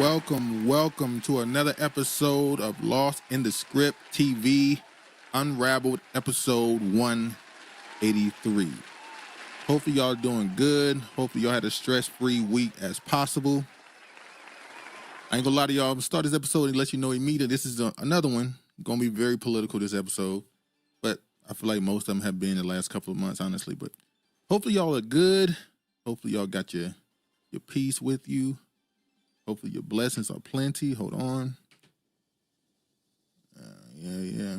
Welcome to another episode of Lost in the Script TV, Unraveled, episode 183. Hopefully y'all doing good. Hopefully y'all had a stress-free week as possible. I ain't gonna lie to y'all, I'm gonna start this episode and let you know immediately. This is another one. Gonna be very political this episode, but I feel like most of them have been the last couple of months, honestly. But hopefully y'all are good. Hopefully y'all got your peace with you. Hopefully your blessings are plenty. Hold on. Yeah.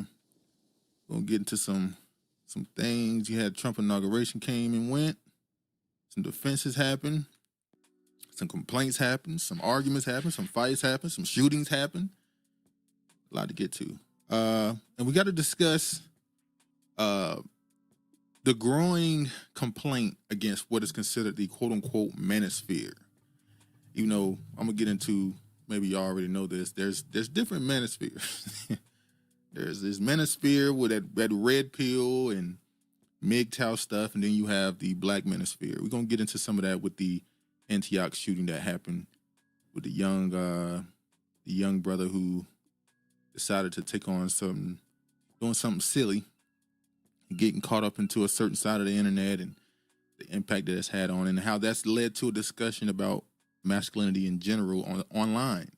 Gonna get into some things. You had Trump inauguration came and went. Some defenses happened. Some complaints happened. Some arguments happened. Some fights happened. Some shootings happened. A lot to get to. And we got to discuss the growing complaint against what is considered the quote-unquote manosphere. You know, I'm gonna get into, maybe y'all already know this. There's different manospheres. There's this manosphere with that red pill and MGTOW stuff, and then you have the black manosphere. We're gonna get into some of that with the Antioch shooting that happened with the young brother who decided to take on doing something silly, getting caught up into a certain side of the internet and the impact that it's had on, and how that's led to a discussion about masculinity in general online.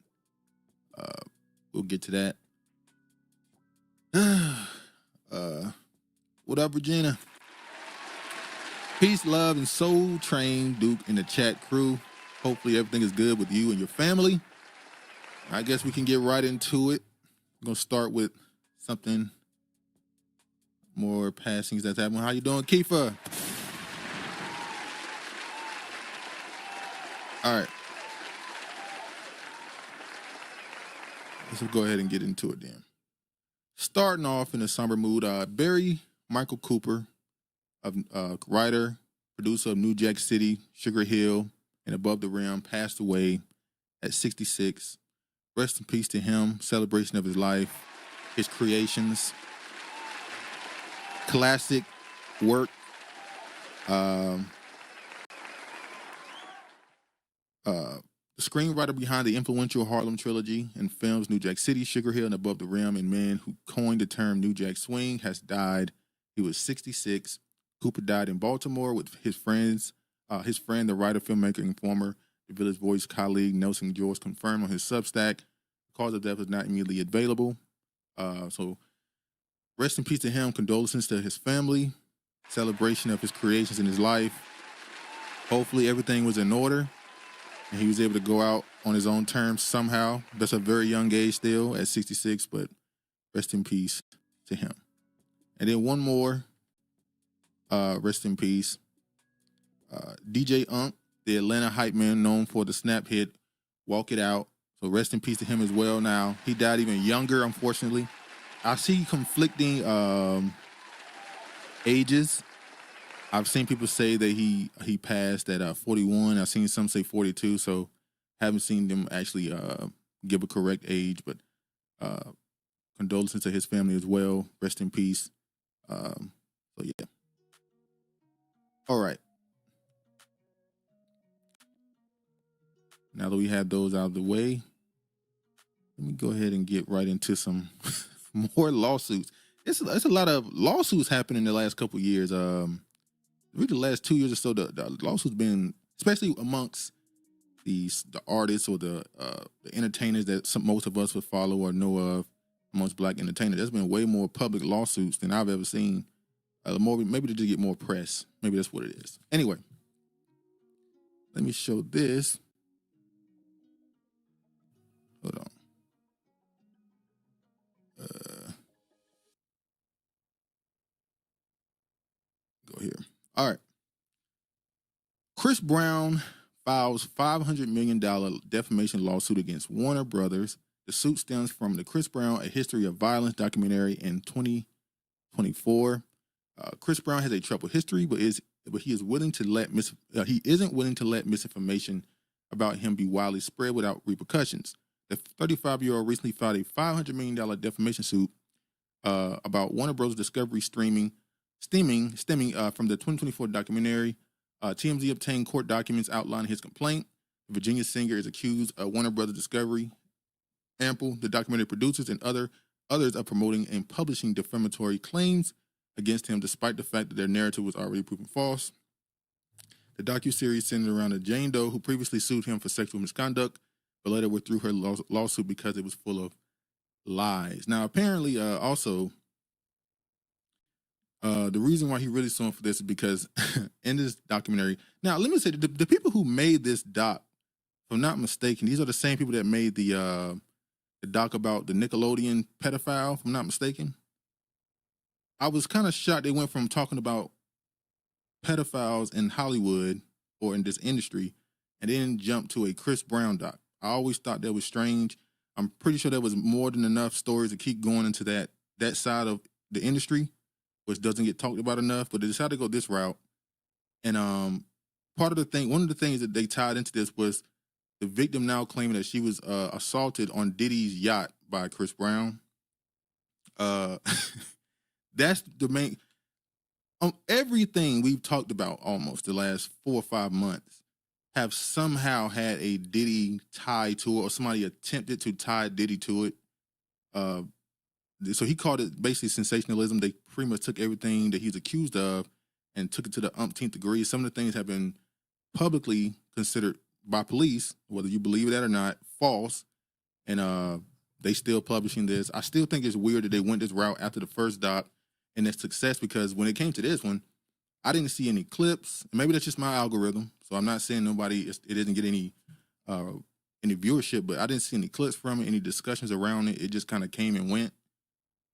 We'll get to that. What up, Regina? Peace, love, and soul train Duke in the chat crew. Hopefully everything is good with you and your family. I guess we can get right into it. I'm gonna start with something more passings that's happening. How you doing, Kiefer? All right. Let's go ahead and get into it then. Starting off in a somber mood, Barry Michael Cooper, writer, producer of New Jack City, Sugar Hill, and Above the Rim, passed away at 66. Rest in peace to him. Celebration of his life, his creations, classic work. The screenwriter behind the influential Harlem trilogy and films New Jack City, Sugar Hill, and Above the Rim, and man who coined the term New Jack Swing, has died. He was 66. Cooper died in Baltimore with his friend, the writer, filmmaker, and former The Village Voice colleague Nelson George, confirmed on his Substack. The cause of death is not immediately available. So rest in peace to him. Condolences to his family. Celebration of his creations in his life. Hopefully everything was in order and he was able to go out on his own terms somehow. That's a very young age still at 66, but rest in peace to him. And then one more, rest in peace. DJ Unk, the Atlanta hype man known for the snap hit, Walk It Out. So rest in peace to him as well now. He died even younger, unfortunately. I see conflicting ages. I've seen people say that he passed at 41. I've seen some say 42, so haven't seen them actually give a correct age, but condolences to his family as well. Rest in peace. So yeah. All right. Now that we have those out of the way, let me go ahead and get right into some more lawsuits. It's a lot of lawsuits happening in the last couple of years. Really the last 2 years or so, the lawsuits been, especially amongst the artists or the entertainers that most of us would follow or know of, amongst black entertainers. There's been way more public lawsuits than I've ever seen. Maybe to just get more press. Maybe that's what it is. Anyway, let me show this. Hold on. Go here. All right. Chris Brown files $500 million defamation lawsuit against Warner Brothers. The suit stems from the Chris Brown: A History of Violence documentary in 2024. Chris Brown has a troubled history, but he isn't willing to let misinformation about him be widely spread without repercussions. The 35-year-old recently filed a $500 million defamation suit about Warner Bros. Discovery stemming from the 2024 documentary. TMZ obtained court documents outlining his complaint. The Virginia singer is accused of Warner Brothers Discovery, Ample, the documentary producers, and others of promoting and publishing defamatory claims against him, despite the fact that their narrative was already proven false. The docuseries centered around a Jane Doe who previously sued him for sexual misconduct, but later withdrew her lawsuit because it was full of lies. Now, apparently, also, the reason why he really suing for this is because in this documentary, now let me say, the people who made this doc, if I'm not mistaken, these are the same people that made the doc about the Nickelodeon pedophile, if I'm not mistaken. I was kind of shocked they went from talking about pedophiles in Hollywood or in this industry and then jumped to a Chris Brown doc. I always thought that was strange. I'm pretty sure there was more than enough stories to keep going into that side of the industry, which doesn't get talked about enough, but they decided to go this route. And one of the things that they tied into this was the victim now claiming that she was assaulted on Diddy's yacht by Chris Brown. That's the main. Everything we've talked about almost the last 4 or 5 months have somehow had a Diddy tie to it, or somebody attempted to tie Diddy to it. So he called it basically sensationalism. They pretty much took everything that he's accused of and took it to the umpteenth degree. Some of the things have been publicly considered by police, whether you believe that or not, false. And they still publishing this. I still think it's weird that they went this route after the first doc and its success, because when it came to this one, I didn't see any clips. Maybe that's just my algorithm. So I'm not saying it didn't get any viewership, but I didn't see any clips from it, any discussions around it. It just kind of came and went.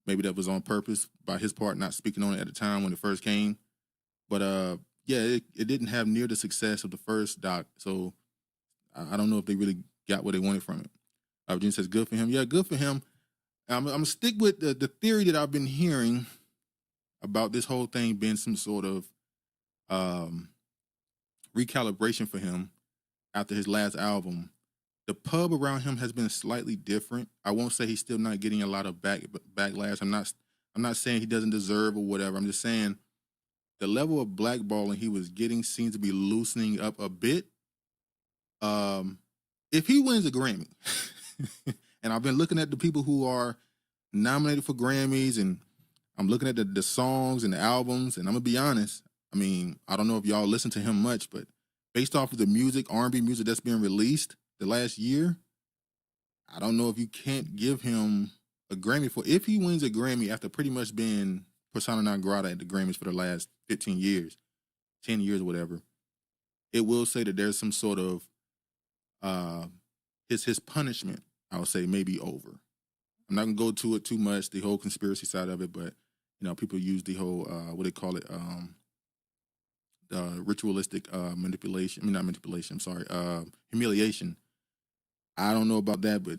Maybe that was on purpose by his part, not speaking on it at the time when it first came. But it didn't have near the success of the first doc. So I don't know if they really got what they wanted from it. Virginia says, good for him. Yeah, good for him. I'm going to stick with the theory that I've been hearing about this whole thing being some sort of recalibration for him after his last album. The pub around him has been slightly different. I won't say he's still not getting a lot of backlash. I'm not saying he doesn't deserve or whatever. I'm just saying the level of blackballing he was getting seems to be loosening up a bit. If he wins a Grammy, and I've been looking at the people who are nominated for Grammys, and I'm looking at the songs and the albums, and I'm gonna be honest. I mean, I don't know if y'all listen to him much, but based off of the music, R&B music that's been released the last year, I don't know if you can't give him a Grammy for, if he wins a Grammy after pretty much being persona non grata at the Grammys for the last 15 years, 10 years or whatever. It will say that there's some sort of his punishment, I would say, may be over. I'm not gonna go to it too much, the whole conspiracy side of it, but people use the whole what they call it, ritualistic manipulation. I mean, not manipulation. I'm sorry, humiliation. I don't know about that, but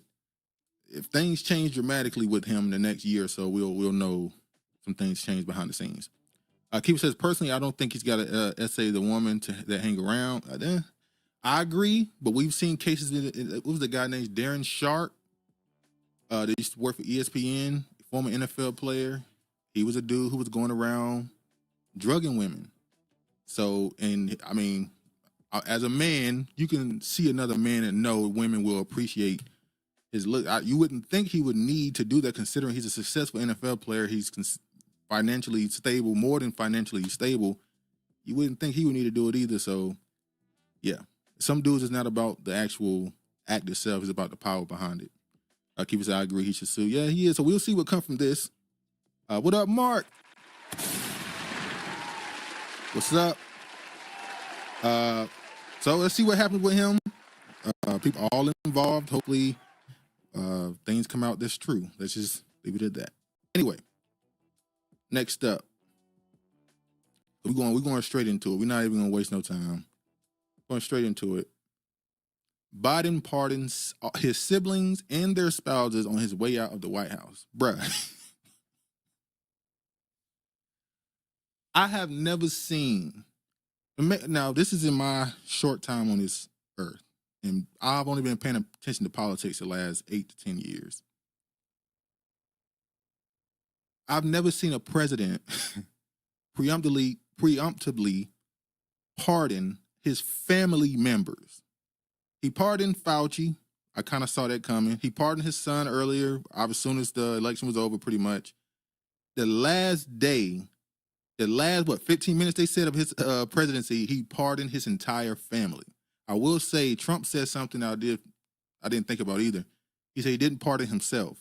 if things change dramatically with him in the next year or so, we'll know some things change behind the scenes. Keeper says, personally, I don't think he's got to essay the woman that hang around. I agree, but we've seen cases. It was a guy named Darren Sharp that used to work for ESPN, former NFL player. He was a dude who was going around drugging women. So, and I mean, as a man, you can see another man and know women will appreciate his look. You wouldn't think he would need to do that, considering he's a successful NFL player. He's financially stable, more than financially stable. You wouldn't think he would need to do it either. So, yeah. Some dudes, it's not about the actual act itself. It's about the power behind it. Keeper said, I agree, he should sue. Yeah, he is. So we'll see what comes from this. What up, Mark? What's up? So let's see what happens with him. People all involved. Hopefully, things come out that's true. Let's just leave it at that. Anyway, next up, we're going straight into it. We're not even gonna waste no time. Going straight into it. Biden pardons his siblings and their spouses on his way out of the White House. Bruh. I have never seen. Now, this is in my short time on this earth, and I've only been paying attention to politics the last 8 to 10 years. I've never seen a president preemptively pardon his family members. He pardoned Fauci. I kind of saw that coming. He pardoned his son earlier, as soon as the election was over, pretty much. The last day, 15 minutes they said of his presidency, he pardoned his entire family. I will say Trump said something I didn't think about either. He said he didn't pardon himself.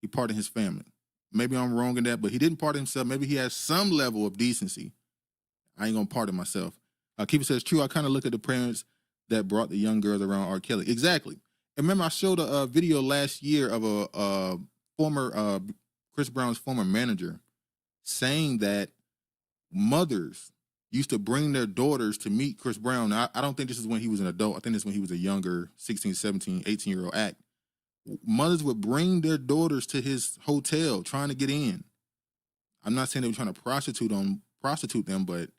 He pardoned his family. Maybe I'm wrong in that, but he didn't pardon himself. Maybe he has some level of decency. I ain't gonna pardon myself. Keeper says, true, I kind of look at the parents that brought the young girls around R. Kelly. Exactly. And remember, I showed a video last year of a former, Chris Brown's former manager saying that mothers used to bring their daughters to meet Chris Brown. Now, I don't think this is when he was an adult. I think this is when he was a younger 16, 17, 18-year-old act. Mothers would bring their daughters to his hotel trying to get in. I'm not saying they were trying to prostitute them, but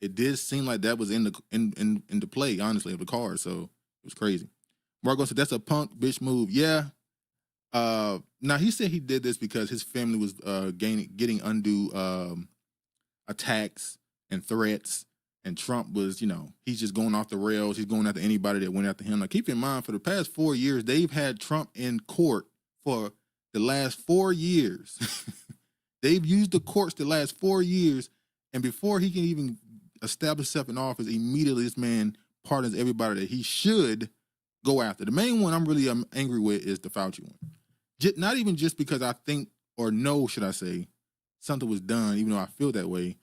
it did seem like that was in the play, honestly, of the card. So it was crazy. Margo said, that's a punk bitch move. Yeah. Now, he said he did this because his family was getting undue attacks and threats, and Trump was, he's just going off the rails. He's going after anybody that went after him. Now, keep in mind, for the past 4 years, they've had Trump in court for the last 4 years. They've used the courts the last 4 years, and before he can even establish himself in office, immediately this man pardons everybody that he should go after. The main one I'm really angry with is the Fauci one. Not even just because I think, or know, should I say, something was done, even though I feel that way.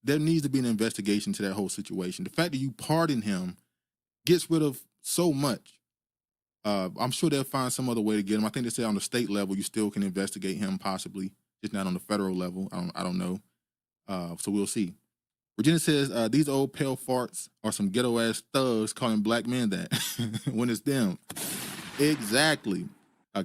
There needs to be an investigation to that whole situation. The fact that you pardon him gets rid of so much. I'm sure they'll find some other way to get him. I think they say on the state level, you still can investigate him, possibly, just not on the federal level. I don't know. So we'll see. Virginia says, these old pale farts are some ghetto-ass thugs calling black men that when it's them. Exactly.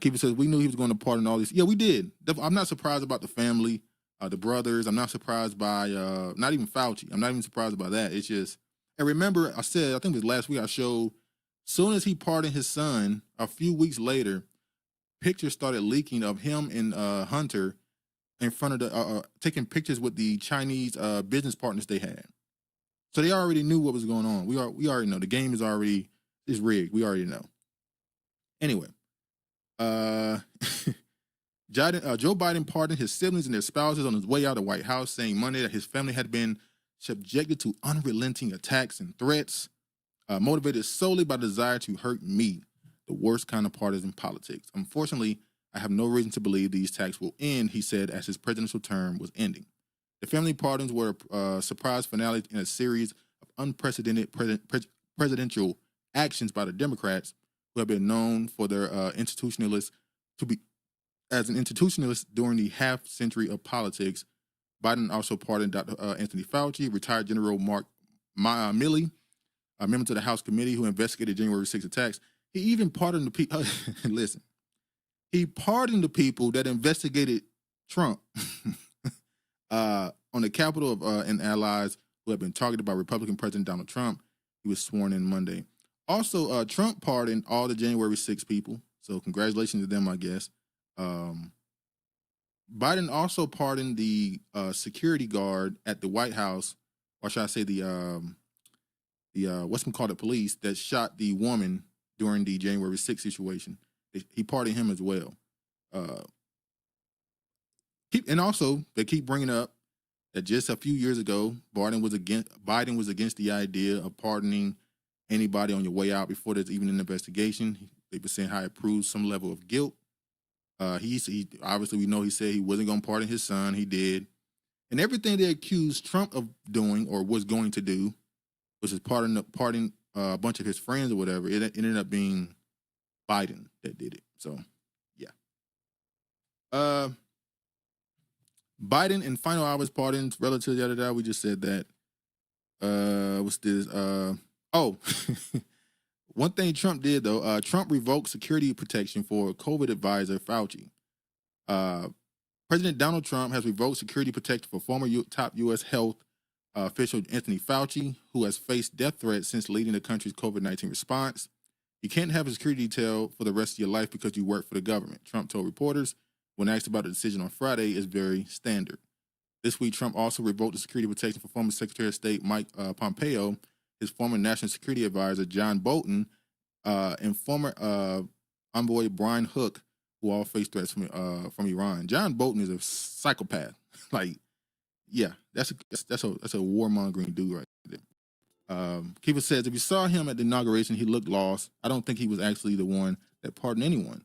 Keeper says, we knew he was going to pardon all these. Yeah, we did. I'm not surprised about the family, the brothers. I'm not surprised by, not even Fauci. I'm not even surprised by that. It's just, and remember, I think it was last week I showed, soon as he pardoned his son, a few weeks later, pictures started leaking of him and Hunter in front of the, taking pictures with the Chinese business partners they had. So they already knew what was going on. We already know. The game is rigged. We already know. Anyway, Joe Biden pardoned his siblings and their spouses on his way out of the White House, saying Monday that his family had been subjected to unrelenting attacks and threats, motivated solely by the desire to hurt me, the worst kind of partisan politics. Unfortunately, I have no reason to believe these attacks will end, he said as his presidential term was ending. The family pardons were a surprise finale in a series of unprecedented presidential actions by the Democrats, who have been known for their institutionalists during the half century of politics. Biden also pardoned Dr. Anthony Fauci, retired General Mark Milley, a member of the House committee who investigated January 6 attacks. He even pardoned the people. Listen, he pardoned the people that investigated Trump on the Capitol and allies who have been targeted by Republican President Donald Trump. He was sworn in Monday. Also, Trump pardoned all the January 6 people. So congratulations to them, I guess. Biden also pardoned the security guard at the White House, or should I say the police that shot the woman during the January 6 situation. He pardoned him as well. And also, they keep bringing up that just a few years ago, Biden was against the idea of pardoning anybody on your way out before there's even an investigation. They've been saying how it proves some level of guilt. He obviously, we know he said he wasn't going to pardon his son. He did. And everything they accused Trump of doing or was going to do, which is pardoning a bunch of his friends or whatever, it ended up being Biden that did it. So, yeah. Biden in final hours pardons relative to we just said that. What's this? One thing Trump did, though, Trump revoked security protection for COVID advisor Fauci. President Donald Trump has revoked security protection for former top U.S. health official Anthony Fauci, who has faced death threats since leading the country's COVID-19 response. You can't have a security detail for the rest of your life because you work for the government, Trump told reporters when asked about the decision on Friday. Is very standard. This week, Trump also revoked the security protection for former Secretary of State Mike Pompeo, his former national security advisor John Bolton, and former envoy Brian Hook, who all face threats from Iran. John Bolton is a psychopath. Like, yeah, that's a warmongering dude right there. Kiva says, if you saw him at the inauguration, he looked lost. I don't think he was actually the one that pardoned anyone.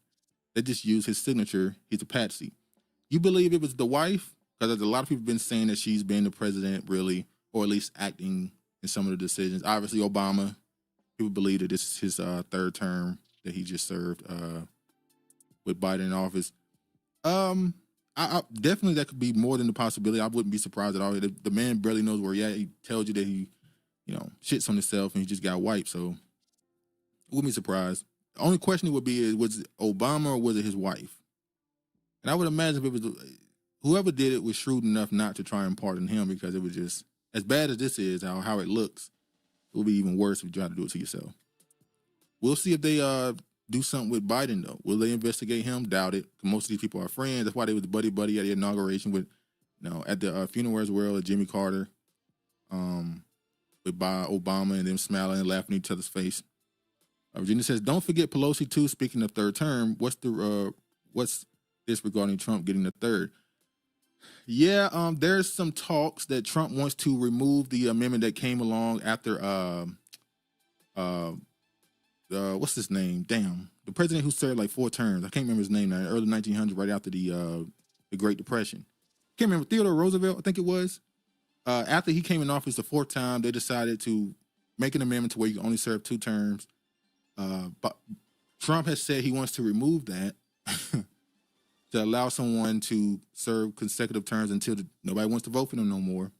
They just used his signature. He's a patsy. You believe it was the wife? Because a lot of people have been saying that she's been the president, really, or at least acting in some of the decisions. Obviously, Obama, people believe that this is his third term that he just served with Biden in office. I definitely, that could be more than the possibility. I wouldn't be surprised at all. The man barely knows where he at. He tells you that he, shits on himself and he just got wiped. So I wouldn't be surprised. The only question would be, was it Obama or was it his wife? And I would imagine if it was whoever did it was shrewd enough not to try and pardon him, because it was just, as bad as this is, how it looks, it would be even worse if you try to do it to yourself. We'll see if they do something with Biden, though. Will they investigate him? Doubt it. Most of these people are friends. That's why they was buddy at the inauguration with, at the funeral as well, at Jimmy Carter, with Obama and them smiling and laughing in each other's face. Virginia says, don't forget Pelosi too. Speaking of third term, what's this regarding Trump getting the third? Yeah, there's some talks that Trump wants to remove the amendment that came along after what's his name? Damn, the president who served like 4 terms. I can't remember his name now. Early 1900s, right after the Great Depression. Can't remember, Theodore Roosevelt, I think it was. After he came in office the 4th time, they decided to make an amendment to where you can only serve 2 terms. But Trump has said he wants to remove that to allow someone to serve consecutive terms until nobody wants to vote for them no more.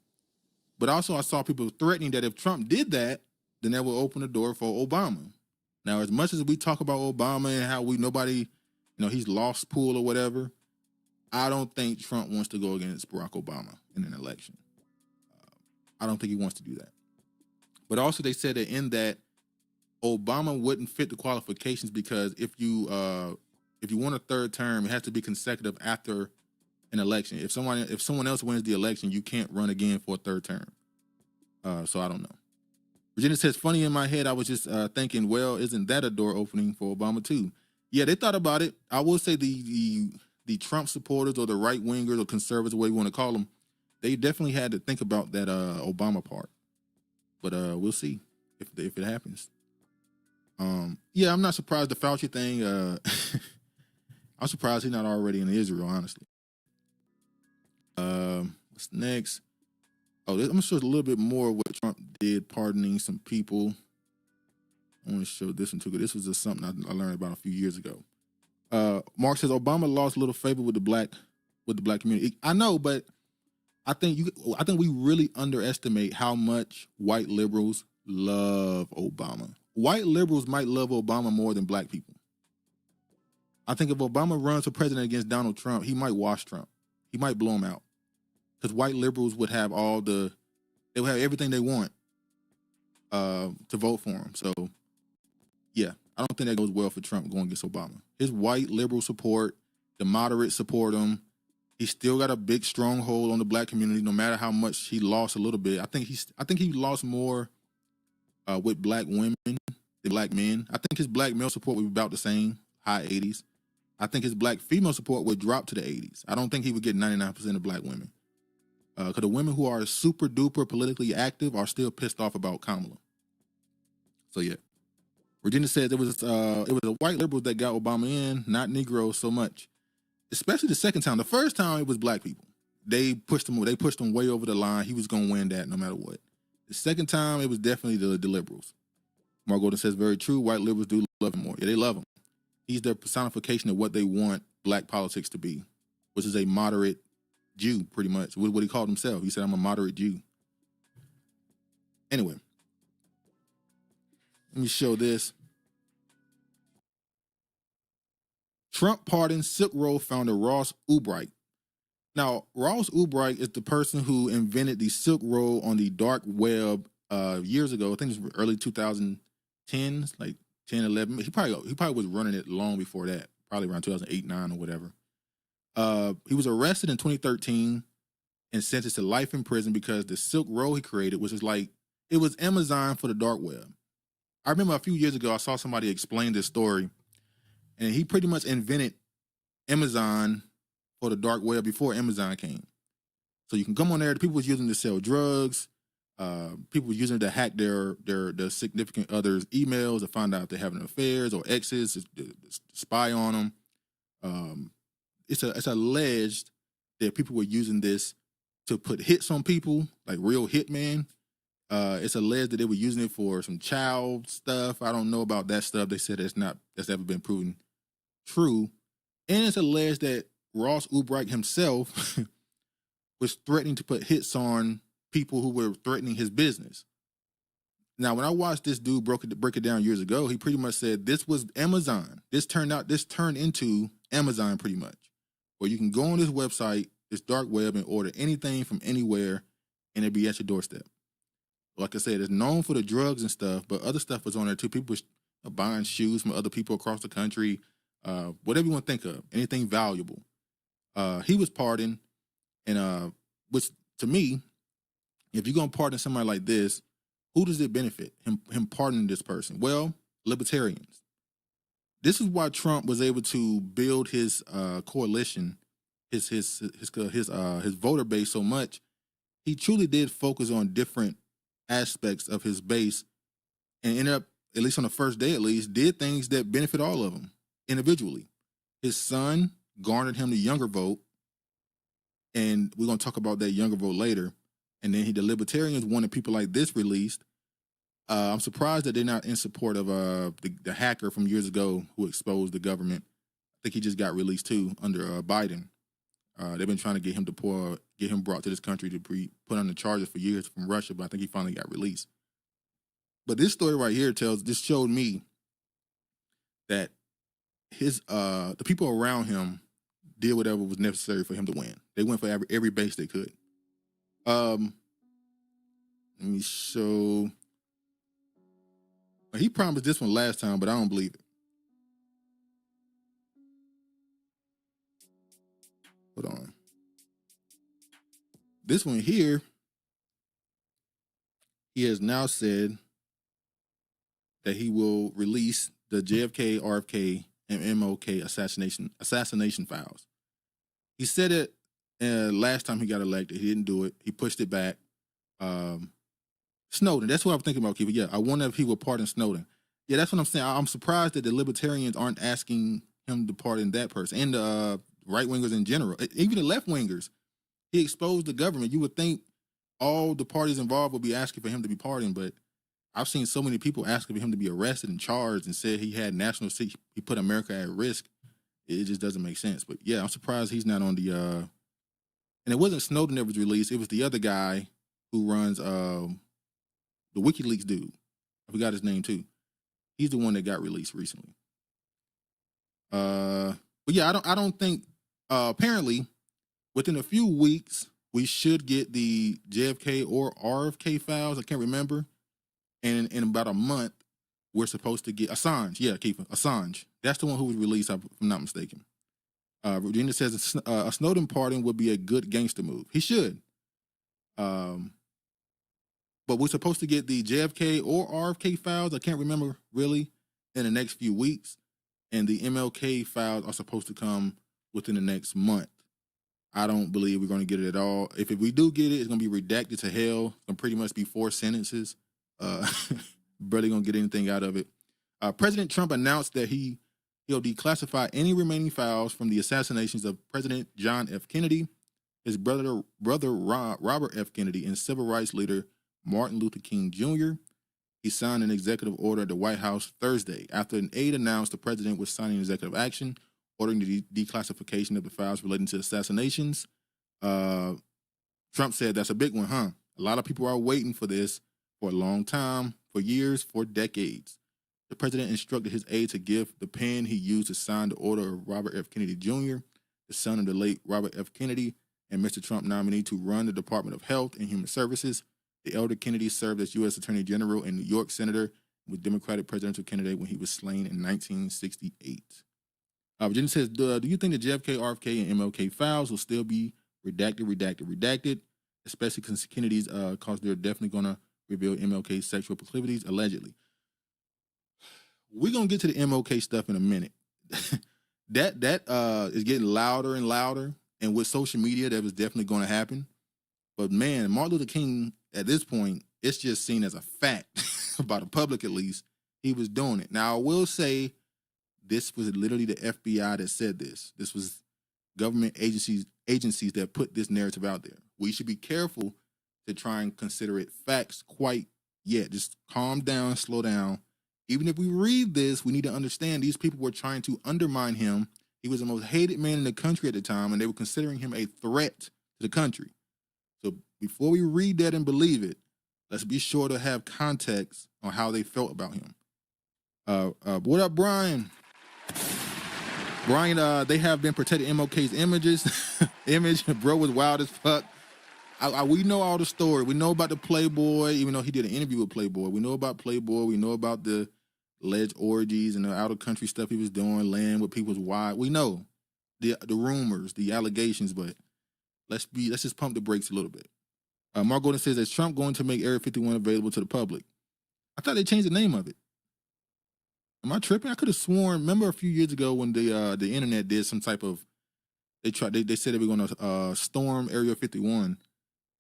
But also I saw people threatening that if Trump did that, then that will open the door for Obama. Now, as much as we talk about Obama and how nobody, he's lost pool or whatever, I don't think Trump wants to go against Barack Obama in an election. I don't think he wants to do that. But also they said that in that Obama wouldn't fit the qualifications, because if you want a 3rd term, it has to be consecutive after an election. If someone else wins the election, you can't run again for a 3rd term. So I don't know. Virginia says, funny, in my head, I was just thinking, well, isn't that a door opening for Obama too? Yeah, they thought about it. I will say the Trump supporters, or the right wingers or conservatives, whatever you want to call them, they definitely had to think about that Obama part. But we'll see if it happens. Yeah, I'm not surprised the Fauci thing. I'm surprised he's not already in Israel, honestly. What's next? Oh, I'm gonna show a little bit more of what Trump did, pardoning some people. I want to show this one too, because this was just something I learned about a few years ago. Mark says Obama lost a little favor with the black community. I know, but I think we really underestimate how much white liberals love Obama. White liberals might love Obama more than black people. I think if Obama runs for president against Donald Trump, he might wash Trump. He might blow him out. Because white liberals would have they would have everything they want to vote for him. So, yeah, I don't think that goes well for Trump going against Obama. His white liberal support, the moderates support him. He's still got a big stronghold on the black community, no matter how much he lost a little bit. I think he lost more with black women than black men. I think his black male support would be about the same, high 80s. I think his black female support would drop to the 80s. I don't think he would get 99% of black women. Because the women who are super duper politically active are still pissed off about Kamala. So yeah, Virginia says it was the white liberals that got Obama in, not Negroes so much. Especially the second time. The first time it was black people. They pushed him way over the line. He was gonna win that no matter what. The second time it was definitely the liberals. Mark Golden says very true. White liberals do love him more. Yeah, they love him. He's their personification of what they want black politics to be, which is a moderate Jew, pretty much. What he called himself. He said, I'm a moderate Jew. Anyway, let me show this. Trump pardons Silk Road founder Ross Ulbricht. Now, Ross Ulbricht is the person who invented the Silk Road on the dark web years ago. I think it was early 2010s, like 10, 11. He probably was running it long before that, probably around 2008, 9 or whatever. He was arrested in 2013 and sentenced to life in prison because the Silk Road he created was just like, it was Amazon for the dark web. I remember a few years ago, I saw somebody explain this story, and he pretty much invented Amazon for the dark web before Amazon came. So you can come on there. The people was using it to sell drugs. People were using it to hack their significant others' emails to find out if they're having affairs or exes, to spy on them. It's alleged that people were using this to put hits on people, like real hitmen. It's alleged that they were using it for some child stuff. I don't know about that stuff. They said that's ever been proven true. And it's alleged that Ross Ulbricht himself was threatening to put hits on people who were threatening his business. Now, when I watched this dude break it down years ago, he pretty much said this was Amazon. This turned into Amazon pretty much, where you can go on this website, this dark web, and order anything from anywhere, and it'd be at your doorstep. Like I said, it's known for the drugs and stuff, but other stuff was on there too. People were buying shoes from other people across the country, whatever you want to think of, anything valuable. He was pardoning, and which to me, if you're gonna pardon somebody like this, who does it benefit? Him pardoning this person? Well, libertarians. This is why Trump was able to build his coalition, his voter base so much. He truly did focus on different aspects of his base, and ended up, at least on the first day at least, did things that benefit all of them individually. His son garnered him the younger vote, and we're gonna talk about that younger vote later. And then the libertarians wanted people like this released. I'm surprised that they're not in support of the hacker from years ago who exposed the government. I think he just got released too under Biden. They've been trying to get him brought to this country to be put under charges for years from Russia, but I think he finally got released. But this story right here showed me that the people around him did whatever was necessary for him to win. They went for every base they could. Let me show. He promised this one last time, but I don't believe it. Hold on. This one here, he has now said that he will release the JFK, RFK, and MLK assassination files. He said it last time he got elected. He didn't do it. He pushed it back. Snowden, that's what I'm thinking about, Kiva. Yeah, I wonder if he will pardon Snowden. Yeah, that's what I'm saying. I'm surprised that the libertarians aren't asking him to pardon that person, and the right-wingers in general, even the left-wingers. He exposed the government. You would think all the parties involved would be asking for him to be pardoned, but I've seen so many people asking for him to be arrested and charged and said he had national security, he put America at risk. It just doesn't make sense. But yeah, I'm surprised he's not on the, and it wasn't Snowden that was released. It was the other guy who runs the WikiLeaks dude. I forgot his name too. He's the one that got released recently. But yeah, I don't think, apparently within a few weeks, we should get the JFK or RFK files. I can't remember. And in about a month, we're supposed to get Assange. Yeah, Keeper, Assange. That's the one who was released, if I'm not mistaken. Virginia says a Snowden pardon would be a good gangster move. He should. But we're supposed to get the JFK or RFK files, I can't remember really, in the next few weeks. And the MLK files are supposed to come within the next month. I don't believe we're going to get it at all. If we do get it, it's going to be redacted to hell. It's going to pretty much be 4 sentences. Barely going to get anything out of it. President Trump announced that he'll declassify any remaining files from the assassinations of President John F. Kennedy, his brother Robert F. Kennedy, and civil rights leader Martin Luther King Jr. He signed an executive order at the White House Thursday. After an aide announced the president was signing executive action ordering the declassification of the files relating to assassinations. Trump said, that's a big one, huh? A lot of people are waiting for this for a long time, for years, for decades. The president instructed his aide to give the pen he used to sign the order of Robert F. Kennedy Jr., the son of the late Robert F. Kennedy, and Mr. Trump nominee to run the Department of Health and Human Services. The elder Kennedy served as U.S. Attorney General and New York Senator with Democratic presidential candidate when he was slain in 1968. Virginia says, do you think the JFK, RFK, and MLK files will still be redacted, especially because Kennedy's, because they're definitely going to reveal MLK's sexual proclivities, allegedly. we're gonna get to the MLK stuff in a minute. that is getting louder and louder, and with social media, that was definitely going to happen. But man, Martin Luther King, at this point, it's just seen as a fact by the public, at least. He was doing it. Now, I will say, this was literally the FBI that said this. This was government agencies that put this narrative out there. We should be careful to try and consider it facts quite yet. Just calm down, slow down. Even if we read this, we need to understand these people were trying to undermine him. He was the most hated man in the country at the time, and they were considering him a threat to the country. So before we read that and believe it, let's be sure to have context on how they felt about him. What up, Brian? Brian, they have been protecting MLK's image. Bro was wild as fuck. We know all the story. We know about the Playboy, even though he did an interview with Playboy. We know about Playboy. We know about the alleged orgies and the out-of-country stuff he was doing, laying with people's wives. We know the rumors, the allegations, but let's just pump the brakes a little bit. Mark Gordon says, is Trump going to make Area 51 available to the public? I thought they changed the name of it. Am I tripping? I could have sworn. Remember a few years ago when the internet did some type of, they said they were going to storm Area 51,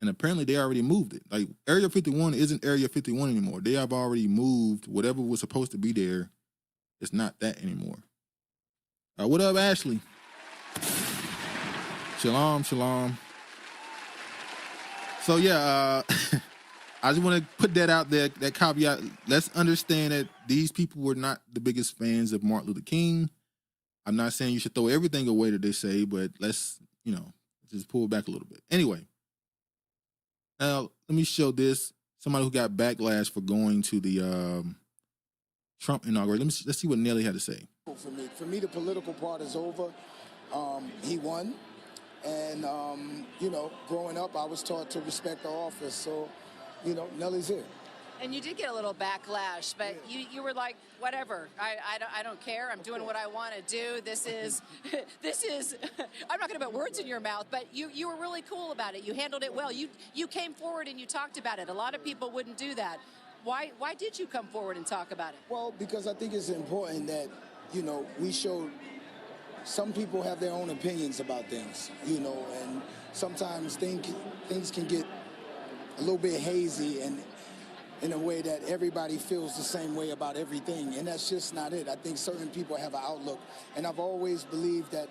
and apparently they already moved it. Like, Area 51 isn't Area 51 anymore. They have already moved whatever was supposed to be there. It's not that anymore. What up, Ashley? Shalom, shalom. So yeah, I just want to put that out there, that caveat. Let's understand that these people were not the biggest fans of Martin Luther King. I'm not saying you should throw everything away that they say, but let's, just pull back a little bit. Anyway, now let me show this. Somebody who got backlash for going to the Trump inauguration. Let's see what Nelly had to say. For me, the political part is over. He won. And, growing up, I was taught to respect the office. So, Nelly's here. And you did get a little backlash, but you were like, whatever, I don't care. I'm doing what I want to do. This is, I'm not going to put words in your mouth, but you were really cool about it. You handled it well. You came forward and you talked about it. A lot of people wouldn't do that. Why did you come forward and talk about it? Well, because I think it's important that, we showed some people have their own opinions about things, and sometimes things can get a little bit hazy and in a way that everybody feels the same way about everything, and that's just not it. I think certain people have an outlook, and I've always believed that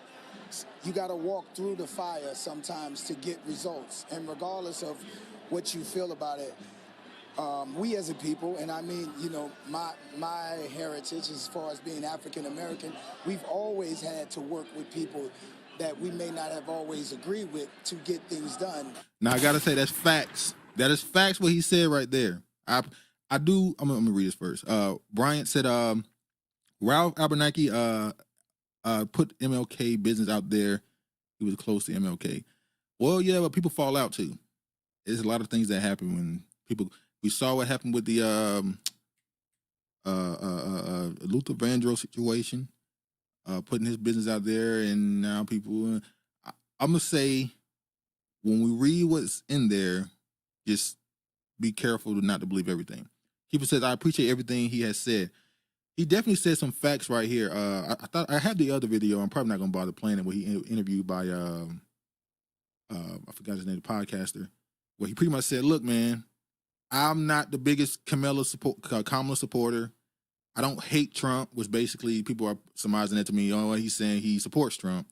you got to walk through the fire sometimes to get results, and regardless of what you feel about it, we as a people, and I mean, my heritage as far as being African American, we've always had to work with people that we may not have always agreed with to get things done. Now I gotta say that's facts. That is facts what he said right there. I'm gonna read this first. Bryant said Ralph Abernathy put MLK business out there. He was close to MLK. Well, yeah, but people fall out too. There's a lot of things that happen when people. We saw what happened with the Luther Vandross situation, putting his business out there, and now people. I'm gonna say, when we read what's in there, just be careful not to believe everything. Keeper says, I appreciate everything he has said. He definitely said some facts right here. I thought I had the other video. I'm probably not gonna bother playing it. Where he interviewed by I forgot his name, the podcaster, where he pretty much said, "Look, man, I'm not the biggest Kamala supporter. I don't hate Trump," which basically people are surmising that to me. Oh, he's saying he supports Trump.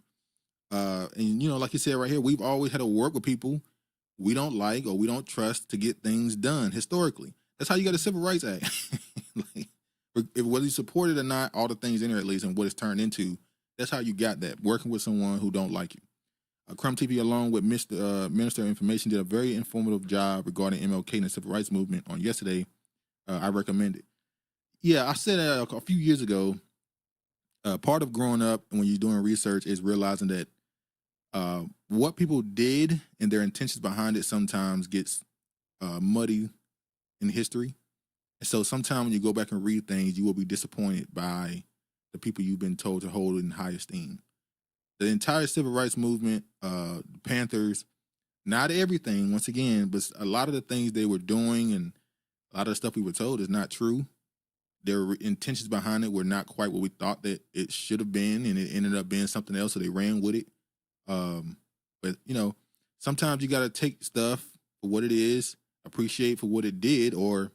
And like he said right here, we've always had to work with people we don't like or we don't trust to get things done historically. That's how you got a Civil Rights Act. Whether you support it or not, all the things in there at least and what it's turned into, that's how you got that, working with someone who don't like you. Crumb TV, along with Minister of Information, did a very informative job regarding MLK and the Civil Rights Movement on yesterday. I recommend it. Yeah, I said a few years ago, part of growing up and when you're doing research is realizing that what people did and their intentions behind it sometimes gets muddy in history. And so sometimes when you go back and read things, you will be disappointed by the people you've been told to hold in high esteem. The entire civil rights movement, the Panthers, not everything, once again, but a lot of the things they were doing and a lot of the stuff we were told is not true. their intentions behind it were not quite what we thought that it should have been, and it ended up being something else, so they ran with it. But you know, sometimes you got to take stuff for what it is, appreciate for what it did, or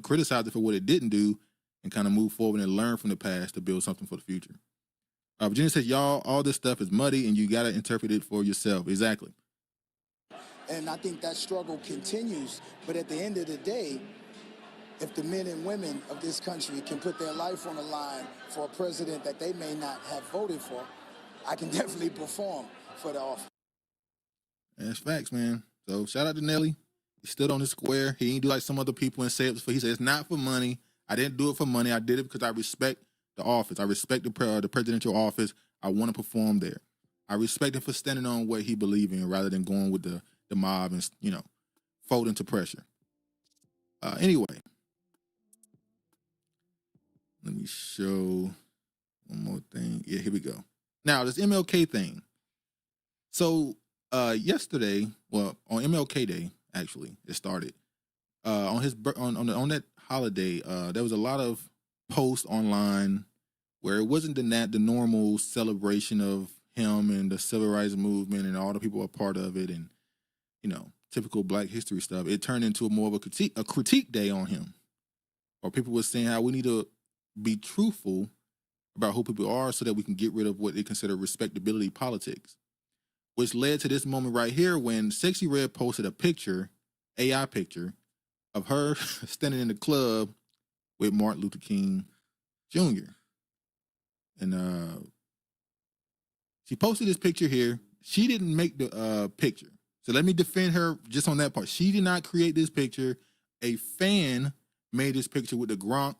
criticize it for what it didn't do, and kind of move forward and learn from the past to build something for the future. Virginia says, y'all, all this stuff is muddy and you got to interpret it for yourself. Exactly. And I think that struggle continues. But at the end of the day, if the men and women of this country can put their life on the line for a president that they may not have voted for, I can definitely perform for the office. That's facts, man. So shout out to Nelly. He stood on his square. He ain't do like some other people and say it was for, he said, it's not for money. I didn't do it for money. I did it because I respect the office. I respect the presidential office. I want to perform there. I respect him for standing on what he believes in rather than going with the mob and, you know, folding to pressure. Anyway, let me show one more thing. Yeah, here we go. Now, this MLK thing. So yesterday, well, on MLK Day, actually, it started. On that holiday, there was a lot of posts online where it wasn't the normal celebration of him and the civil rights movement and all the people a part of it and, you know, typical Black history stuff. It turned into more of a critique day on him. Or people were saying how we need to be truthful about who people are so that we can get rid of what they consider respectability politics. Which led to this moment right here when Sexyy Red posted a picture, AI picture, of her standing in the club with Martin Luther King Jr. And she posted this picture here. She didn't make the picture. So let me defend her just on that part. She did not create this picture. A fan made this picture with the Gronk.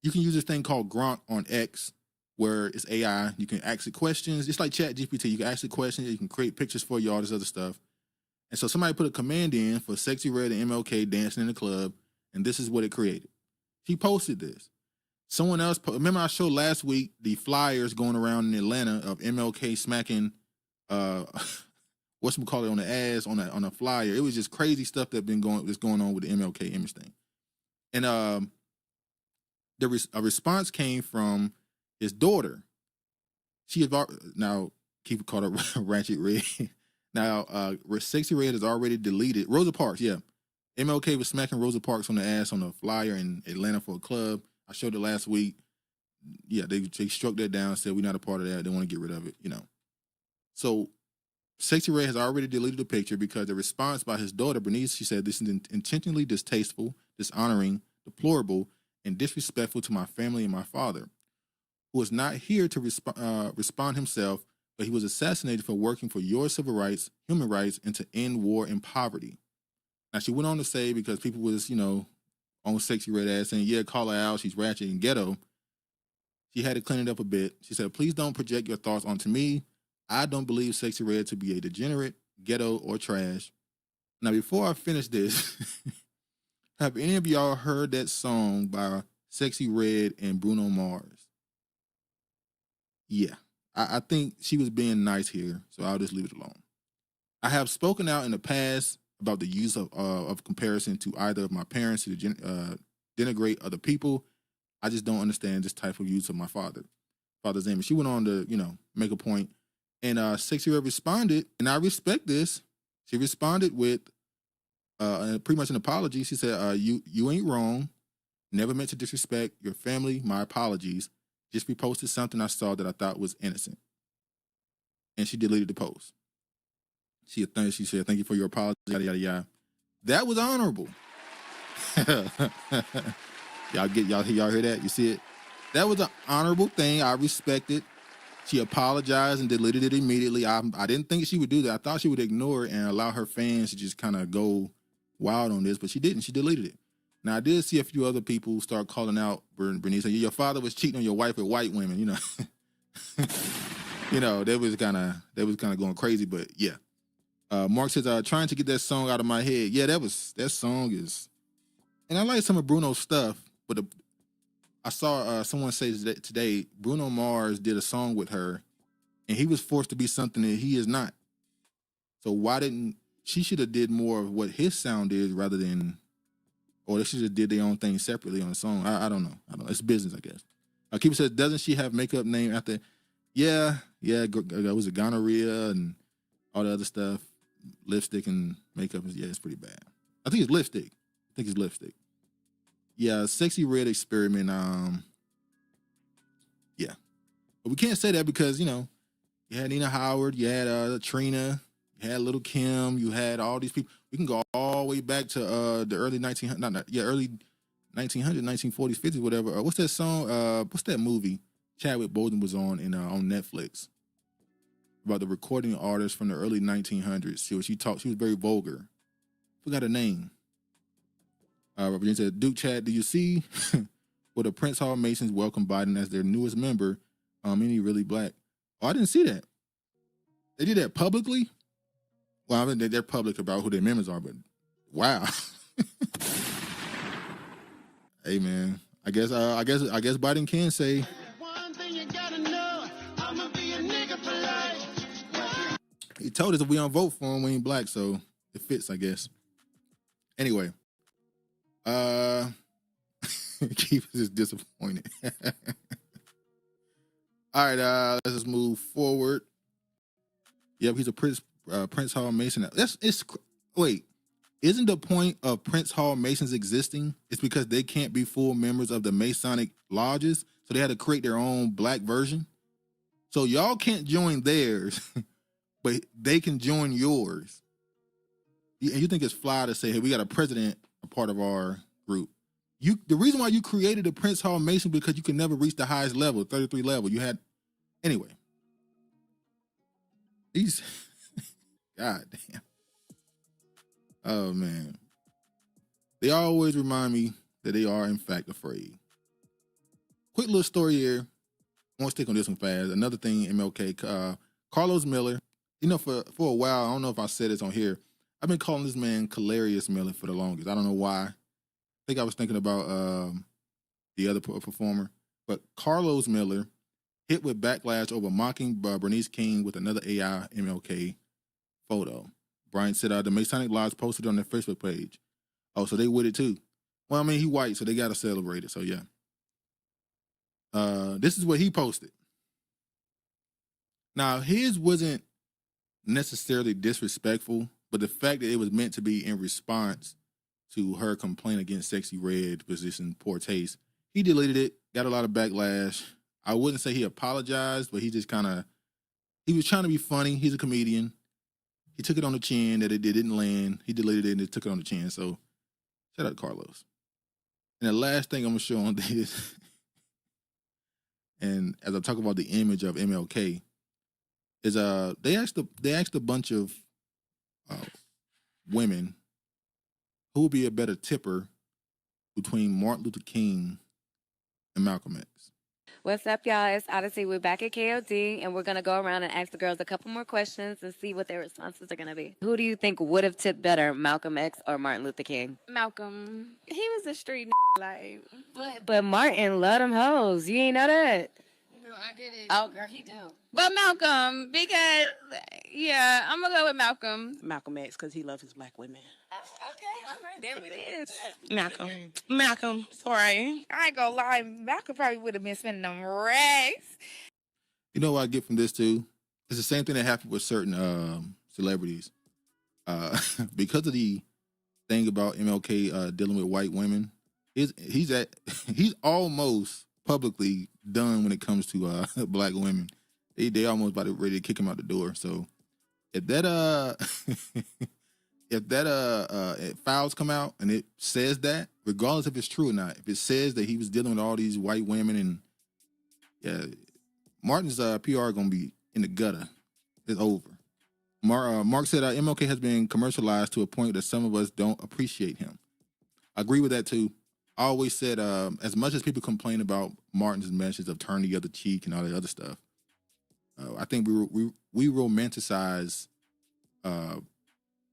You can use this thing called Gronk on X, where it's AI. You can ask it questions. It's like ChatGPT. You can ask it questions. You can create pictures for you, all this other stuff. And so somebody put a command in for Sexyy Red and MLK dancing in the club, and this is what it created. She posted this. Someone else, remember I showed last week the flyers going around in Atlanta of MLK smacking, whatchamacallit on the ass on a flyer. It was just crazy stuff that's going on with the MLK image thing. And a response came from his daughter. She had now keep it called a Ratchet Red. Now Sexyy Red has already deleted Rosa Parks. Yeah, MLK was smacking Rosa Parks on the ass on a flyer in Atlanta for a club. I showed it last week. Yeah, they struck that down. Said we're not a part of that. They want to get rid of it. You know. So Sexyy Red has already deleted the picture because the response by his daughter Bernice, she said this is intentionally distasteful, dishonoring, deplorable, and disrespectful to my family and my father, who was not here to respond himself, but he was assassinated for working for your civil rights, human rights, and to end war and poverty. Now, she went on to say, because people was, you know, on Sexyy Red ass saying, yeah, call her out, she's ratchet and ghetto, she had to clean it up a bit. She said, please don't project your thoughts onto me. I don't believe Sexyy Red to be a degenerate, ghetto, or trash. Now, before I finish this, have any of y'all heard that song by Sexyy Red and Bruno Mars? Yeah, I think she was being nice here, so I'll just leave it alone. I have spoken out in the past about the use of comparison to either of my parents to denigrate other people. I just don't understand this type of use of my father's name. And she went on to, you know, make a point. And Sexyy Red responded, and I respect this. She responded with pretty much an apology. She said, you ain't wrong. Never meant to disrespect your family. My apologies. Just reposted something I saw that I thought was innocent. And she deleted the post. She said, thank you for your apology, yada, yada, yada. That was honorable. Y'all hear that? You see it? That was an honorable thing. I respect it. She apologized and deleted it immediately. I didn't think she would do that. I thought she would ignore it and allow her fans to just kind of go wild on this, but she didn't. She deleted it. Now, I did see a few other people start calling out Bernice. Your father was cheating on your wife with white women, you know. You know, they was kind of going crazy, but yeah. Mark says, trying to get that song out of my head. Yeah, that song is, and I like some of Bruno's stuff, but I saw someone say that today, Bruno Mars did a song with her, and he was forced to be something that he is not. So why didn't she should have did more of what his sound is rather than, or they should have did their own thing separately on the song. I don't know. It's business, I guess. Keeper says, doesn't she have makeup named after? Yeah. Was it gonorrhea and all the other stuff? Lipstick and makeup it's pretty bad. I think it's lipstick. Yeah, Sexyy Red experiment. Yeah, but we can't say that because you had Nina Howard, you had Trina, you had Little Kim, you had all these people. We can go all the way back to the early 1900s, 1940s, 50s, whatever. What's that song? What's that movie Chadwick Boseman was on Netflix about the recording artist from the early 1900s? She was very vulgar. Forgot her name. Virginia said, Duke Chad, do you see where the Prince Hall Masons welcome Biden as their newest member? Any really black? Oh, I didn't see that. They did that publicly? Well, I mean, they're public about who their members are, but wow. Hey, man. I guess Biden can say. One thing you gotta know, I'ma be a nigga for life. He told us if we don't vote for him, we ain't black, so it fits, I guess. Anyway. Keith is disappointed. All right, let's just move forward. Yep, he's a Prince Hall Mason. Wait, isn't the point of Prince Hall Masons existing? It's because they can't be full members of the Masonic lodges, so they had to create their own black version. So y'all can't join theirs, but they can join yours. And you think it's fly to say, hey, we got a president, a part of our group. The reason why you created the Prince Hall Mason because you could never reach the highest level, 33 level. Anyway. These, God damn. Oh man. They always remind me that they are in fact afraid. Quick little story here. I won't stick on this one fast. Another thing, MLK, Karlous Miller. For a while, I don't know if I said this on here. I've been calling this man Karlous Miller for the longest. I don't know why. I think I was thinking about the other performer. But Karlous Miller hit with backlash over mocking Bernice King with another AI MLK photo. Bryant said the Masonic Lodge posted on their Facebook page. Oh, so they with it too. Well, I mean, he white, so they got to celebrate it. So, yeah. This is what he posted. Now, his wasn't necessarily disrespectful, but the fact that it was meant to be in response to her complaint against Sexyy Red position, poor taste, he deleted it, got a lot of backlash. I wouldn't say he apologized, but he just he was trying to be funny. He's a comedian. He took it on the chin that it didn't land. He deleted it and it took it on the chin. So shout out to Karlous. And the last thing I'm going to show on this, and as I talk about the image of MLK, is they asked a bunch of women who would be a better tipper between Martin Luther King and Malcolm X. What's up, y'all? It's Odyssey. We're back at KOD, and we're going to go around and ask the girls a couple more questions and see what their responses are going to be. Who do you think would have tipped better, Malcolm X or Martin Luther King? Malcolm. He was a street like. But Martin loved them hoes. You ain't know that? No, I didn't. Oh, girl, he do. But Malcolm, because, yeah, I'm going to go with Malcolm. Malcolm X, because he loves his black women. Okay, all right, there it is. Malcolm, sorry. I ain't gonna lie, Malcolm probably would have been spending them racks. You know what I get from this too? It's the same thing that happened with certain celebrities. Because of the thing about MLK dealing with white women, he's almost publicly done when it comes to black women. They almost about ready to kick him out the door. So if that if files come out and it says that, regardless if it's true or not, if it says that he was dealing with all these white women, and yeah, Martin's PR gonna be in the gutter. It's over. Mark said MLK has been commercialized to a point that some of us don't appreciate him. I agree with that too. I always said, as much as people complain about Martin's message of turn the other cheek and all that other stuff, I think we romanticize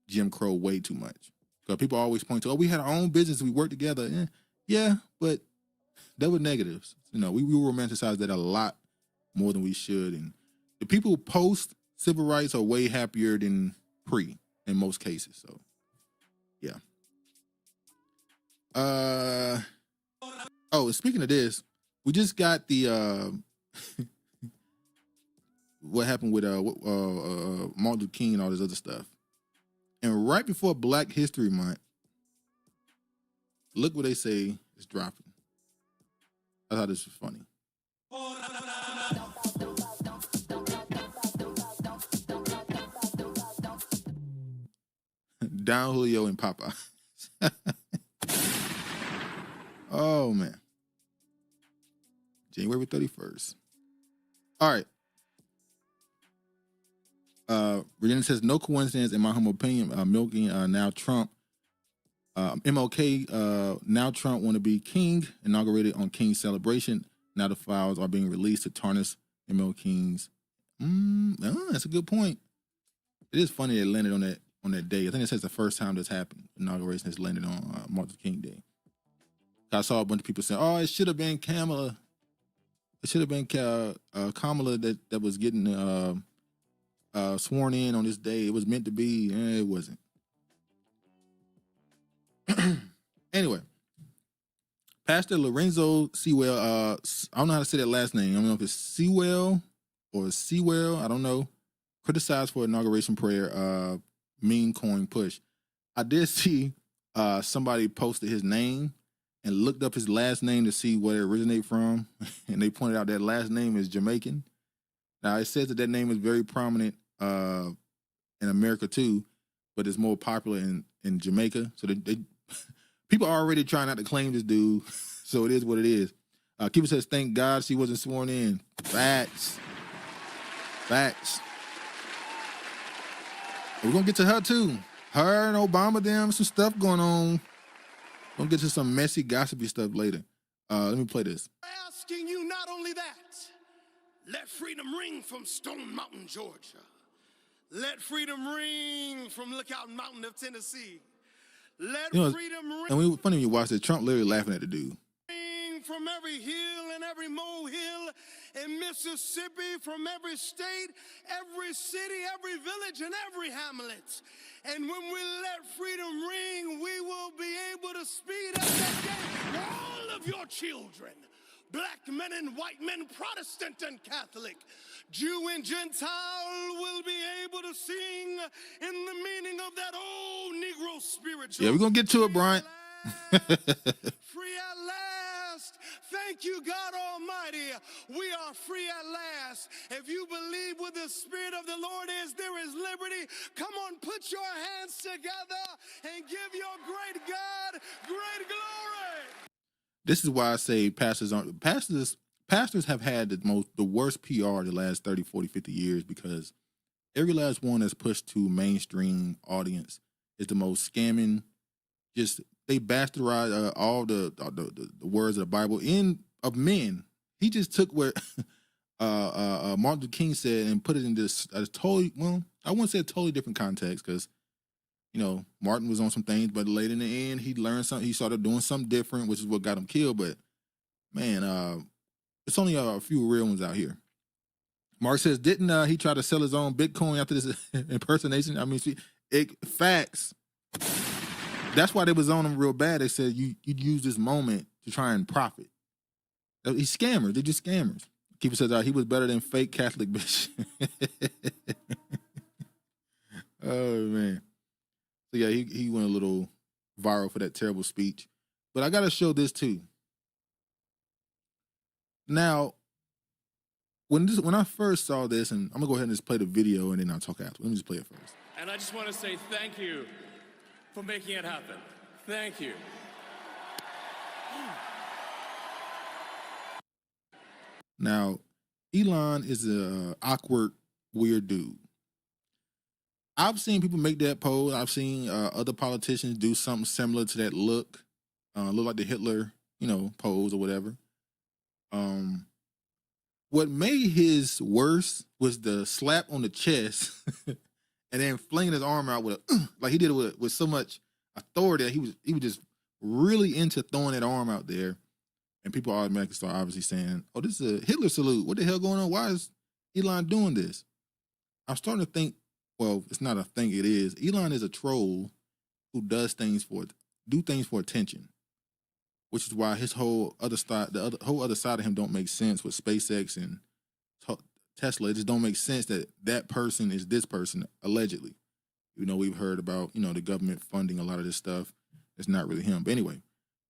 Jim Crow way too much. Because people always point to, we had our own business, we worked together. Yeah, but there were negatives. We romanticize that a lot more than we should. And the people post civil rights are way happier than pre. in most cases. So, yeah. Oh, speaking of this, we just got the what happened with Martin Luther King and all this other stuff. And right before Black History Month, look what they say is dropping. I thought this was funny. Don Julio and Popeye. Oh, man. January 31st. All right. Virginia says, no coincidence, in my humble opinion, milking now Trump. MLK, now Trump want to be king, inaugurated on King's celebration. Now the files are being released to tarnish ML King's. That's a good point. It is funny it landed on that day. I think it says the first time this happened. Inauguration has landed on Martin Luther King Day. I saw a bunch of people saying, "Oh, it should have been Kamala. It should have been Kamala that was getting sworn in on this day. It was meant to be. It wasn't." Anyway, Pastor Lorenzo Sewell. I don't know how to say that last name. I don't know if it's Sewell or Sewell. I don't know. Criticized for inauguration prayer. Meme coin push. I did see somebody posted his name and looked up his last name to see where it originated from, and they pointed out that last name is Jamaican. Now it says that name is very prominent in America too, but it's more popular in Jamaica. So they people are already trying not to claim this dude, so it is what it is. Keeper says, "Thank God she wasn't sworn in." Facts. We're gonna get to her too. Her and Obama, them, some stuff going on. Gonna get to some messy, gossipy stuff later. Let me play this. Asking you not only that, let freedom ring from Stone Mountain, Georgia. Let freedom ring from Lookout Mountain of Tennessee. Let freedom ring. And we funny when you watch this, Trump literally laughing at the dude. From every hill and every molehill in Mississippi, from every state, every city, every village, and every hamlet. And when we let freedom ring, we will be able to speed up that day. All of your children, black men and white men, Protestant and Catholic, Jew and Gentile, will be able to sing in the meaning of that old Negro spiritual. Yeah, we're going to get to it, Bryant. Free at last. Thank you, God Almighty. We are free at last. If you believe where the Spirit of the Lord is, there is liberty. Come on, put your hands together and give your great God great glory. This is why I say pastors have had the worst PR the last 30, 40, 50 years, because every last one that's pushed to mainstream audience is the most scamming. Just they bastardize all the words of the Bible of men. He just took what Martin Luther King said and put it in this totally, well, I wouldn't say a totally different context, because Martin was on some things, but later in the end he learned something. He started doing something different, which is what got him killed. But man, it's only a few real ones out here. Mark says, didn't he try to sell his own Bitcoin after this impersonation? I mean, facts. That's why they was on him real bad. They said you use this moment to try and profit. He's scammers. They're just scammers. Keeper says he was better than fake Catholic bitch. Oh man. So yeah, he went a little viral for that terrible speech. But I gotta show this too. Now, when I first saw this, and I'm gonna go ahead and just play the video and then I'll talk after. Let me just play it first. And I just want to say thank you for making it happen. Thank you. Now, Elon is a awkward, weird dude. I've seen people make that pose. I've seen other politicians do something similar to that look like the Hitler, pose or whatever. What made his worse was the slap on the chest and then flinging his arm out with like he did it with so much authority that he was just really into throwing that arm out there, and people automatically start obviously saying, "Oh, this is a Hitler salute. What the hell going on? Why is Elon doing this?" I'm starting to think well, it's not a thing, it is. Elon is a troll who do things for attention, which is why his whole other side, whole other side of him don't make sense with SpaceX and Tesla. It just don't make sense that person is this person, allegedly. You know, we've heard about, you know, the government funding a lot of this stuff. It's not really him. But anyway,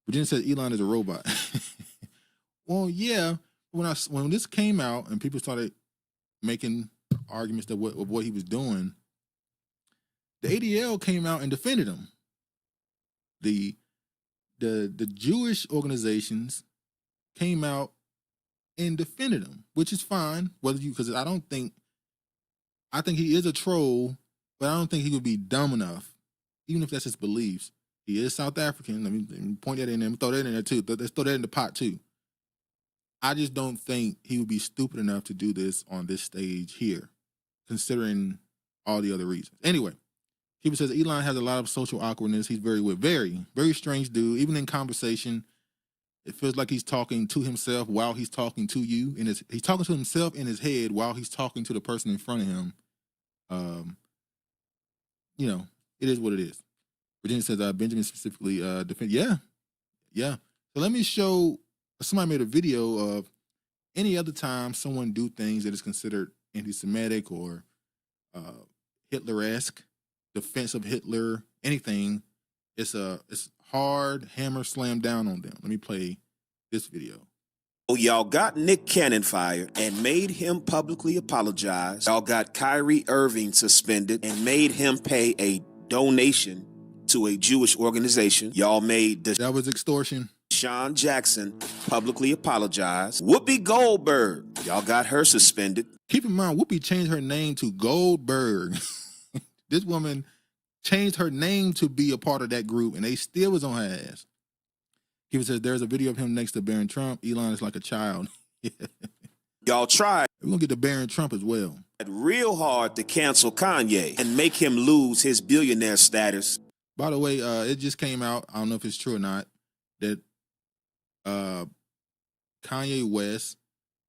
Virginia says Elon is a robot. Well, yeah, when this came out and people started making arguments of what he was doing, the ADL came out and defended him. The Jewish organizations came out and defended him, which is fine. Because I think he is a troll, but I don't think he would be dumb enough, even if that's his beliefs. He is South African. Let me point that in there. Throw that in there too. Let's throw that in the pot too. I just don't think he would be stupid enough to do this on this stage here, considering all the other reasons. Anyway, Keeper says Elon has a lot of social awkwardness. He's very, very strange dude. Even in conversation, it feels like he's talking to himself while he's talking to you. And he's talking to himself in his head while he's talking to the person in front of him. You know, it is what it is. Virginia says Benjamin specifically defend. Yeah. So let me show. Somebody made a video of any other time someone do things that is considered anti-Semitic or Hitler-esque, defense of Hitler, anything. It's hard hammer slam down on them. Let me play this video. Oh, y'all got Nick Cannon fired and made him publicly apologize. Y'all got Kyrie Irving suspended and made him pay a donation to a Jewish organization. Y'all made that was extortion. Sean Jackson publicly apologize. Whoopi Goldberg, y'all got her suspended. Keep in mind, Whoopi changed her name to Goldberg. This woman changed her name to be a part of that group, and they still was on her ass. He says there's a video of him next to Barron Trump. Elon is like a child. Y'all tried. We're going to get to Barron Trump as well. Real hard to cancel Kanye and make him lose his billionaire status. By the way, it just came out, I don't know if it's true or not, that Kanye West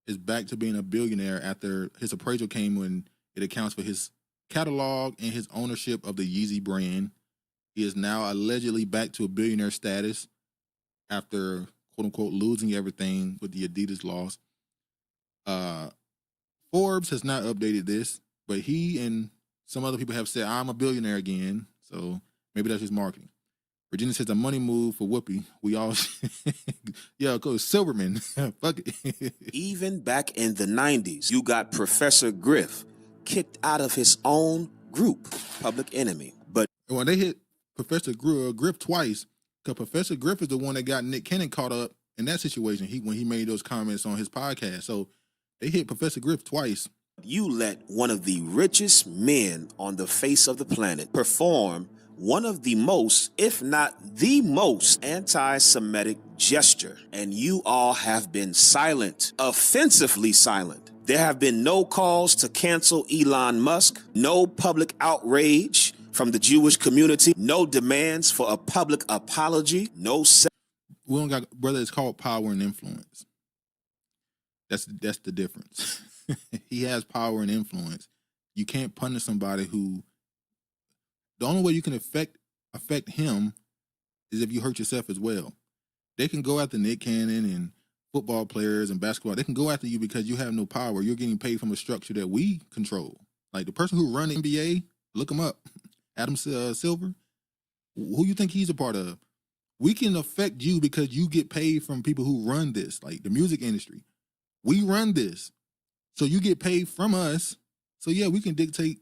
is back to being a billionaire after his appraisal came when it accounts for his catalog and his ownership of the Yeezy brand. He is now allegedly back to a billionaire status after, quote unquote, losing everything with the Adidas loss. Forbes has not updated this, but he and some other people have said, I'm a billionaire again. So maybe that's his marketing. Virginia says a money move for Whoopi. We all, yeah, go Silverman. Fuck it. Even back in the 90s, you got Professor Griff kicked out of his own group, Public Enemy. But when they hit Professor Griff twice, because Professor Griff is the one that got Nick Cannon caught up in that situation when he made those comments on his podcast. So they hit Professor Griff twice. You let one of the richest men on the face of the planet perform one of the most, if not the most, anti-Semitic gesture, and you all have been silent, offensively silent. There have been no calls to cancel Elon Musk, no public outrage from the Jewish community, no demands for a public apology, no. We don't got, brother, it's called power and influence. That's the difference. He has power and influence. You can't punish somebody who. The only way you can affect him is if you hurt yourself as well. They can go after Nick Cannon and football players and basketball. They can go after you because you have no power. You're getting paid from a structure that we control. Like the person who run the NBA, look him up, Adam Silver. Who you think he's a part of? We can affect you because you get paid from people who run this, like the music industry. We run this. So you get paid from us. So yeah, we can dictate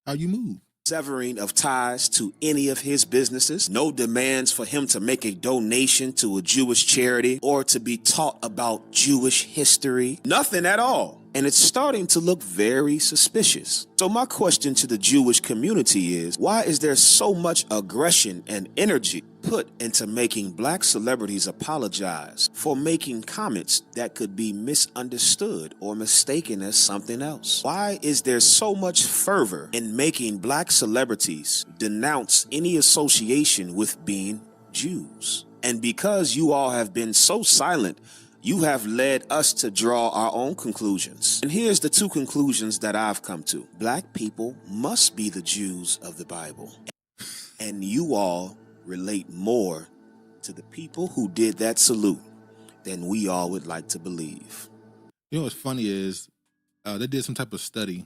how you move. Severing of ties to any of his businesses, no demands for him to make a donation to a Jewish charity or to be taught about Jewish history, nothing at all. And it's starting to look very suspicious. So my question to the Jewish community is, why is there so much aggression and energy put into making black celebrities apologize for making comments that could be misunderstood or mistaken as something else? Why is there so much fervor in making black celebrities denounce any association with being Jews? And because you all have been so silent, You have led us to draw our own conclusions. And here's the two conclusions that I've come to. Black people must be the Jews of the Bible. And you all relate more to the people who did that salute than we all would like to believe. You know what's funny is they did some type of study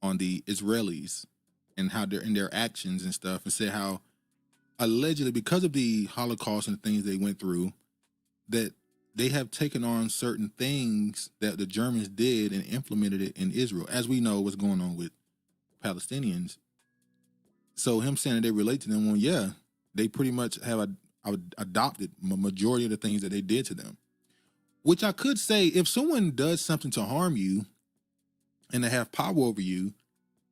on the Israelis and how they're in their actions and stuff, and said how allegedly because of the Holocaust and things they went through, that they have taken on certain things that the Germans did and implemented it in Israel. As we know what's going on with Palestinians. So him saying that they relate to them, well, yeah, they pretty much have adopted majority of the things that they did to them. Which I could say, if someone does something to harm you and they have power over you,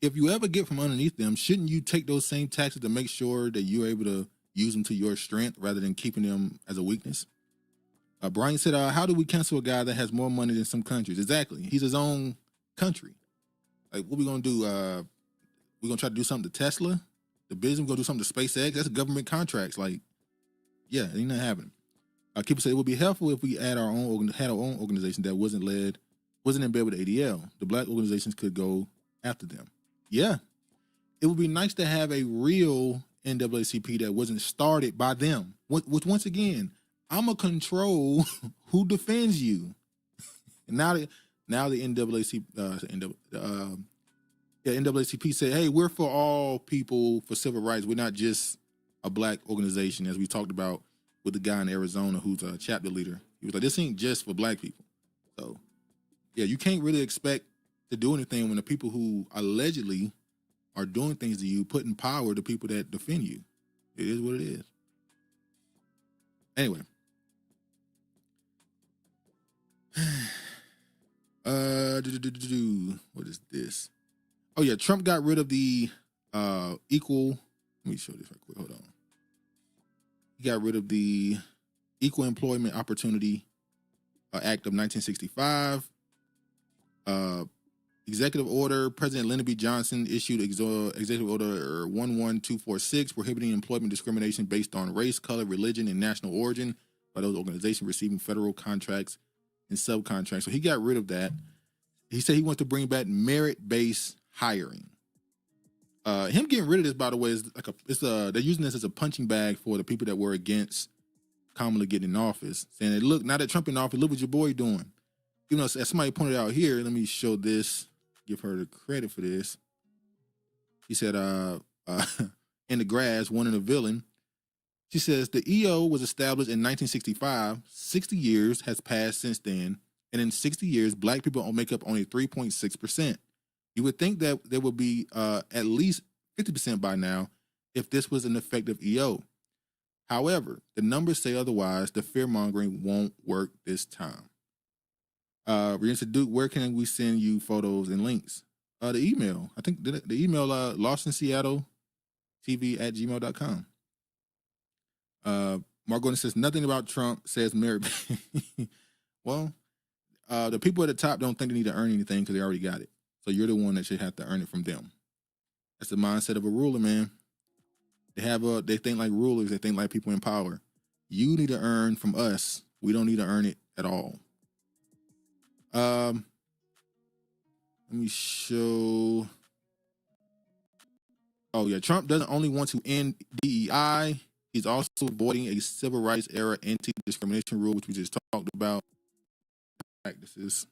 if you ever get from underneath them, shouldn't you take those same tactics to make sure that you're able to use them to your strength rather than keeping them as a weakness? Brian said, how do we cancel a guy that has more money than some countries? Exactly. He's his own country. Like, what we going to do? We're going to try to do something to Tesla? The business, we're going to do something to SpaceX? That's government contracts. Like, yeah, it ain't not happening. Keeper said, it would be helpful if we had our own organization that wasn't in bed with the ADL. The black organizations could go after them. Yeah. It would be nice to have a real NAACP that wasn't started by them. Which once again, I'm going to control who defends you. And now the NAACP said, hey, we're for all people for civil rights. We're not just a black organization, as we talked about with the guy in Arizona who's a chapter leader. He was like, this ain't just for black people. So, yeah, you can't really expect to do anything when the people who allegedly are doing things to you put in power the people that defend you. It is what it is. Anyway. What is this? Oh yeah, Trump got rid of the equal. Let me show this right quick. Hold on. He got rid of the Equal Employment Opportunity Act of 1965. Executive order. President Lyndon B. Johnson issued Executive Order 11246 prohibiting employment discrimination based on race, color, religion, and national origin by those organizations receiving federal contracts and subcontracts. So he got rid of that. He said he wants to bring back merit-based hiring. Him getting rid of this, by the way, is like they're using this as a punching bag for the people that were against Kamala getting in office, saying, look, now that Trump in office, look what your boy doing. Even though, as somebody pointed out here, let me show this, give her the credit for this. He said, in the grass, one in a villain. She says, the EO was established in 1965. 60 years has passed since then. And in 60 years, black people make up only 3.6%. You would think that there would be at least 50% by now if this was an effective EO. However, the numbers say otherwise. The fear-mongering won't work this time. Regina Duke, where can we send you photos and links? The email. I think the email, lostinseattletv@gmail.com. Mark Gordon says, nothing about Trump, says Mary. Well, the people at the top don't think they need to earn anything because they already got it. So you're the one that should have to earn it from them. That's the mindset of a ruler, man. They think like rulers. They think like people in power. You need to earn from us. We don't need to earn it at all. Let me show. Oh yeah, Trump doesn't only want to end DEI. He's also avoiding a civil rights era anti-discrimination rule, which we just talked about. Practices.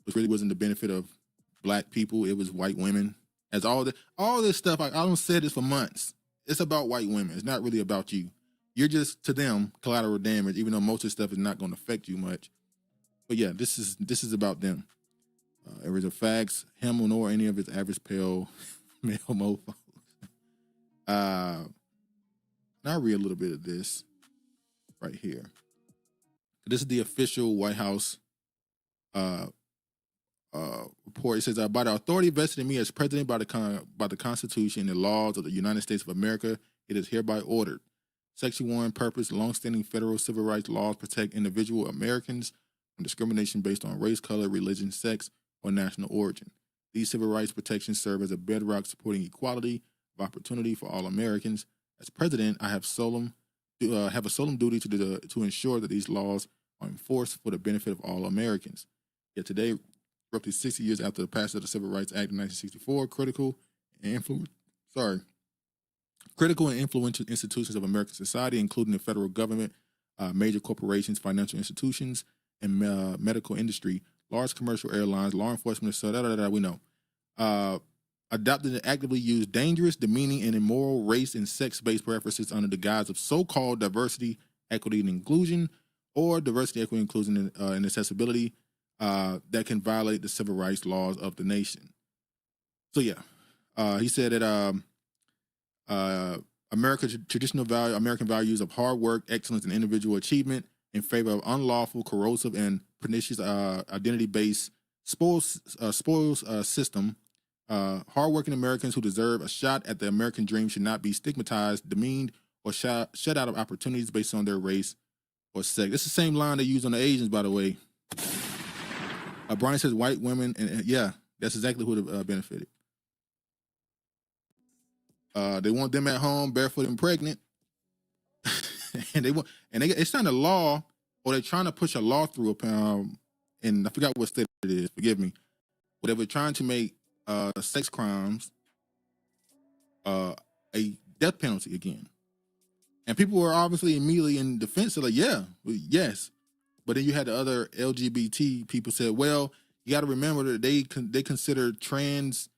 Which really wasn't the benefit of black people. It was white women. As all this stuff, I don't say this for months. It's about white women. It's not really about you. You're just, to them, collateral damage, even though most of the stuff is not going to affect you much. But yeah, this is about them. Areas of facts, him nor any of his average pale male mofos. Now I'll read a little bit of this right here. This is the official White House report. It says, by the authority vested in me as president by the Constitution and the laws of the United States of America, it is hereby ordered. Section 1, purpose, longstanding federal civil rights laws protect individual Americans from discrimination based on race, color, religion, sex, or national origin. These civil rights protections serve as a bedrock supporting equality of opportunity for all Americans. As president, I have solemn have a solemn duty to ensure that these laws are enforced for the benefit of all Americans. Yet today, roughly 60 years after the passage of the Civil Rights Act in 1964, critical and influential institutions of American society, including the federal government, major corporations, financial institutions, and medical industry, large commercial airlines, law enforcement, so we know, adopted and actively used dangerous, demeaning, and immoral race and sex-based preferences under the guise of so-called diversity, equity, and inclusion, or diversity, equity, inclusion, and accessibility that can violate the civil rights laws of the nation. So yeah, he said that American values of hard work, excellence, and individual achievement in favor of unlawful, corrosive, and pernicious identity-based spoils system. Hardworking Americans who deserve a shot at the American dream should not be stigmatized, demeaned, or shut out of opportunities based on their race or sex. It's the same line they use on the Asians, by the way. Brian says white women, and yeah, that's exactly who would have benefited. They want them at home, barefoot and pregnant, and it's not a law, or they're trying to push a law through. And I forgot what state it is. Forgive me, but they were trying to make sex crimes a death penalty again. And people were obviously immediately in defense of like, yes. But then you had the other LGBT people said, well, you got to remember that they consider trans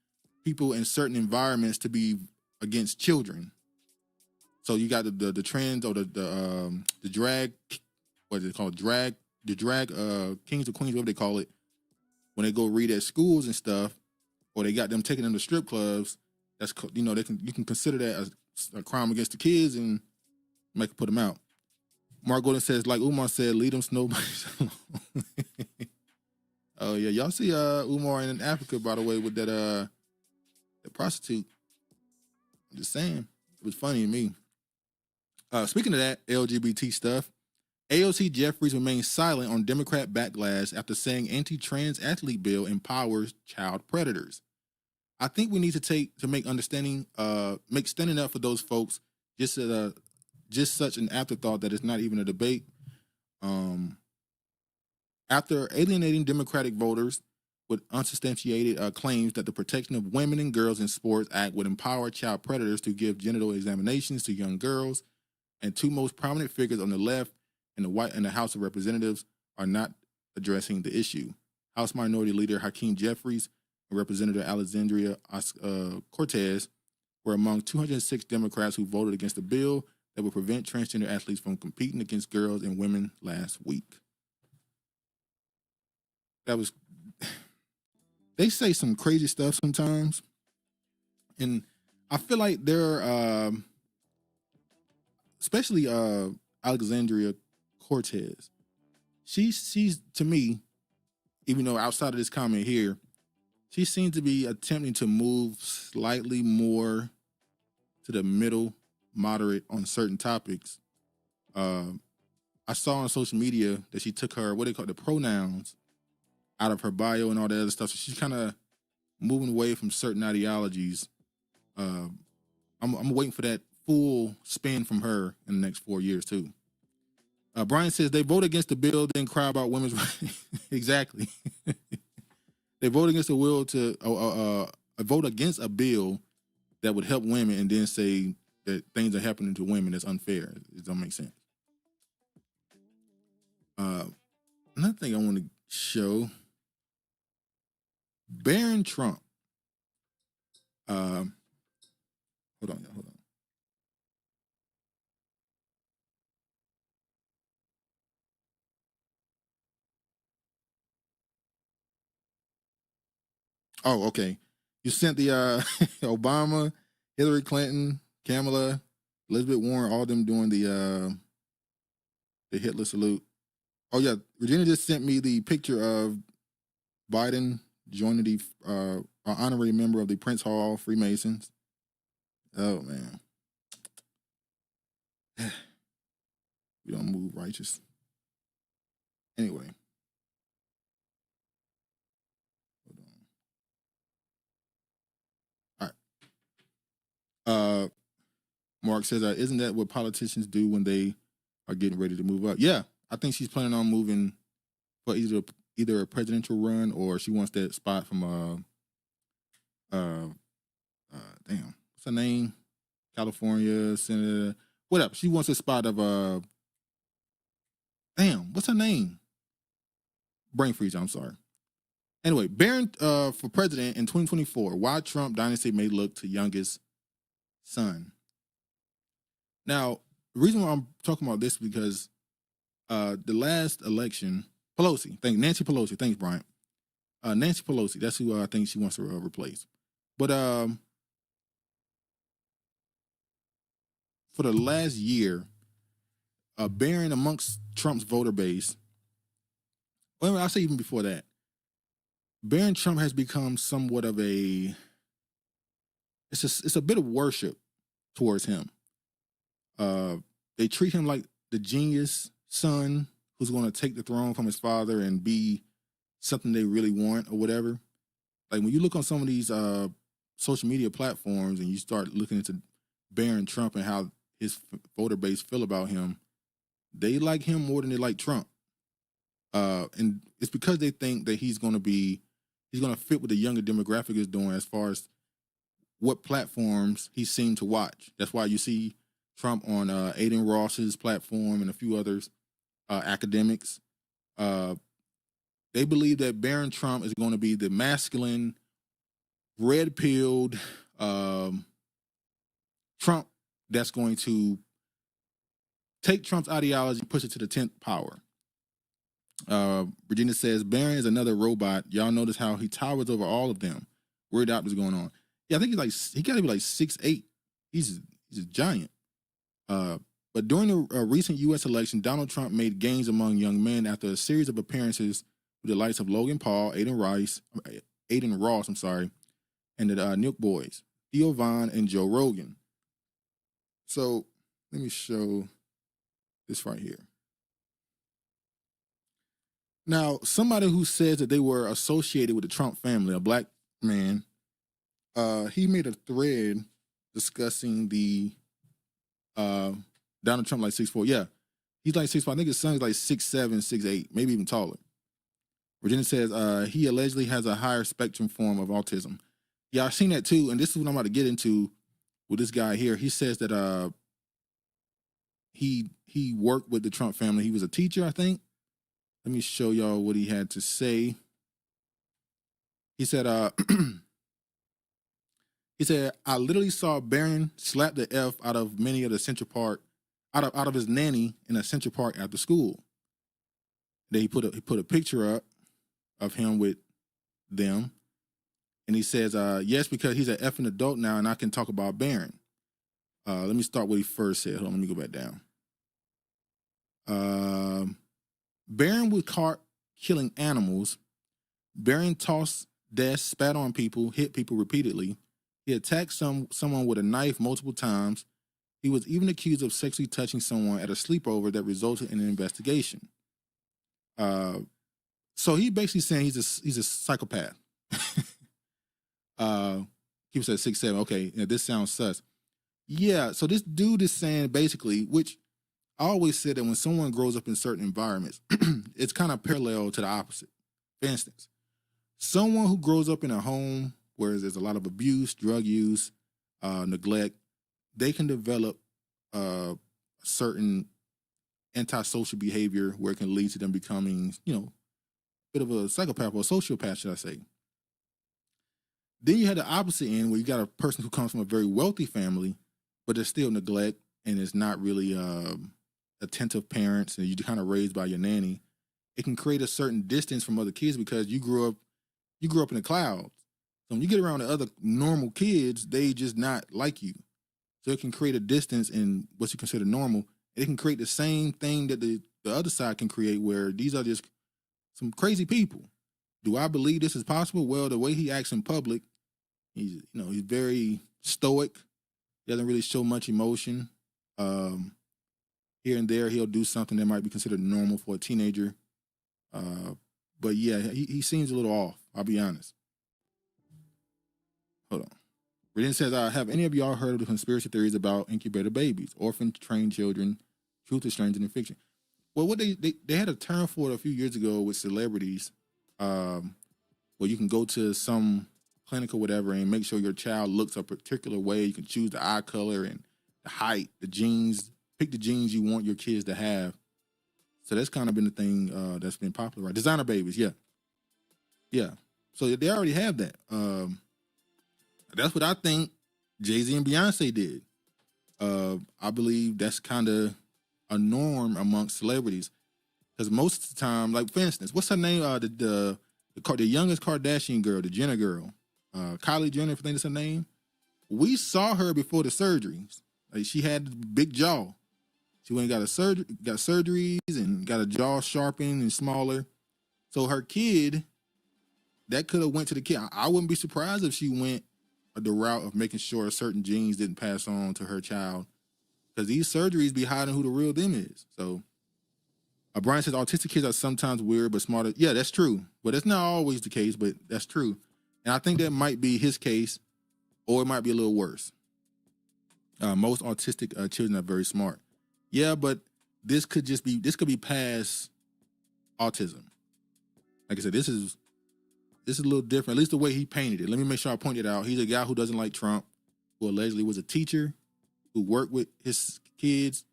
people in certain environments to be against children. So you got the trans or the drag, what is it called? The drag kings or queens, whatever they call it, when they go read at schools and stuff, or they got them taking them to strip clubs. That's, you can consider that as a crime against the kids and make put them out. Mark Gordon says, like Umar said, lead them snowbodies alone. Oh yeah, y'all see Umar in Africa, by the way, with that prostitute. I'm just saying, it was funny to me. Speaking of that LGBT stuff, AOC Jeffries remains silent on Democrat backlash after saying anti-trans athlete bill empowers child predators. I think we need to make standing up for those folks just such an afterthought that it's not even a debate. After alienating Democratic voters with unsubstantiated claims that the Protection of Women and Girls in Sports Act would empower child predators to give genital examinations to young girls, and two most prominent figures on the left and the House of Representatives are not addressing the issue. House Minority Leader Hakeem Jeffries and Representative Alexandria Cortez were among 206 Democrats who voted against the bill that would prevent transgender athletes from competing against girls and women last week. They say some crazy stuff sometimes, and I feel like they're, especially Alexandria Cortez. She's to me, even though outside of this comment here, she seems to be attempting to move slightly more to the middle, moderate on certain topics. I saw on social media that she took her, what they call the pronouns, out of her bio and all that other stuff. So she's kind of moving away from certain ideologies. I'm waiting for that full spin from her in the next 4 years too. Brian says they vote against the bill, then cry about women's rights. Exactly. They vote against vote against a bill that would help women, and then say that things are happening to women that's unfair. It don't make sense. Another thing I want to show. Barron Trump. Hold on. Oh, okay. You sent the Obama, Hillary Clinton, Kamala, Elizabeth Warren, all them doing the Hitler salute. Oh yeah, Regina just sent me the picture of Biden joining the honorary member of the Prince Hall Freemasons. Oh man, we don't move righteous. Anyway, hold on. All right. Mark says, isn't that what politicians do when they are getting ready to move up? Yeah, I think she's planning on moving for either a presidential run or she wants that spot from damn, what's her name? California Senator, whatever. She wants a spot of damn, what's her name? Brain freeze. I'm sorry. Anyway, Barron for president in 2024. Why Trump dynasty may look to youngest son. Now, the reason why I'm talking about this is because the last election, Nancy Pelosi, thanks, Bryant. Nancy Pelosi, that's who I think she wants to replace. But for the last year, Barron amongst Trump's voter base, well, I'll say even before that, Barron Trump has become somewhat of it's a bit of worship towards him. They treat him like the genius son who's going to take the throne from his father and be something they really want or whatever. Like when you look on some of these social media platforms and you start looking into Barron Trump and how his voter base feel about him, they like him more than they like Trump. And it's because they think that he's going to fit what the younger demographic is doing as far as what platforms he seemed to watch. That's why you see Trump on Aiden Ross's platform and a few others, academics. They believe that Barron Trump is going to be the masculine, red-pilled Trump that's going to take Trump's ideology and push it to the 10th power. Regina says, Barron is another robot. Y'all notice how he towers over all of them. Weird out is going on. Yeah, I think he got to be like 6'8". He's a giant. But during the recent U.S. election, Donald Trump made gains among young men after a series of appearances with the likes of Logan Paul, Aiden Ross, and the Nuke Boys, Theo Von, and Joe Rogan. So let me show this right here. Now, somebody who says that they were associated with the Trump family, a black man, he made a thread discussing the Donald Trump like 6'4". Yeah, he's like 6'5". I think his son is like 6'7", 6'8", maybe even taller. Virginia says he allegedly has a higher spectrum form of autism. Yeah, I've seen that too, and this is what I'm about to get into with this guy here. He says that he worked with the Trump family. He was a teacher, I think. Let me show y'all what he had to say. He said, I literally saw Barron slap the F out of many of the Central Park, out of his nanny in a Central Park after school. Then he put a picture up of him with them. And he says, yes, because he's an effing adult now and I can talk about Barron. Let me start what he first said. Hold on, let me go back down. Barron was caught killing animals. Barron tossed desks, spat on people, hit people repeatedly. He attacked someone with a knife multiple times. He was even accused of sexually touching someone at a sleepover that resulted in an investigation. So he basically saying he's a psychopath. He said 6'7". Okay, now this sounds sus. Yeah, so this dude is saying basically, which I always said that when someone grows up in certain environments, it's kind of parallel to the opposite. For instance, someone who grows up in a home where there's a lot of abuse, drug use, neglect, they can develop certain antisocial behavior where it can lead to them becoming, a bit of a psychopath or a sociopath, should I say. Then you had the opposite end where you got a person who comes from a very wealthy family, but there's still neglect and it's not really attentive parents and you're kind of raised by your nanny. It can create a certain distance from other kids because you grew up in the clouds. So when you get around the other normal kids, they just not like you. So it can create a distance in what you consider normal. It can create the same thing that the other side can create where these are just some crazy people. Do I believe this is possible? Well, the way he acts in public, he's very stoic. He doesn't really show much emotion. Here and there, he'll do something that might be considered normal for a teenager. But yeah, he seems a little off. I'll be honest. Hold on. Redin says, have any of y'all heard of the conspiracy theories about incubator babies, orphan trained children, truth is stranger than fiction? Well, what they had a term for it a few years ago with celebrities, where you can go to some clinic or whatever and make sure your child looks a particular way. You can choose the eye color and the height, the genes, pick the genes you want your kids to have. So that's kind of been the thing that's been popular, right? Designer babies, yeah. Yeah. So they already have that. That's what I think Jay-Z and Beyonce did. I believe that's kind of a norm amongst celebrities. Because most of the time, like for instance, what's her name? The youngest Kardashian girl, the Jenner girl, Kylie Jenner, I think that's her name. We saw her before the surgeries. Like she had the big jaw. She went and got surgeries and got a jaw sharpened and smaller. So her kid, that could have went to the kid. I wouldn't be surprised if she went the route of making sure certain genes didn't pass on to her child, because these surgeries be hiding who the real them is. So Brian says autistic kids are sometimes weird but smarter. Yeah, that's true, but that's not always the case, but that's true. And I think that might be his case, or it might be a little worse. Most autistic children are very smart. Yeah, but this could be past autism. Like I said, this is a little different, at least the way he painted it. Let me make sure I point it out. He's a guy who doesn't like Trump, who allegedly was a teacher, who worked with his kids.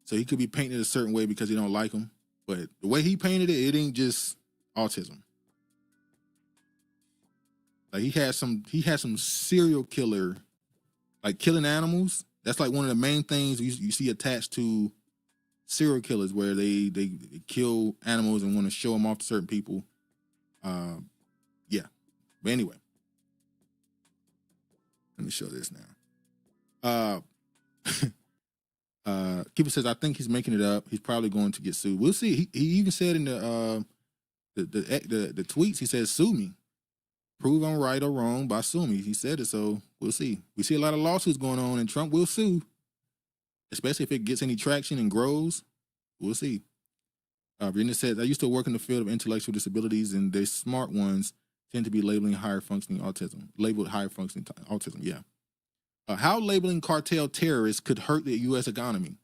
So he could be painted a certain way because he don't like him. But the way he painted it, it ain't just autism. Like he had some serial killer, like killing animals. That's like one of the main things you see attached to serial killers, where they kill animals and want to show them off to certain people. Yeah. But anyway, let me show this now. Keeper says, I think he's making it up. He's probably going to get sued. We'll see. He even said in the tweets, he says, sue me. Prove I'm right or wrong by sue me. He said it, so we'll see. We see a lot of lawsuits going on, and Trump will sue, especially if it gets any traction and grows. We'll see. Bernice says, I used to work in the field of intellectual disabilities, and the smart ones tend to be labeled higher functioning autism. Yeah. How labeling cartel terrorists could hurt the U.S. economy.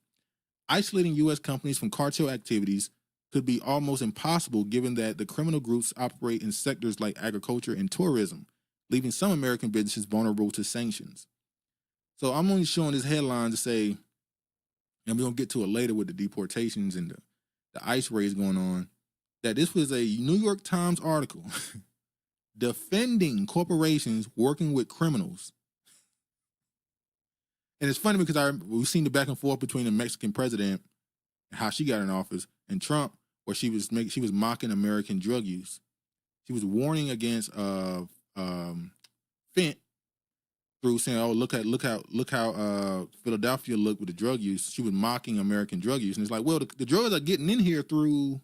Isolating U.S. companies from cartel activities could be almost impossible, given that the criminal groups operate in sectors like agriculture and tourism, leaving some American businesses vulnerable to sanctions. So I'm only showing this headline to say, and we're going to get to it later with the deportations and the ICE raids going on, that this was a New York Times article defending corporations working with criminals. And it's funny because we've seen the back and forth between the Mexican president, how she got in office, and Trump, where she was mocking American drug use. She was warning against fent through saying, "Oh, look how Philadelphia looked with the drug use." She was mocking American drug use, and it's like, well, the drugs are getting in here through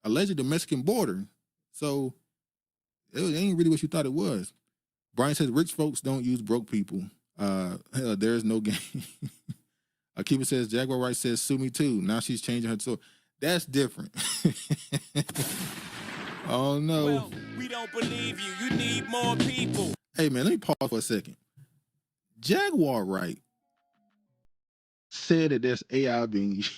alleged Mexican border, so it ain't really what you thought it was. Brian says, "Rich folks don't use broke people. There is no game." Akiva says, Jaguar Wright says, sue me too. Now she's changing her story. That's different. Oh, no. Well, we don't believe you. You need more people. Hey, man, let me pause for a second. Jaguar Wright said that there's AI being used.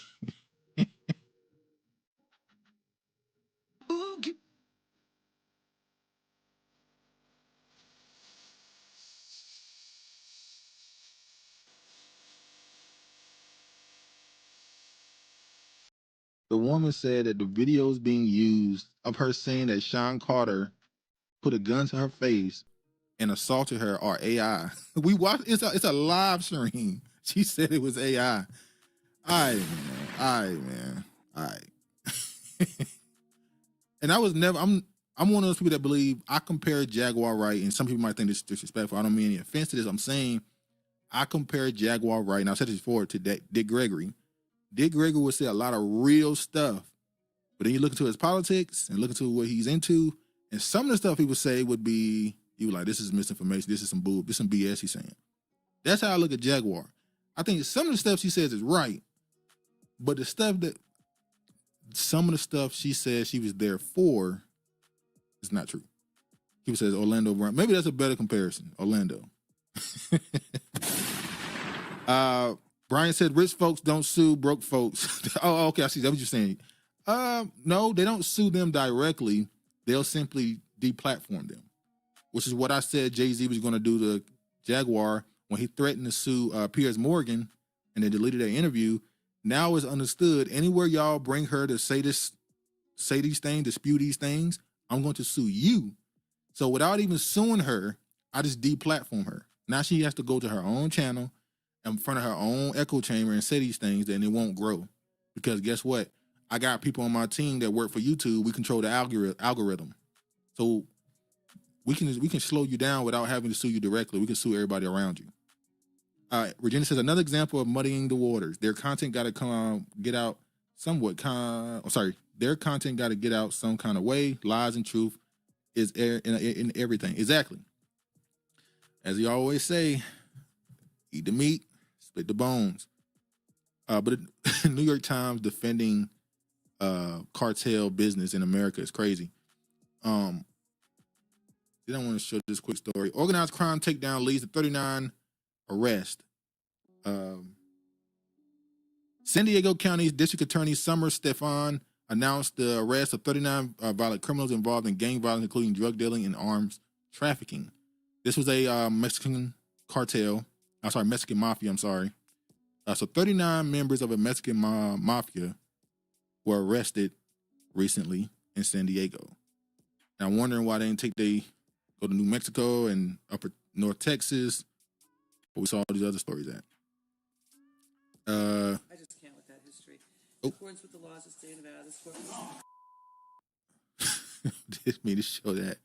The woman said that the videos being used of her saying that Sean Carter put a gun to her face and assaulted her are AI. We watched, it's a live stream. She said it was AI. All right. And I was never, I'm one of those people that believe, I compare Jaguar Wright, and some people might think this is disrespectful. I don't mean any offense to this. I'm saying I compare Jaguar Wright, and I said this before, to Dick Gregory. Dick Gregory would say a lot of real stuff, but then you look into his politics and look into what he's into, and some of the stuff he would say would be, you were like, this is misinformation, this is some BS he's saying. That's how I look at Jaguar. I think some of the stuff she says is right, but some of the stuff she says she was there for is not true. He says Orlando Brown. Maybe that's a better comparison. Orlando. Brian said rich folks don't sue broke folks. Oh, okay, I see. That's what you're saying. No, they don't sue them directly. They'll simply deplatform them, which is what I said Jay-Z was going to do to Jaguar when he threatened to sue Piers Morgan and they deleted their interview. Now it's understood, anywhere y'all bring her to say these things, dispute these things, I'm going to sue you. So without even suing her, I just deplatform her. Now she has to go to her own channel in front of her own echo chamber and say these things, then it won't grow. Because guess what? I got people on my team that work for YouTube. We control the algorithm. So we can slow you down without having to sue you directly. We can sue everybody around you. Regina says, another example of muddying the waters. Their content got to get out their content got to get out some kind of way. Lies and truth is in everything. Exactly. As you always say, eat the meat, split the bones. But New York Times defending cartel business in America is crazy. They don't want to show this quick story. Organized crime takedown leads to 39 arrests. San Diego County's District Attorney Summer Stefan announced the arrest of 39 violent criminals involved in gang violence, including drug dealing and arms trafficking. This was a Mexican mafia, I'm sorry. So 39 members of a Mexican mafia were arrested recently in San Diego. Now, I'm wondering why they go to New Mexico and upper North Texas, but we saw all these other stories at. I just can't with that history. In accordance with the laws of the state of Nevada, this court... Didn't mean to show that.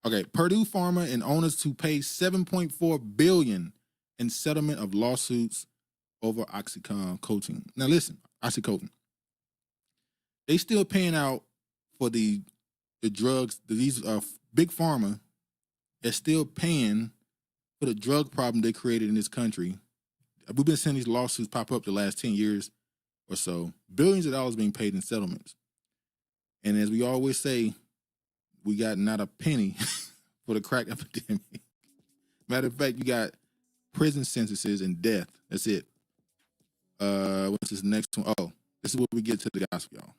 Okay, Purdue Pharma and owners to pay $7.4 billion in settlement of lawsuits over OxyContin. Now listen, OxyContin. They still paying out for the drugs. These big pharma is still paying for the drug problem they created in this country. We've been seeing these lawsuits pop up the last 10 years or so. Billions of dollars being paid in settlements. And as we always say, we got not a penny for the crack epidemic. Matter of fact, you got prison sentences and death. That's it. What's this next one? Oh, this is where we get to the gospel, y'all.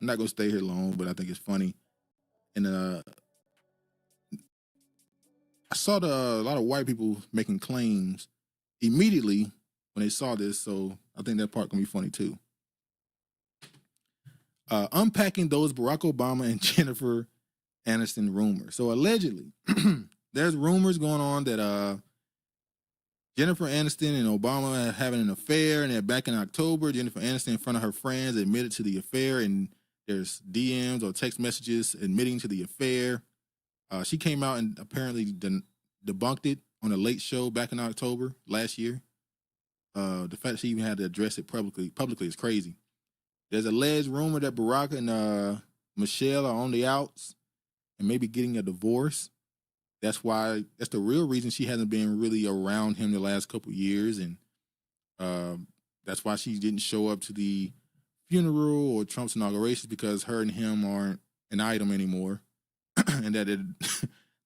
I'm not going to stay here long, but I think it's funny. And I saw a lot of white people making claims immediately when they saw this, so I think that part can be funny too. Unpacking those Barack Obama and Jennifer Aniston rumors. So allegedly, there's rumors going on that Jennifer Aniston and Obama are having an affair, and they're back in October. Jennifer Aniston, in front of her friends, admitted to the affair, and there's DMs or text messages admitting to the affair. She came out and apparently debunked it on a Late Show back in October last year. The fact she even had to address it publicly is crazy. There's alleged rumor that Barack and Michelle are on the outs and maybe getting a divorce. That's the real reason she hasn't been really around him the last couple of years, and that's why she didn't show up to the funeral or Trump's inauguration, because her and him aren't an item anymore, and that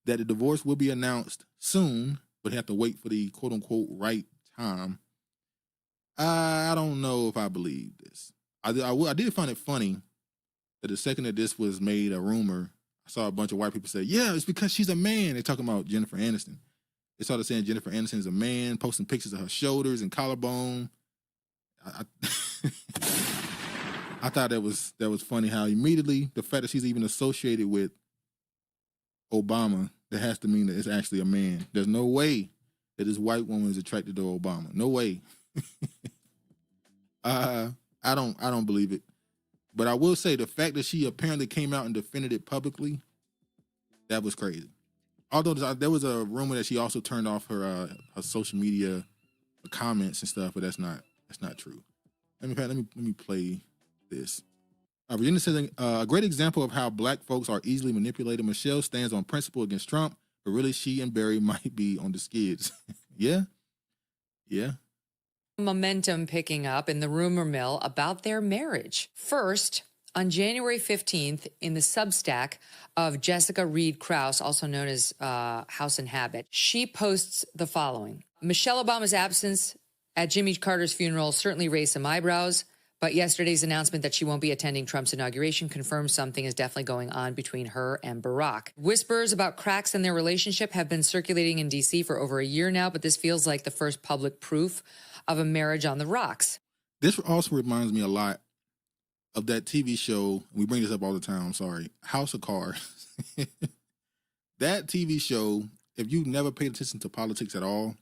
the divorce will be announced soon, but have to wait for the quote unquote right time. I don't know if I believe this. I did find it funny that the second that this was made a rumor, I saw a bunch of white people say, yeah, it's because she's a man. They're talking about Jennifer Aniston. They started saying Jennifer Aniston is a man, posting pictures of her shoulders and collarbone. I thought that was funny how immediately the fact that she's even associated with Obama, that has to mean that it's actually a man. There's no way that this white woman is attracted to Obama. No way. I don't believe it. But I will say the fact that she apparently came out and defended it publicly, that was crazy. Although there was a rumor that she also turned off her social media comments and stuff, but that's not true. Let me play this. Virginia says a great example of how black folks are easily manipulated. Michelle stands on principle against Trump, but really she and Barry might be on the skids. Yeah. Momentum picking up in the rumor mill about their marriage. First, On January 15th, in the Substack of Jessica Reed Krause, also known as House and Habit, she posts the following. Michelle Obama's absence at Jimmy Carter's funeral certainly raised some eyebrows, but yesterday's announcement that she won't be attending Trump's inauguration confirms something is definitely going on between her and Barack. Whispers about cracks in their relationship have been circulating in D.C. for over a year now, but this feels like the first public proof of a marriage on the rocks. This also reminds me a lot of that TV show. We bring this up all the time. I'm sorry. House of Cards. That TV show, if you never paid attention to politics at all,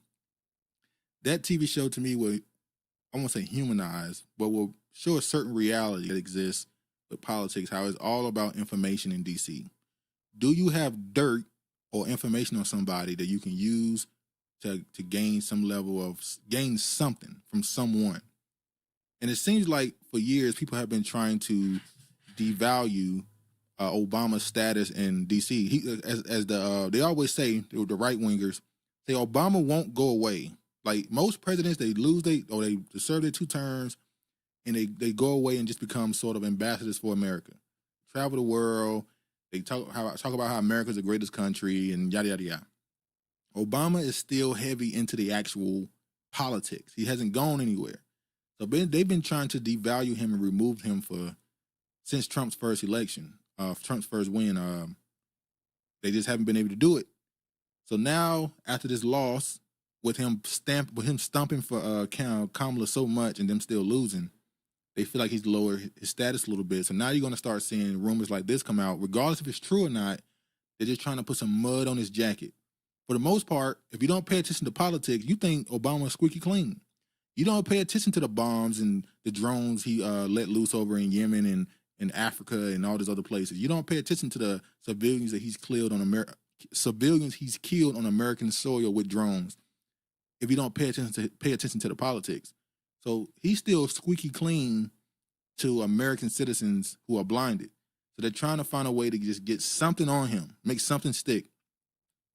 that TV show to me will, I won't say humanize, but will show a certain reality that exists with politics, how it's all about information in DC. Do you have dirt or information on somebody that you can use to gain some level of, gain something from someone? And it seems like for years, people have been trying to devalue Obama's status in D.C. They always say, the right-wingers, say Obama won't go away. Like most presidents, they serve their 2 terms, and they go away and just become sort of ambassadors for America. Travel the world, they talk about how America's the greatest country, and yada, yada, yada. Obama is still heavy into the actual politics. He hasn't gone anywhere. So they've been trying to devalue him and remove him since Trump's first election, Trump's first win. They just haven't been able to do it. So now, after this loss, with him stumping for Kamala so much and them still losing, they feel like he's lowered his status a little bit. So now you're going to start seeing rumors like this come out, regardless if it's true or not. They're just trying to put some mud on his jacket. For the most part, if you don't pay attention to politics, you think Obama's squeaky clean. You don't pay attention to the bombs and the drones he let loose over in Yemen and in Africa and all these other places. You don't pay attention to the civilians that he's killed on American soil with drones. If you don't pay attention to the politics, so he's still squeaky clean to American citizens who are blinded. So they're trying to find a way to just get something on him, make something stick.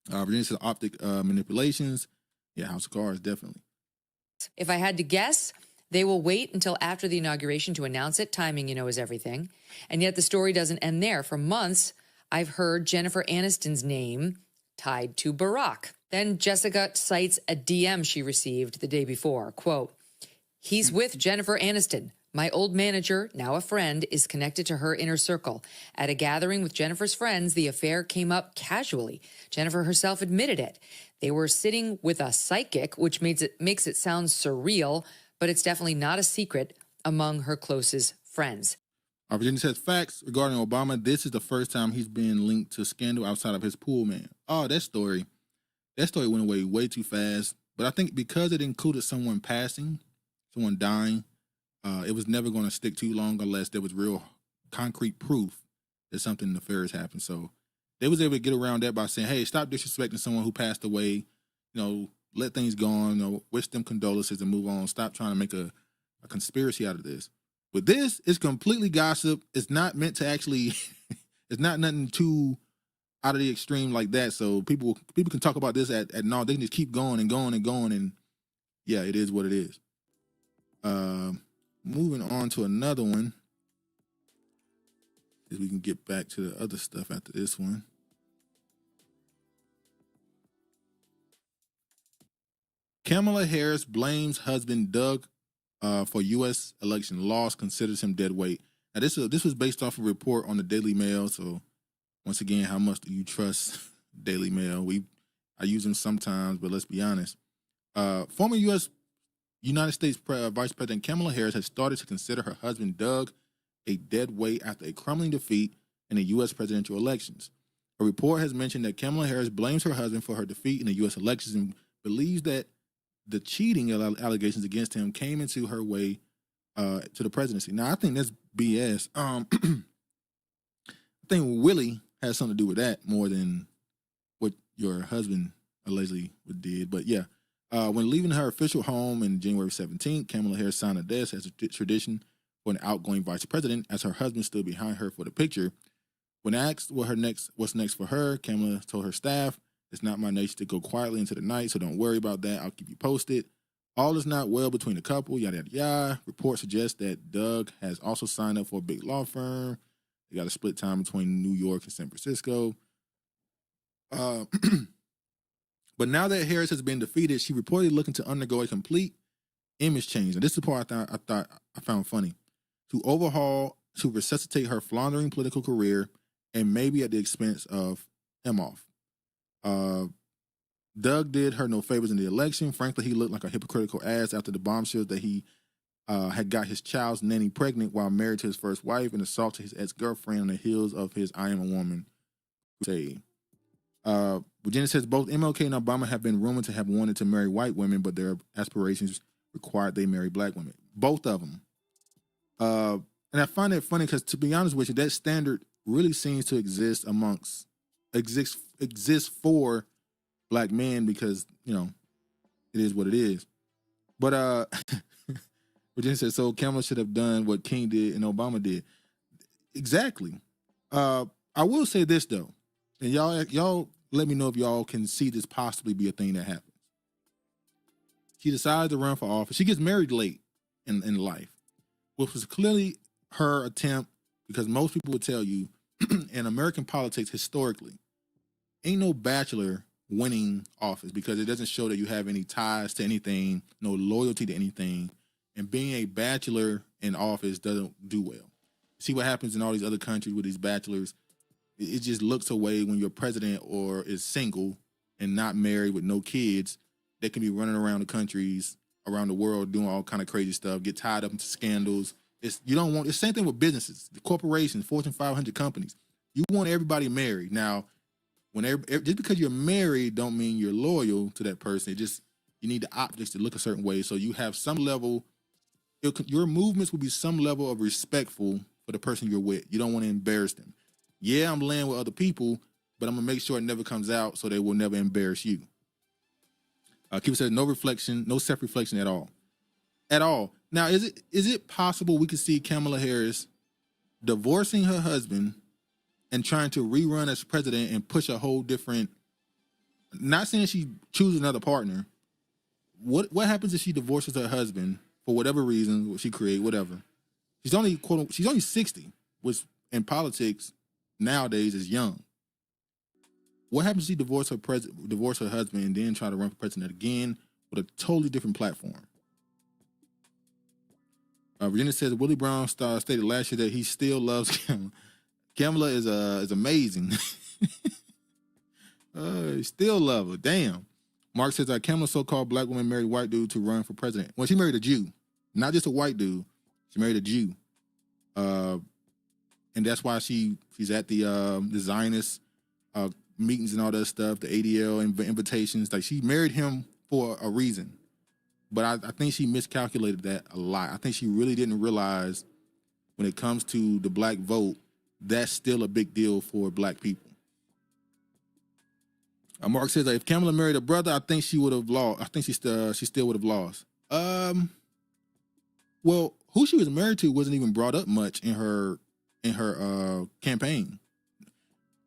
Virginia says optic manipulations. Yeah, House of Cards, definitely. If I had to guess, they will wait until after the inauguration to announce it. Timing, is everything. And yet the story doesn't end there. For months, I've heard Jennifer Aniston's name tied to Barack. Then Jessica cites a DM she received the day before. Quote, "He's with Jennifer Aniston. My old manager, now a friend, is connected to her inner circle. At a gathering with Jennifer's friends, the affair came up casually. Jennifer herself admitted it. They were sitting with a psychic, which makes it sound surreal, but it's definitely not a secret among her closest friends." Virginia says facts regarding Obama. This is the first time he's been linked to scandal outside of his pool man. Oh, that story went away way too fast. But I think because it included someone passing, someone dying, it was never going to stick too long unless there was real concrete proof that something nefarious happened. So they was able to get around that by saying, hey, stop disrespecting someone who passed away, let things go on, wish them condolences and move on. Stop trying to make a conspiracy out of this. But this is completely gossip. It's not meant to actually, it's not nothing too out of the extreme like that. So people can talk about this at no, they can just keep going and going and going. And yeah, it is what it is. Moving on to another one. We can get back to the other stuff after this one. Kamala Harris blames husband Doug for U.S. election loss, considers him dead weight. Now, this was based off a report on the Daily Mail. So, once again, how much do you trust Daily Mail? I use them sometimes, but let's be honest. Former United States Vice President Kamala Harris has started to consider her husband Doug a dead weight after a crumbling defeat in the U.S. presidential elections. A report has mentioned that Kamala Harris blames her husband for her defeat in the U.S. elections and believes that the cheating allegations against him came into her way to the presidency. Now, I think that's BS. I think Willie has something to do with that more than what your husband allegedly did. But yeah, when leaving her official home in January 17th, Kamala Harris signed a desk as a tradition for an outgoing vice president as her husband stood behind her for the picture. When asked what's next for her, Kamala told her staff, "It's not my nature to go quietly into the night, so don't worry about that. I'll keep you posted." All is not well between the couple, yada, yada, yada. Reports suggest that Doug has also signed up for a big law firm. They got a split time between New York and San Francisco. But now that Harris has been defeated, she reportedly looking to undergo a complete image change. And this is the part I found funny. To resuscitate her floundering political career and maybe at the expense of Emhoff. Doug did her no favors in the election. Frankly, he looked like a hypocritical ass after the bombshells that he had got his child's nanny pregnant while married to his first wife and assaulted his ex-girlfriend on the heels of his I Am a Woman crusade. Virginia says both MLK and Obama have been rumored to have wanted to marry white women, but their aspirations required they marry black women. Both of them. And I find that funny because, to be honest with you, that standard really seems to exist for black men because, you know, it is what it is. But Virginia says, so Kamala should have done what King did and Obama did. Exactly. I will say this, though, and y'all let me know if y'all can see this possibly be a thing that happens. She decides to run for office. She gets married late in life, which was clearly her attempt, because most people would tell you in American politics historically, ain't no bachelor winning office because it doesn't show that you have any ties to anything, no loyalty to anything. And being a bachelor in office doesn't do well. See what happens in all these other countries with these bachelors. It just looks away when you're president or is single and not married with no kids. They can be running around the countries, around the world, doing all kind of crazy stuff, get tied up into scandals. It's the same thing with businesses, the corporations, Fortune 500 companies. You want everybody married. Now, just because you're married don't mean you're loyal to that person. You need the optics to look a certain way. So you have some level, your movements will be some level of respectful for the person you're with. You don't want to embarrass them. Yeah, I'm laying with other people, but I'm going to make sure it never comes out so they will never embarrass you. Keep said no reflection, no self-reflection at all. At all. Now, is it possible we could see Kamala Harris divorcing her husband and trying to rerun as president and push a whole different, not saying she chooses another partner. What happens if she divorces her husband for whatever reason, she create, whatever? She's only 60, which in politics nowadays is young. What happens if she divorce her husband and then try to run for president again with a totally different platform? Virginia says Willie Brown stated last year that he still loves Kamala. Kamala is amazing. He still love her. Damn. Mark says Kamala's so-called black woman married a white dude to run for president. Well, she married a Jew, not just a white dude. She married a Jew, and that's why she's at the Zionist meetings and all that stuff, the ADL invitations. Like, she married him for a reason. But I think she miscalculated that a lot. I think she really didn't realize when it comes to the black vote, that's still a big deal for black people. Mark says if Kamala married a brother, I think she would have lost. I think she still would have lost. Well, who she was married to wasn't even brought up much in her campaign.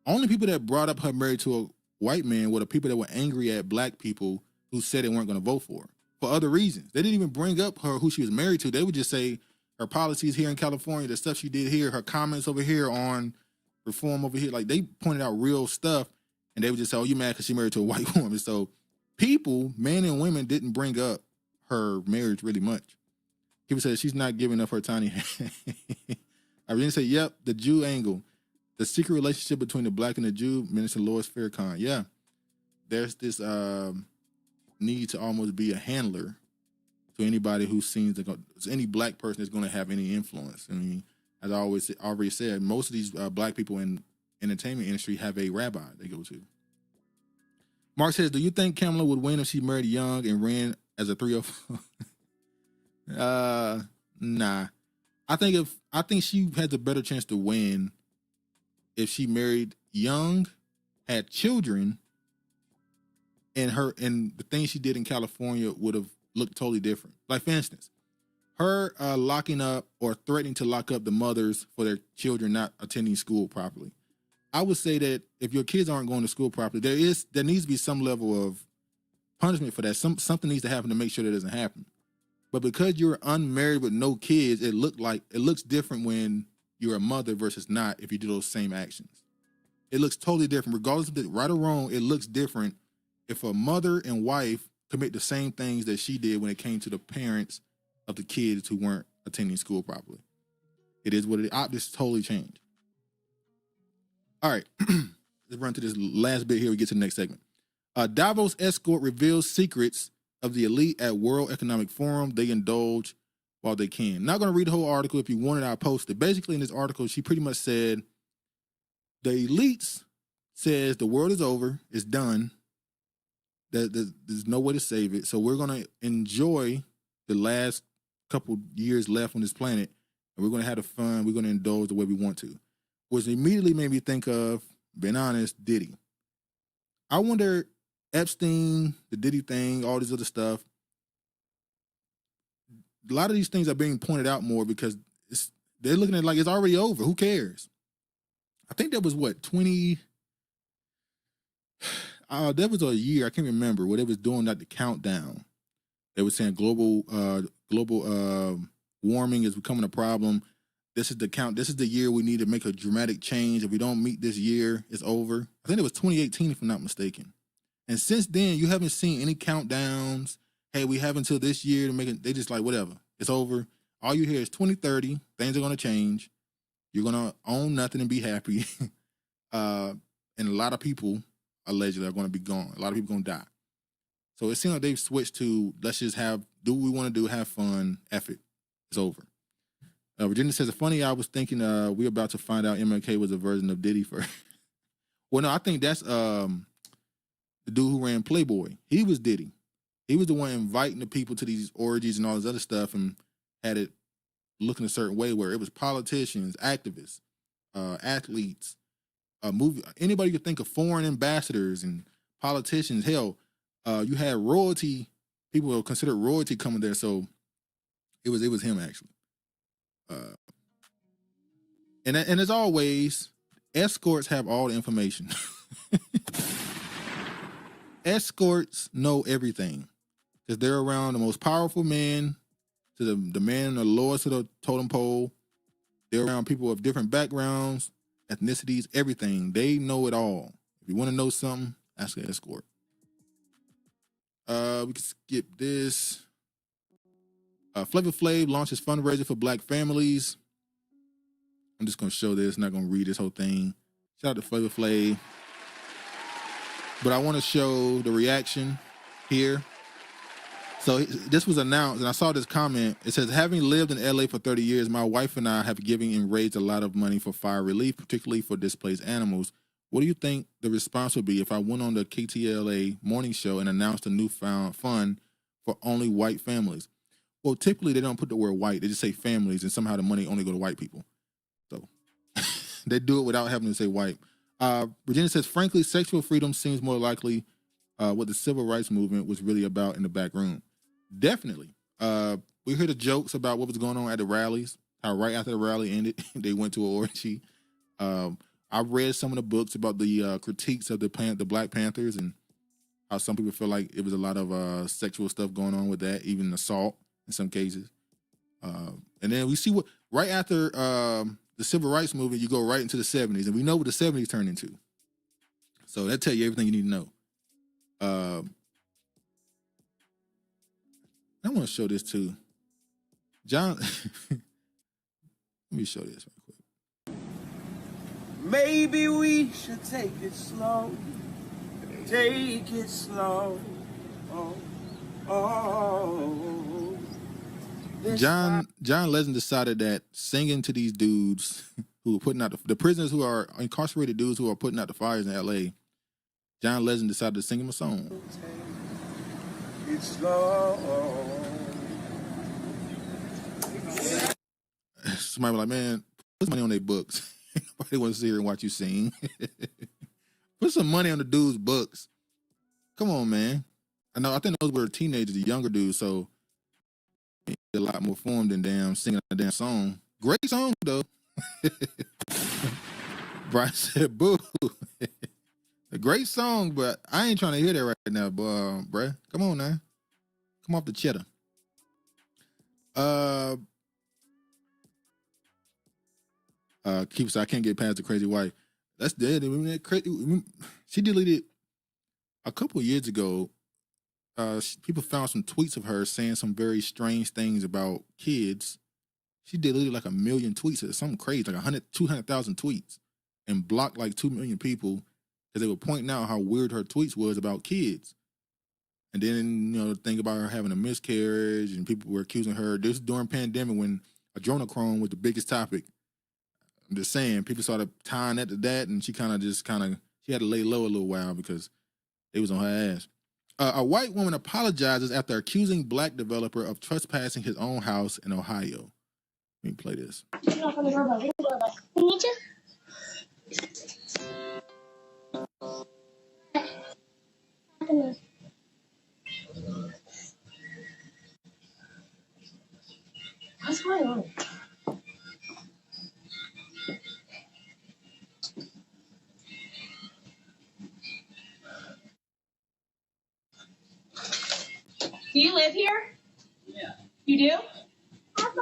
Only people that brought up her married to a white man were the people that were angry at black people who said they weren't going to vote for her for other reasons. They didn't even bring up who she was married to. They would just say her policies here in California, the stuff she did here, her comments over here on reform over here. Like, they pointed out real stuff, and they would just say, oh, you mad because she married to a white woman. So people, men and women, didn't bring up her marriage really much. People said she's not giving up her tiny hand. I really say, yep, the Jew angle. The secret relationship between the black and the Jew, Minister Louis Farrakhan. Yeah, there's this need to almost be a handler to anybody who seems like any black person that's going to have any influence. I mean, as I already said, most of these black people in entertainment industry have a rabbi they go to. Mark says, do you think Kamala would win if she married young and ran as a 304? Nah. I think she has a better chance to win if she married young, had children, and the things she did in California would have looked totally different. Like, for instance, her locking up or threatening to lock up the mothers for their children not attending school properly. I would say that if your kids aren't going to school properly, there needs to be some level of punishment for that. Something needs to happen to make sure that doesn't happen. But because you're unmarried with no kids, it looks different when you're a mother versus not if you do those same actions. It looks totally different. Regardless of the right or wrong, it looks different if a mother and wife commit the same things that she did when it came to the parents of the kids who weren't attending school properly. It is what it is. Optics totally changed. All right. Let's run to this last bit here. We get to the next segment. Davos escort reveals secrets of the elite at World Economic Forum. They indulge while they can. Not going to read the whole article. If you want it, I'll post it. Basically, in this article, she pretty much said the elites says the world is over. It's done. There's no way to save it. So we're going to enjoy the last couple years left on this planet, and we're going to have the fun. We're going to indulge the way we want to. Which immediately made me think of, being honest, Diddy. I wonder, Epstein, the Diddy thing, all this other stuff, a lot of these things are being pointed out more because they're looking at it like it's already over. Who cares? I think that was what, 20... there was a year, I can't remember, where they was doing like the countdown. They were saying global warming is becoming a problem. This is the year we need to make a dramatic change. If we don't meet this year, it's over. I think it was 2018, if I'm not mistaken. And since then, you haven't seen any countdowns. Hey, we have until this year to make it. They just like, whatever, it's over. All you hear is 2030, things are going to change. You're going to own nothing and be happy. And a lot of people, allegedly, are going to be gone. A lot of people going to die. So it seems like they've switched to, let's just do what we want to do, have fun, F it. It's over. Virginia says, funny, I was thinking we're about to find out MLK was a version of Diddy first. Well, no, I think that's the dude who ran Playboy. He was Diddy. He was the one inviting the people to these orgies and all this other stuff and had it looking a certain way where it was politicians, activists, athletes, anybody you could think of, foreign ambassadors and politicians. Hell, you had royalty, people were considered royalty coming there, so it was him actually. And as always, escorts have all the information. Escorts know everything because they're around the most powerful men to the man the lowest of the totem pole. They're around people of different backgrounds, ethnicities, everything. They know it all. If you want to know something, ask an escort. We can skip this. Flavor Flav launches fundraiser for Black families. I'm just going to show this, not going to read this whole thing. Shout out to Flavor Flav. But I want to show the reaction here. So this was announced, and I saw this comment. It says, having lived in LA for 30 years, my wife and I have given and raised a lot of money for fire relief, particularly for displaced animals. What do you think the response would be if I went on the KTLA morning show and announced a newfound fund for only white families? Well, typically they don't put the word white. They just say families, and somehow the money only go to white people. So they do it without having to say white. Virginia says, frankly, sexual freedom seems more likely what the civil rights movement was really about in the back room. Definitely. We heard the jokes about what was going on at the rallies, how right after the rally ended, they went to an orgy. I read some of the books about the critiques of the Black Panthers and how some people feel like it was a lot of sexual stuff going on with that, even assault in some cases. And then we see what, right after the civil rights movement, you go right into the 70s, and we know what the 70s turned into. So that tell you everything you need to know. I want to show this too. John, let me show this real quick. Maybe we should take it slow. Take it slow. Oh. John Legend decided that singing to these dudes who are putting out the prisoners who are incarcerated dudes who are putting out the fires in LA, John Legend decided to sing him a song. It's slow. Somebody was like, man, put some money on their books. Nobody wants to sit here and watch you sing. Put some money on the dude's books. Come on, man. I think those were teenagers, the younger dudes, so a lot more form than damn singing a damn song. Great song, though. Brian said, boo. great song, but I ain't trying to hear that right now, bruh. Come on now. Come off the cheddar. Keeps I can't get past the crazy wife. That's dead. She deleted a couple of years ago. People found some tweets of her saying some very strange things about kids. She deleted like 1 million tweets or something crazy, like 200,000 tweets, and blocked like 2 million people because they were pointing out how weird her tweets was about kids. And then, you know, think about her having a miscarriage, and people were accusing her. This was during pandemic when adrenochrome was the biggest topic. I'm just saying, people started tying that to that, and she she had to lay low a little while because they was on her ass. A white woman apologizes after accusing black developer of trespassing his own house in Ohio. Let me play this. What's going on? Do you live here? Yeah. You do? Papa.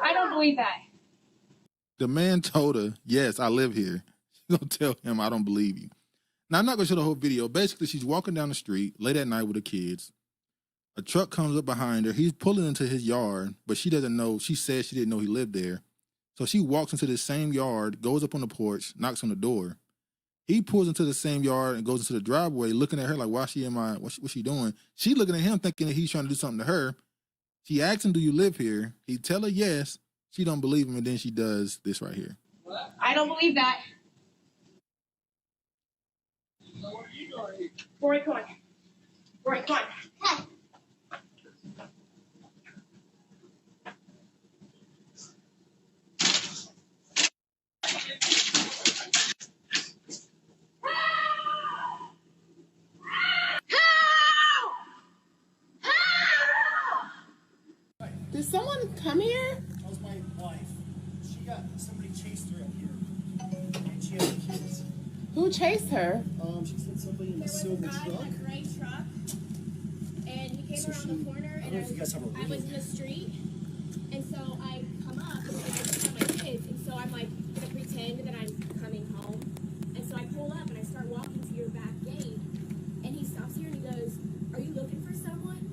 I don't believe that. The man told her, yes, I live here. She's going to tell him, I don't believe you. Now, I'm not going to show the whole video. Basically, she's walking down the street late at night with her kids. A truck comes up behind her. He's pulling into his yard, but she doesn't know. She says she didn't know he lived there. So she walks into this same yard, goes up on the porch, knocks on the door. He pulls into the same yard and goes into the driveway, looking at her like, why is she in my, what's she doing? She looking at him thinking that he's trying to do something to her. She asks him, do you live here? He tell her yes. She don't believe him, and then she does this right here. I don't believe that. Rory, come on. Rory, come on. Hey. Did someone come here? That was my wife. Somebody chased her up here. And she had kids. Who chased her? She said somebody in a silver truck. In a gray truck. And he came around the corner, and I was in the street. And so I come up, and I just have my kids. And so I'm like, gonna pretend that I'm coming home. And so I pull up, and I start walking to your back gate. And he stops here, and he goes, are you looking for someone?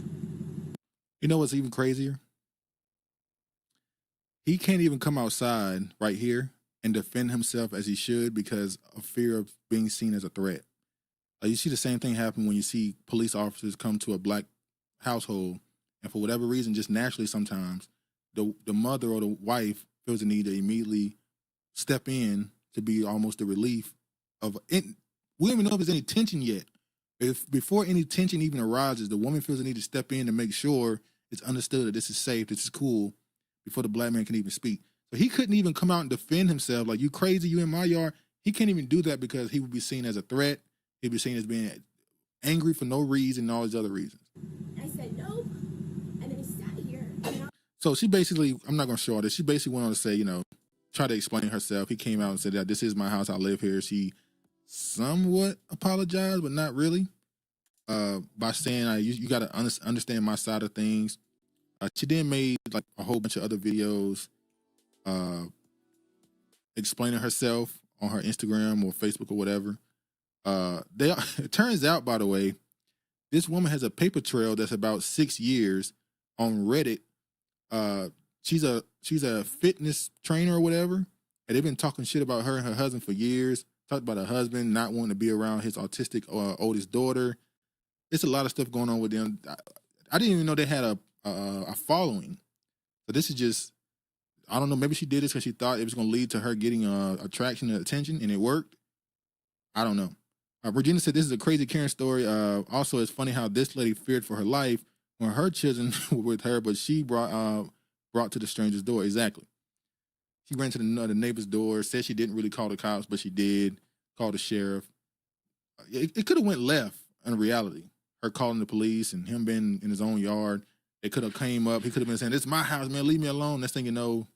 You know what's even crazier? He can't even come outside right here and defend himself as he should because of fear of being seen as a threat. You see the same thing happen when you see police officers come to a black household, and for whatever reason, just naturally sometimes, the mother or the wife feels the need to immediately step in to be almost the relief of it. We don't even know if there's any tension yet. If before any tension even arises, the woman feels the need to step in to make sure it's understood that this is safe, this is cool, before the black man can even speak. So he couldn't even come out and defend himself. Like, you crazy, you in my yard. He can't even do that because he would be seen as a threat. He'd be seen as being angry for no reason and all these other reasons. I said, nope. And then he sat here. So she basically, I'm not going to show all this. She basically went on to say, you know, try to explain herself. He came out and said that this is my house. I live here. She somewhat apologized, but not really, by saying, you got to understand my side of things. She then made like a whole bunch of other videos explaining herself on her Instagram or Facebook or whatever. It turns out, by the way, this woman has a paper trail that's about 6 years on Reddit. She's a fitness trainer or whatever, and they've been talking shit about her and her husband for years. Talked about her husband not wanting to be around his autistic oldest daughter. It's a lot of stuff going on with them. I didn't even know they had a following. So this is just, I don't know, maybe she did this because she thought it was going to lead to her getting attraction and attention, and it worked. I don't know. Regina said this is a crazy Karen story. Also, it's funny how this lady feared for her life when her children were with her, but she brought to the stranger's door. Exactly. She ran to the neighbor's door, said she didn't really call the cops, but she did, call the sheriff. It could have went left in reality. Her calling the police and him being in his own yard. It could have came up. He could have been saying, this is my house, man. Leave me alone. Next thing you know,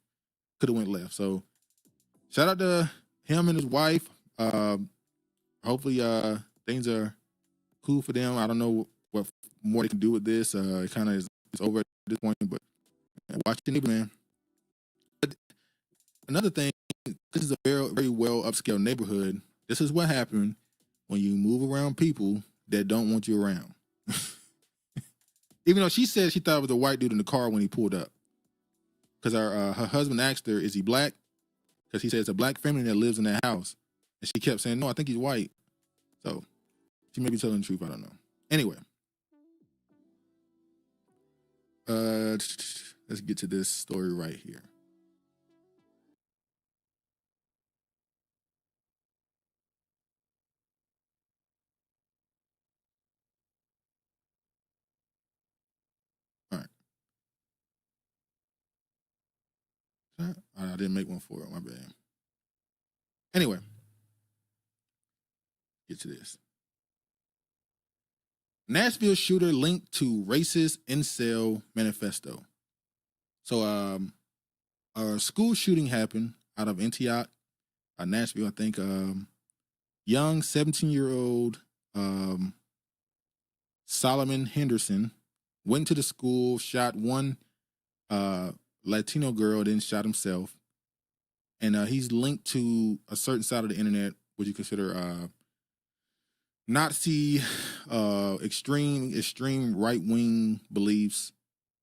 could have went left. So shout out to him and his wife. Hopefully things are cool for them. I don't know what more they can do with this. It kind of is over at this point, but watch your neighbor, man. But another thing, this is a very, very well upscale neighborhood. This is what happened when you move around people that don't want you around. Even though she said she thought it was a white dude in the car when he pulled up. Because her husband asked her, is he black? Because he said it's a black family that lives in that house. And she kept saying, no, I think he's white. So she may be telling the truth. I don't know. Anyway. Let's get to this story right here. All right. I didn't make one for it. My bad. Anyway. Get to this. Nashville shooter linked to racist incel manifesto. So, a school shooting happened out of Antioch, Nashville, I think. Young 17-year-old Solomon Henderson went to the school, shot one Latino girl, then shot himself. And he's linked to a certain side of the internet, which you consider Nazi, extreme right-wing beliefs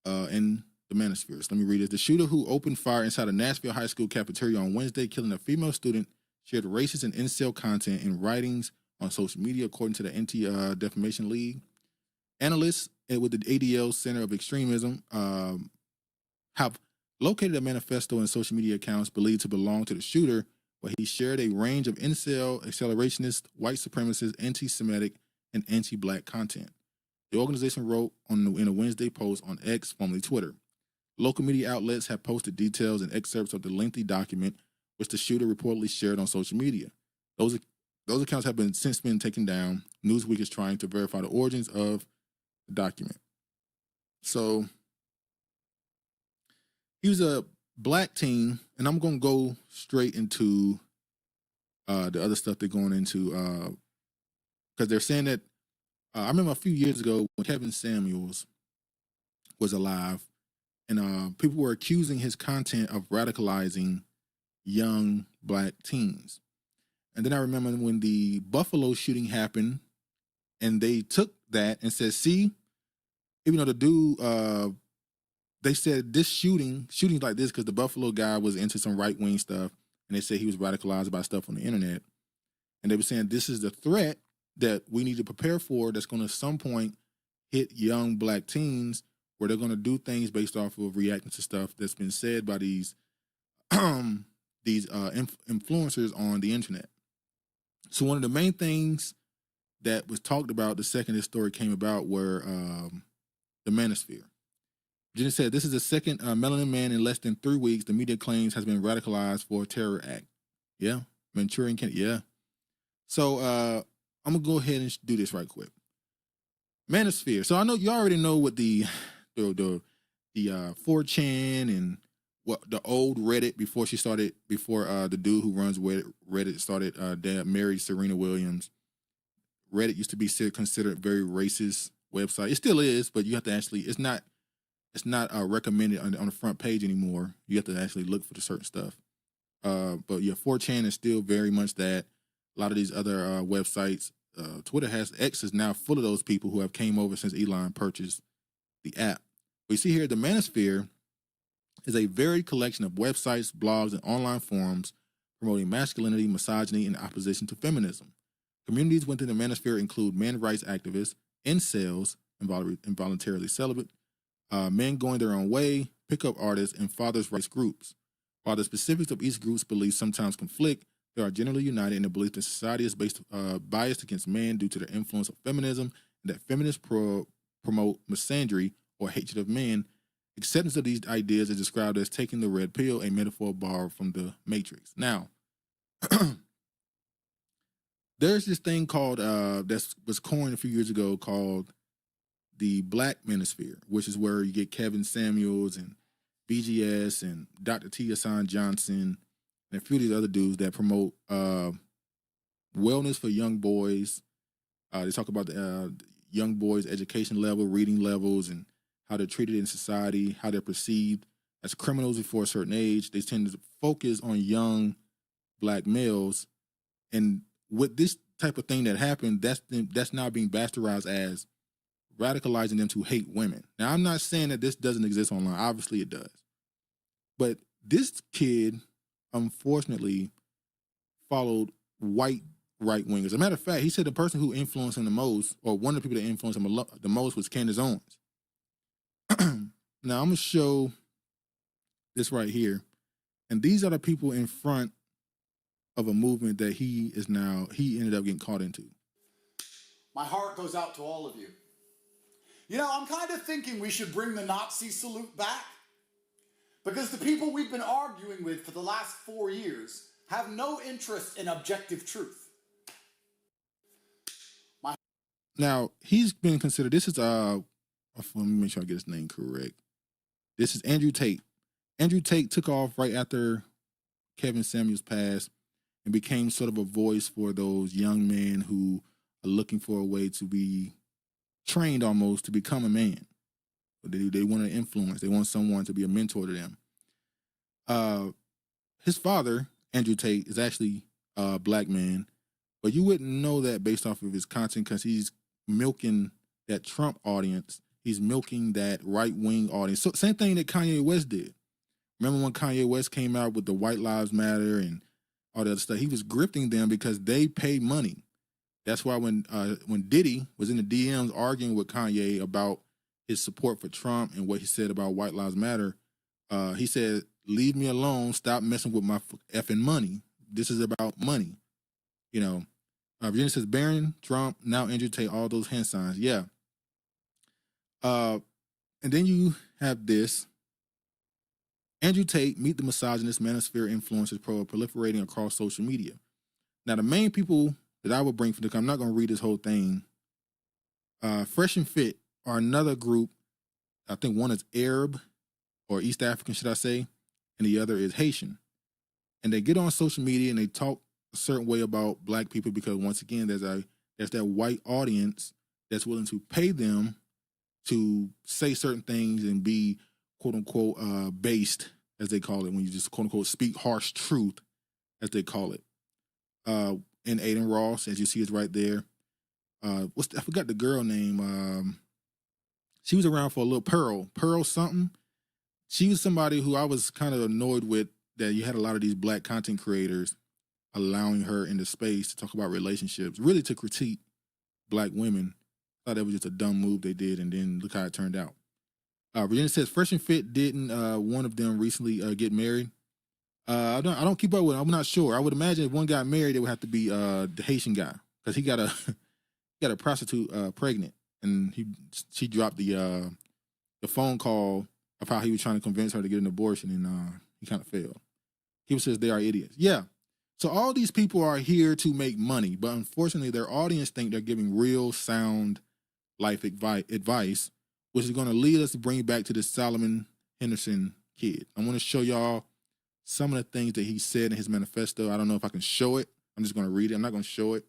in the manospheres. Let me read it. The shooter who opened fire inside a Nashville high school cafeteria on Wednesday, killing a female student, shared racist and incel content in writings on social media, according to the Anti-Defamation League. Analysts with the ADL Center of Extremism have located a manifesto in social media accounts believed to belong to the shooter, where he shared a range of incel, accelerationist, white supremacist, anti-Semitic, and anti-black content. The organization wrote in a Wednesday post on X, formerly Twitter. Local media outlets have posted details and excerpts of the lengthy document, which the shooter reportedly shared on social media. Those accounts have since been taken down. Newsweek is trying to verify the origins of the document. So he was a black teen, and I'm going to go straight into the other stuff they're going into, because they're saying that I remember a few years ago when Kevin Samuels was alive, and people were accusing his content of radicalizing young black teens. And then I remember when the Buffalo shooting happened, and they took that and said, see, even though the dude, they said this shootings like this because the Buffalo guy was into some right-wing stuff, and they said he was radicalized by stuff on the internet. And they were saying this is the threat that we need to prepare for that's going to at some point hit young black teens, where they're going to do things based off of reacting to stuff that's been said by these influencers on the internet. So one of the main things that was talked about the second this story came about were the manosphere. Jenny said, this is the second melanin man in less than 3 weeks the media claims has been radicalized for a terror act. Yeah. Manchurian Candidate. Yeah. So I'm going to go ahead and do this right quick. Manosphere. So I know you already know what the 4chan and what the old Reddit before the dude who runs Reddit started married Serena Williams. Reddit used to be considered a very racist website. It still is, but you have to actually, it's not recommended on the front page anymore. You have to actually look for the certain stuff. But yeah, 4chan is still very much that. A lot of these other websites, Twitter X is now full of those people who have came over since Elon purchased the app. We see here the Manosphere is a varied collection of websites, blogs, and online forums promoting masculinity, misogyny, and opposition to feminism. Communities within the Manosphere include men rights activists, incels, involuntarily celibate, men going their own way, pickup artists, and fathers' rights groups. While the specifics of each group's beliefs sometimes conflict, they are generally united in the belief that society is biased against men due to their influence of feminism, and that feminists promote misandry or hatred of men. Acceptance of these ideas is described as taking the red pill, a metaphor borrowed from the Matrix. Now, there's this thing called that was coined a few years ago called the Black Manosphere, which is where you get Kevin Samuels and BGS and Dr. T. Hassan Johnson and a few of these other dudes that promote wellness for young boys. They talk about the young boys' education level, reading levels, and how they're treated in society, how they're perceived as criminals before a certain age. They tend to focus on young black males, and with this type of thing that happened, that's now being bastardized as radicalizing them to hate women. Now, I'm not saying that this doesn't exist online. Obviously, it does. But this kid, unfortunately, followed white right-wingers. As a matter of fact, he said the person who influenced him the most, or one of the people that influenced him the most, was Candace Owens. Now, I'm going to show this right here. And these are the people in front of a movement that he ended up getting caught into. My heart goes out to all of you. You know, I'm kind of thinking we should bring the Nazi salute back, because the people we've been arguing with for the last 4 years have no interest in objective truth. Now, he's been considered, this is, let me make sure I get his name correct. This is Andrew Tate. Andrew Tate took off right after Kevin Samuels passed and became sort of a voice for those young men who are looking for a way to be trained almost to become a man. They want to influence. They want someone to be a mentor to them. His father, Andrew Tate, is actually a black man, but you wouldn't know that based off of his content because he's milking that Trump audience. He's milking that right-wing audience. So same thing that Kanye West did. Remember when Kanye West came out with the White Lives Matter and all that other stuff? He was grifting them because they pay money. That's why when Diddy was in the DMs arguing with Kanye about his support for Trump and what he said about White Lives Matter, he said, "Leave me alone. Stop messing with my effing money. This is about money." You know, Virginia says, Barron, Trump, now Andrew Tate, all those hand signs. Yeah. And then you have this. Andrew Tate, meet the misogynist manosphere influencers proliferating across social media. Now, the main people that I would bring for I'm not going to read this whole thing. Fresh and Fit are another group. I think one is Arab or East African, should I say, and the other is Haitian. And they get on social media and they talk a certain way about black people because, once again, there's that white audience that's willing to pay them to say certain things and be, quote unquote, based, as they call it, when you just, quote unquote, speak harsh truth, as they call it. And Aiden Ross, as you see, is right there. I forgot the girl name. She was around for a little Pearl something. She was somebody who I was kind of annoyed with, that you had a lot of these black content creators allowing her into space to talk about relationships, really to critique black women. I thought that was just a dumb move they did, and then look how it turned out. Virginia says, Fresh and Fit didn't one of them recently get married? I don't keep up with it. I'm not sure. I would imagine if one got married, it would have to be the Haitian guy, because he got a prostitute pregnant, and she dropped the phone call of how he was trying to convince her to get an abortion, and he kind of failed. He says they are idiots. Yeah. So all these people are here to make money, but unfortunately their audience think they're giving real sound life advice, which is going to lead us to bring back to this Solomon Henderson kid. I want to show y'all some of the things that he said in his manifesto. I don't know if I can show it. I'm just going to read it. I'm not going to show it.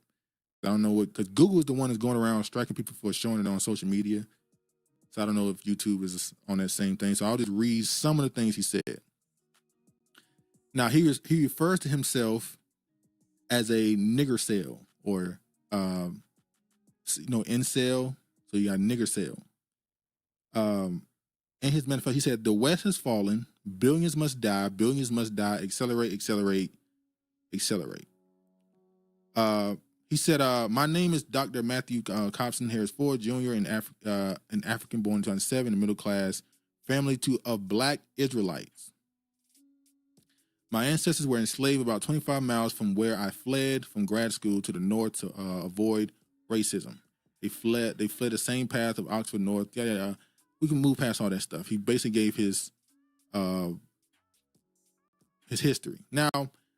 I don't know what, because Google is the one that's going around striking people for showing it on social media. So I don't know if YouTube is on that same thing. So I'll just read some of the things he said. Now, he refers to himself as a nigger cell, or, incel. So you got nigger cell. In his manifesto, he said, the West has fallen. Billions must die. Billions must die. Accelerate, accelerate, accelerate. He said, my name is Dr. Matthew Cobson Harris Ford, Jr., an African born in 2007, in middle class family of black Israelites. My ancestors were enslaved about 25 miles from where I fled from grad school to the north to avoid racism. They fled the same path of Oxford North. Yeah. We can move past all that stuff. He basically gave his history. Now,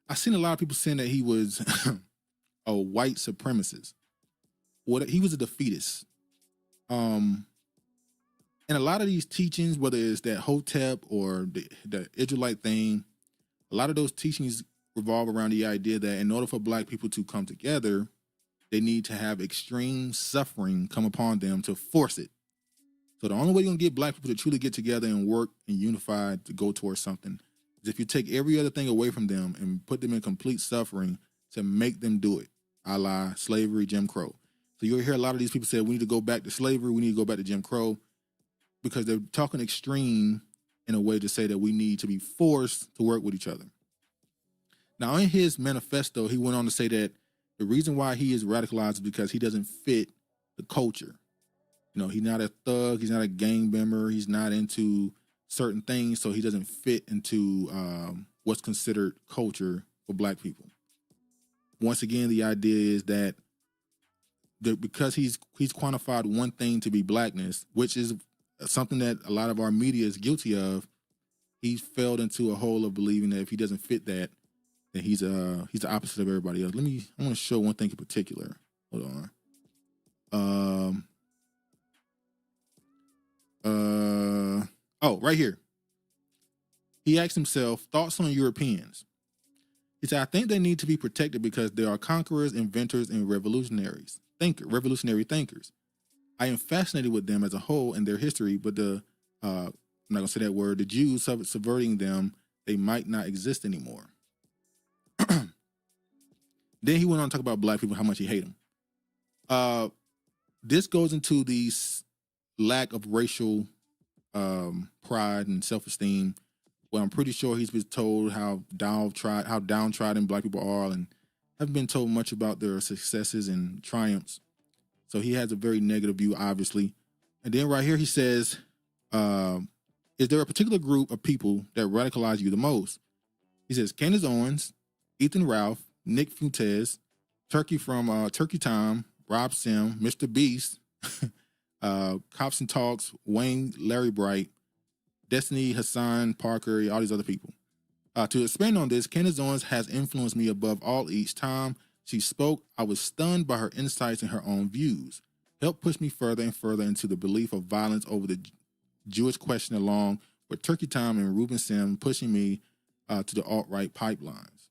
I've seen a lot of people saying that he was a white supremacist. He was a defeatist. And a lot of these teachings, whether it's that Hotep or the Israelite thing, a lot of those teachings revolve around the idea that in order for black people to come together, they need to have extreme suffering come upon them to force it. So the only way you're going to get black people to truly get together and work and unify to go towards something is if you take every other thing away from them and put them in complete suffering to make them do it, a la slavery, Jim Crow. So you'll hear a lot of these people say, we need to go back to slavery, we need to go back to Jim Crow, because they're talking extreme in a way to say that we need to be forced to work with each other. Now, in his manifesto, he went on to say that the reason why he is radicalized is because he doesn't fit the culture. You know, he's not a thug, he's not a gang member, he's not into certain things, so he doesn't fit into what's considered culture for black people. Once again, the idea is that because he's quantified one thing to be blackness, which is something that a lot of our media is guilty of, he's fell into a hole of believing that if he doesn't fit that, then he's the opposite of everybody else. I want to show one thing in particular. Hold on. Right here. He asked himself, thoughts on Europeans. He said, I think they need to be protected because they are conquerors, inventors, and revolutionary thinkers. I am fascinated with them as a whole and their history, but I'm not going to say that word, the Jews subverting them, they might not exist anymore. Then he went on to talk about black people, how much he hate them. This goes into the lack of racial pride and self-esteem. Well, I'm pretty sure he's been told how downtrodden black people are and haven't been told much about their successes and triumphs. So he has a very negative view, obviously. And then right here he says, is there a particular group of people that radicalize you the most? He says, Candace Owens, Ethan Ralph, Nick Fuentes, Turkey from Turkey Time, Rob Sim, Mr. Beast, Cops and Talks, Wayne, Larry Bright, Destiny, Hassan, Parker, all these other people. To expand on this, Candace Owens has influenced me above all. Each time she spoke, I was stunned by her insights and her own views. Helped push me further and further into the belief of violence over the Jewish question, along with Turkey Time and Ruben Sim pushing me to the alt-right pipelines.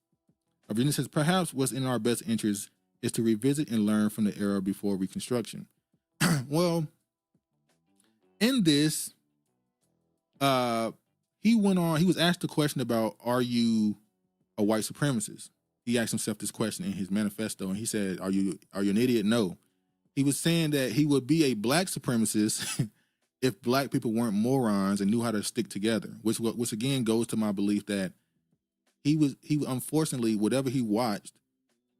Virginia says, perhaps what's in our best interest is to revisit and learn from the era before Reconstruction. Well, in this, he was asked the question about, are you a white supremacist? He asked himself this question in his manifesto, and he said, are you an idiot? No. He was saying that he would be a black supremacist if black people weren't morons and knew how to stick together, which again goes to my belief that he unfortunately, whatever he watched,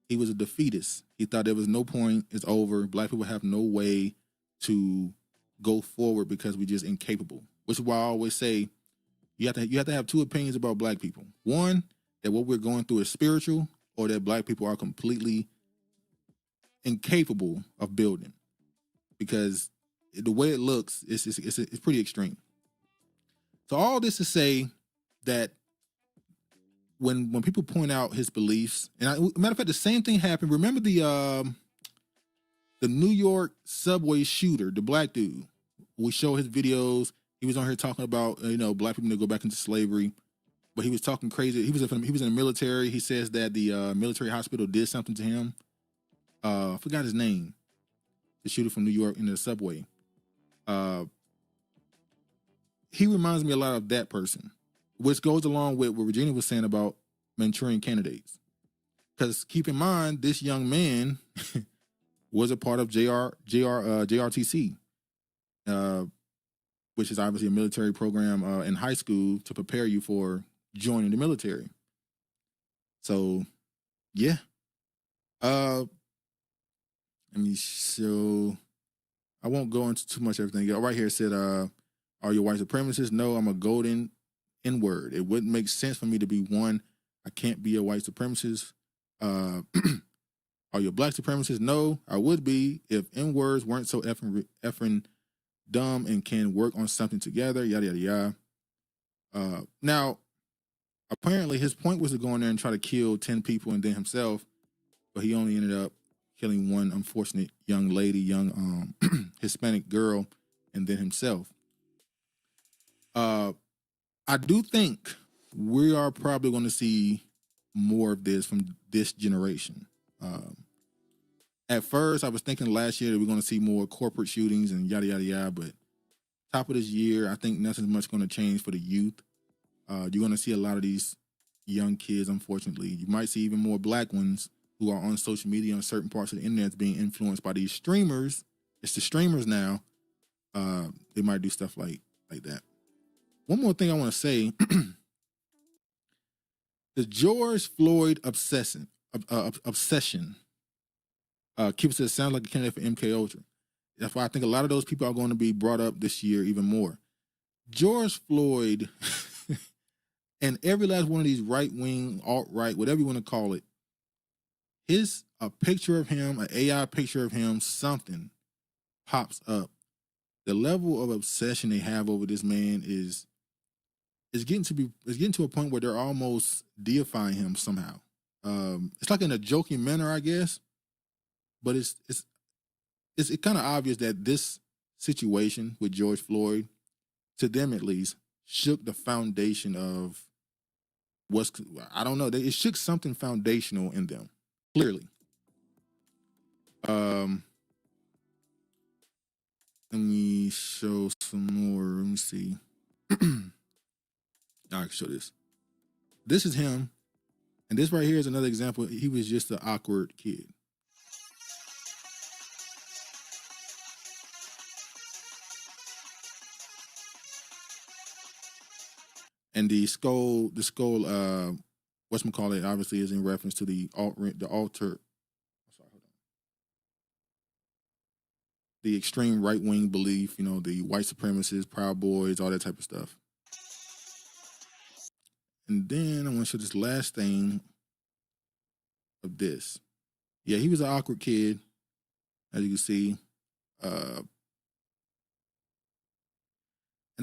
he was a defeatist. He thought there was no point, it's over. Black people have no way to go forward because we're just incapable. Which is why I always say you have to have two opinions about black people. One, that what we're going through is spiritual, or that black people are completely incapable of building. Because the way it looks, it's pretty extreme. So all this to say that when people point out his beliefs, and matter of fact, the same thing happened. Remember the New York subway shooter, the black dude. We show his videos. He was on here talking about black people need to go back into slavery, but he was talking crazy. He was in the military. He says that the military hospital did something to him. I forgot his name. The shooter from New York in the subway. He reminds me a lot of that person, which goes along with what Virginia was saying about Manchurian candidates. Because keep in mind, this young man was a part of JRTC, which is obviously a military program in high school to prepare you for joining the military. So, yeah. Let me show. I won't go into too much everything. Right here it said, are you white supremacist? No, I'm a golden N-word. It wouldn't make sense for me to be one. I can't be a white supremacist. Are you a black supremacist? No, I would be if N-words weren't so effing dumb and can work on something together, yada, yada, yada. Now, apparently his point was to go in there and try to kill 10 people and then himself, but he only ended up killing one unfortunate young lady, young Hispanic girl, and then himself. I do think we are probably going to see more of this from this generation. At first, I was thinking last year that we're going to see more corporate shootings and yada, yada, yada. But top of this year, I think nothing's much going to change for the youth. You're going to see a lot of these young kids, unfortunately. You might see even more black ones who are on social media on certain parts of the internet being influenced by these streamers. It's the streamers now. They might do stuff like that. One more thing I want to say. The George Floyd obsession. Keeps it sound like a candidate for MK Ultra. That's why I think a lot of those people are going to be brought up this year even more. George Floyd and every last one of these right-wing, alt-right, whatever you want to call it, a picture of him, an AI picture of him, something pops up. The level of obsession they have over this man is getting to a point where they're almost deifying him somehow. It's like in a joking manner, I guess. But it's kind of obvious that this situation with George Floyd, to them at least, shook the foundation of I don't know. It shook something foundational in them, clearly. Let me show some more. Let me see. I can show this. This is him. And this right here is another example. He was just an awkward kid. And the skull, whatchamacallit, obviously is in reference to the extreme right-wing belief, the white supremacists, Proud Boys, all that type of stuff. And then I want to show this last thing of this. Yeah, he was an awkward kid, as you can see. And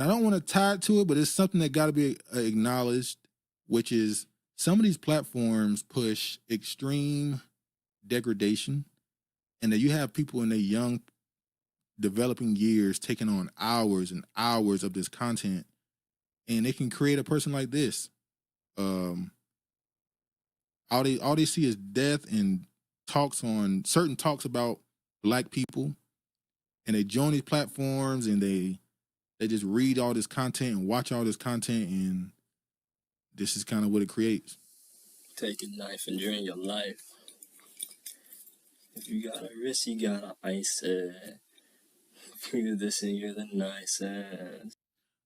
I don't want to tie it to it, but it's something that got to be acknowledged, which is some of these platforms push extreme degradation, and that you have people in their young developing years taking on hours and hours of this content, and they can create a person like this. All they see is death and certain talks about black people, and they join these platforms and they just read all this content and watch all this content, and this is kind of what it creates. Take a knife and drain your life. If you got a wrist, you gotta ice it. If you do this, and you're the nicest.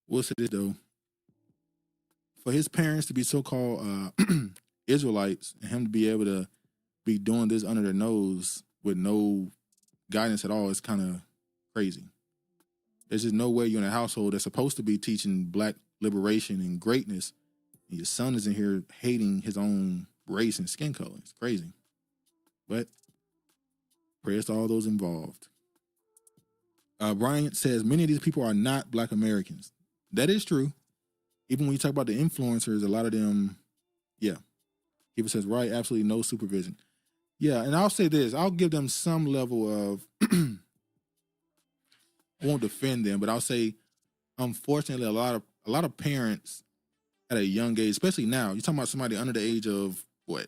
We'll say this, though. For his parents to be so-called Israelites, and him to be able to be doing this under their nose with no guidance at all is kind of crazy. There's just no way you're in a household that's supposed to be teaching black liberation and greatness, and your son is in here hating his own race and skin color. It's crazy. But prayers to all those involved. Bryant says, many of these people are not black Americans. That is true. Even when you talk about the influencers, a lot of them, yeah. Keeper says, right, absolutely no supervision. Yeah, and I'll say this. I'll give them some level of... I won't defend them, but I'll say, unfortunately, a lot of parents at a young age, especially now, you're talking about somebody under the age of what?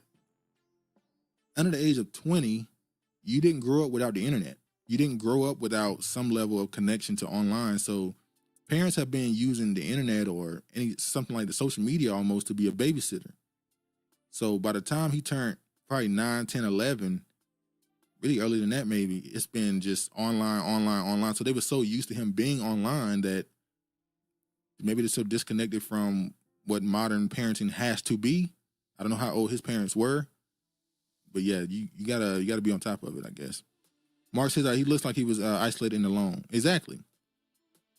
Under the age of 20, you didn't grow up without the internet. You didn't grow up without some level of connection to online. So parents have been using the internet or something like the social media almost to be a babysitter. So by the time he turned probably 9, 10, 11, really earlier than that maybe, it's been just online. So they were so used to him being online that maybe they're so disconnected from what modern parenting has to be. I don't know how old his parents were, but yeah, you gotta be on top of it, I guess. Mark says he looks like he was isolated and alone. Exactly.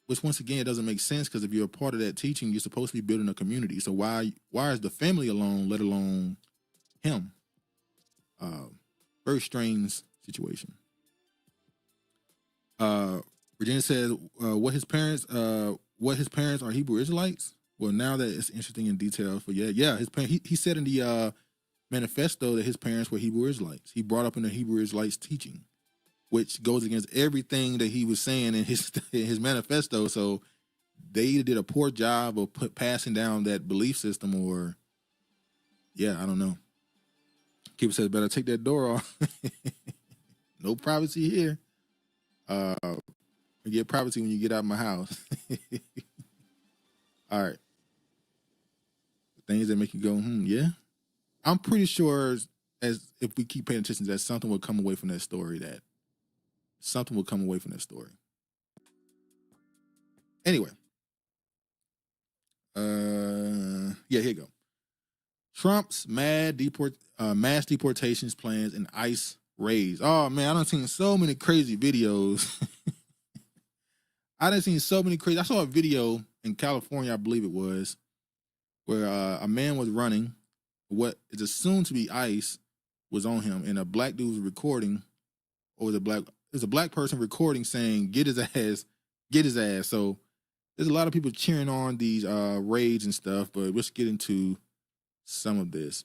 Which once again, it doesn't make sense, because if you're a part of that teaching, you're supposed to be building a community. So why is the family alone, let alone him? Very strange situation. Virginia says, what his parents are Hebrew Israelites? Well, now that it's interesting in detail. But yeah, his parents. He said in the manifesto that his parents were Hebrew Israelites. He brought up in the Hebrew Israelites teaching, which goes against everything that he was saying in his manifesto. So they either did a poor job of passing down that belief system, or yeah, I don't know. Keeper says, better take that door off. No privacy here. You get privacy when you get out of my house. All right. Things that make you go, yeah. I'm pretty sure as if we keep paying attention, that something will come away from that story. Anyway. Yeah, here you go. Trump's mass deportations plans and ICE raids. Oh man, I done seen so many crazy videos. I saw a video in California, I believe it was, where a man was running. What is assumed to be ICE was on him, and a black dude was recording, or was a black person recording saying, "Get his ass, get his ass." So there's a lot of people cheering on these raids and stuff, but let's get into some of this.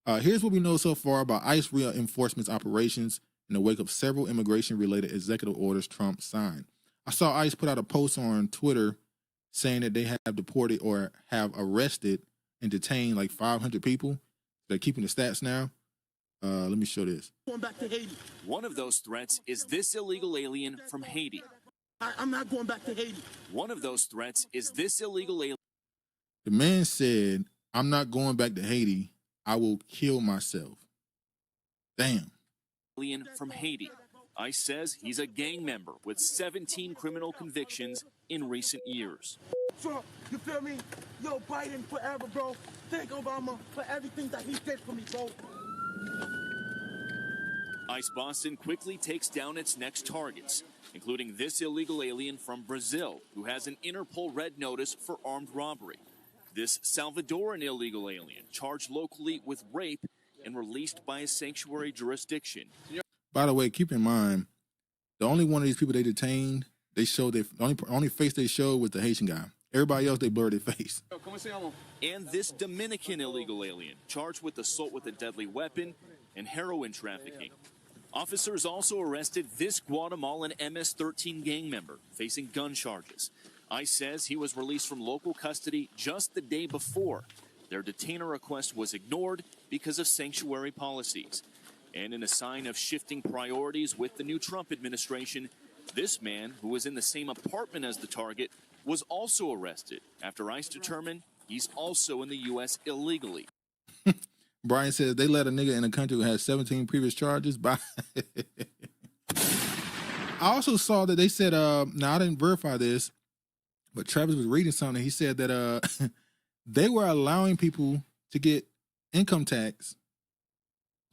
Here's what we know so far about ICE reinforcement operations in the wake of several immigration-related executive orders Trump signed. I saw ICE put out a post on Twitter saying that they have deported or have arrested and detained like 500 people. They're keeping the stats now. Let me show this. Going back to Haiti. One of those threats is this illegal alien from Haiti. I'm not going back to Haiti. One of those threats is this illegal alien. The man said, "I'm not going back to Haiti. I will kill myself." Damn. Alien from Haiti. ICE says he's a gang member with 17 criminal convictions in recent years. Trump, you feel me? Yo, Biden forever, bro. Thank Obama for everything that he did for me, bro. ICE Boston quickly takes down its next targets, including this illegal alien from Brazil who has an Interpol red notice for armed robbery. This Salvadoran illegal alien charged locally with rape and released by a sanctuary jurisdiction. By the way, keep in mind, the only one of these people they detained, they showed their only face they showed was the Haitian guy. Everybody else, they blurred their face. And this Dominican illegal alien charged with assault with a deadly weapon and heroin trafficking. Officers also arrested this Guatemalan MS-13 gang member facing gun charges. ICE says he was released from local custody just the day before. Their detainer request was ignored because of sanctuary policies. And in a sign of shifting priorities with the new Trump administration, this man, who was in the same apartment as the target, was also arrested after ICE determined he's also in the U.S. illegally. Brian says they let a nigga in a country who has 17 previous charges. I also saw that they said, now I didn't verify this, but Travis was reading something. He said that they were allowing people to get income tax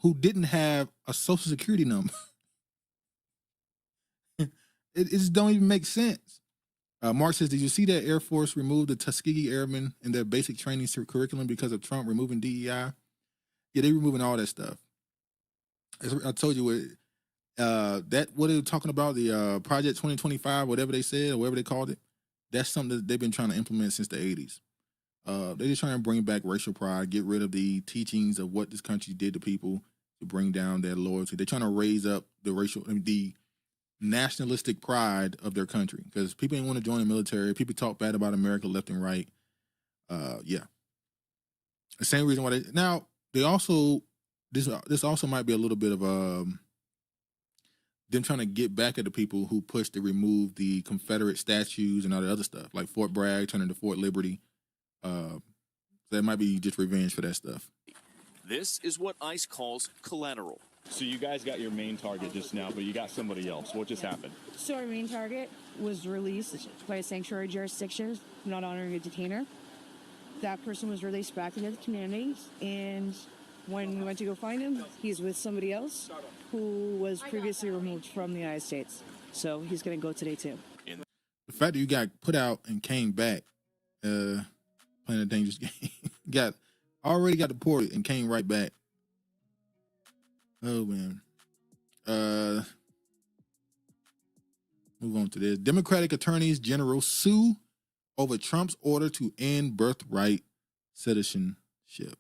who didn't have a social security number. It just don't even make sense. Mark says, did you see that Air Force removed the Tuskegee Airmen in their basic training curriculum because of Trump removing DEI? Yeah, they removing all that stuff. I told you what they were talking about, the Project 2025, whatever they said, or whatever they called it. That's something that they've been trying to implement since the 80s. They're just trying to bring back racial pride, get rid of the teachings of what this country did to people to bring down their loyalty. They're trying to raise up the nationalistic pride of their country because people ain't want to join the military. People talk bad about America left and right. Yeah. The same reason why they also, this also might be a little bit of them trying to get back at the people who pushed to remove the Confederate statues and all the other stuff, like Fort Bragg turning to Fort Liberty. That might be just revenge for that stuff. This is what ICE calls collateral. So you guys got your main target just now, but you got somebody else. What just happened? So our main target was released by a sanctuary jurisdiction, not honoring a detainer. That person was released back into the community, and when we went to go find him, he's with somebody else who was previously removed from the United States. So he's going to go today too. The fact that you got put out and came back, playing a dangerous game, already got deported and came right back. Oh man. Move on to this. Democratic attorneys general sue over Trump's order to end birthright citizenship.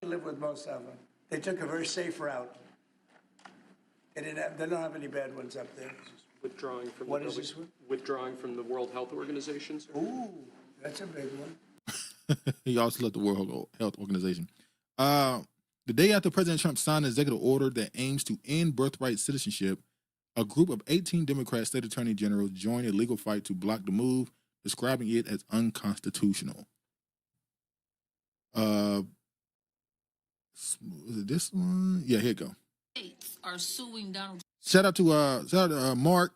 I live with most of them. They took a very safe route. They don't have any bad ones up there. Withdrawing from What is this one? Withdrawing from the World Health Organization. Sir. Ooh, that's a big one. He also left the World Health Organization. The day after President Trump signed an executive order that aims to end birthright citizenship, a group of 18 Democrat state attorney generals joined a legal fight to block the move, describing it as unconstitutional. Is it this one? Yeah, here you go. States are suing Donald. Shout out to Mark.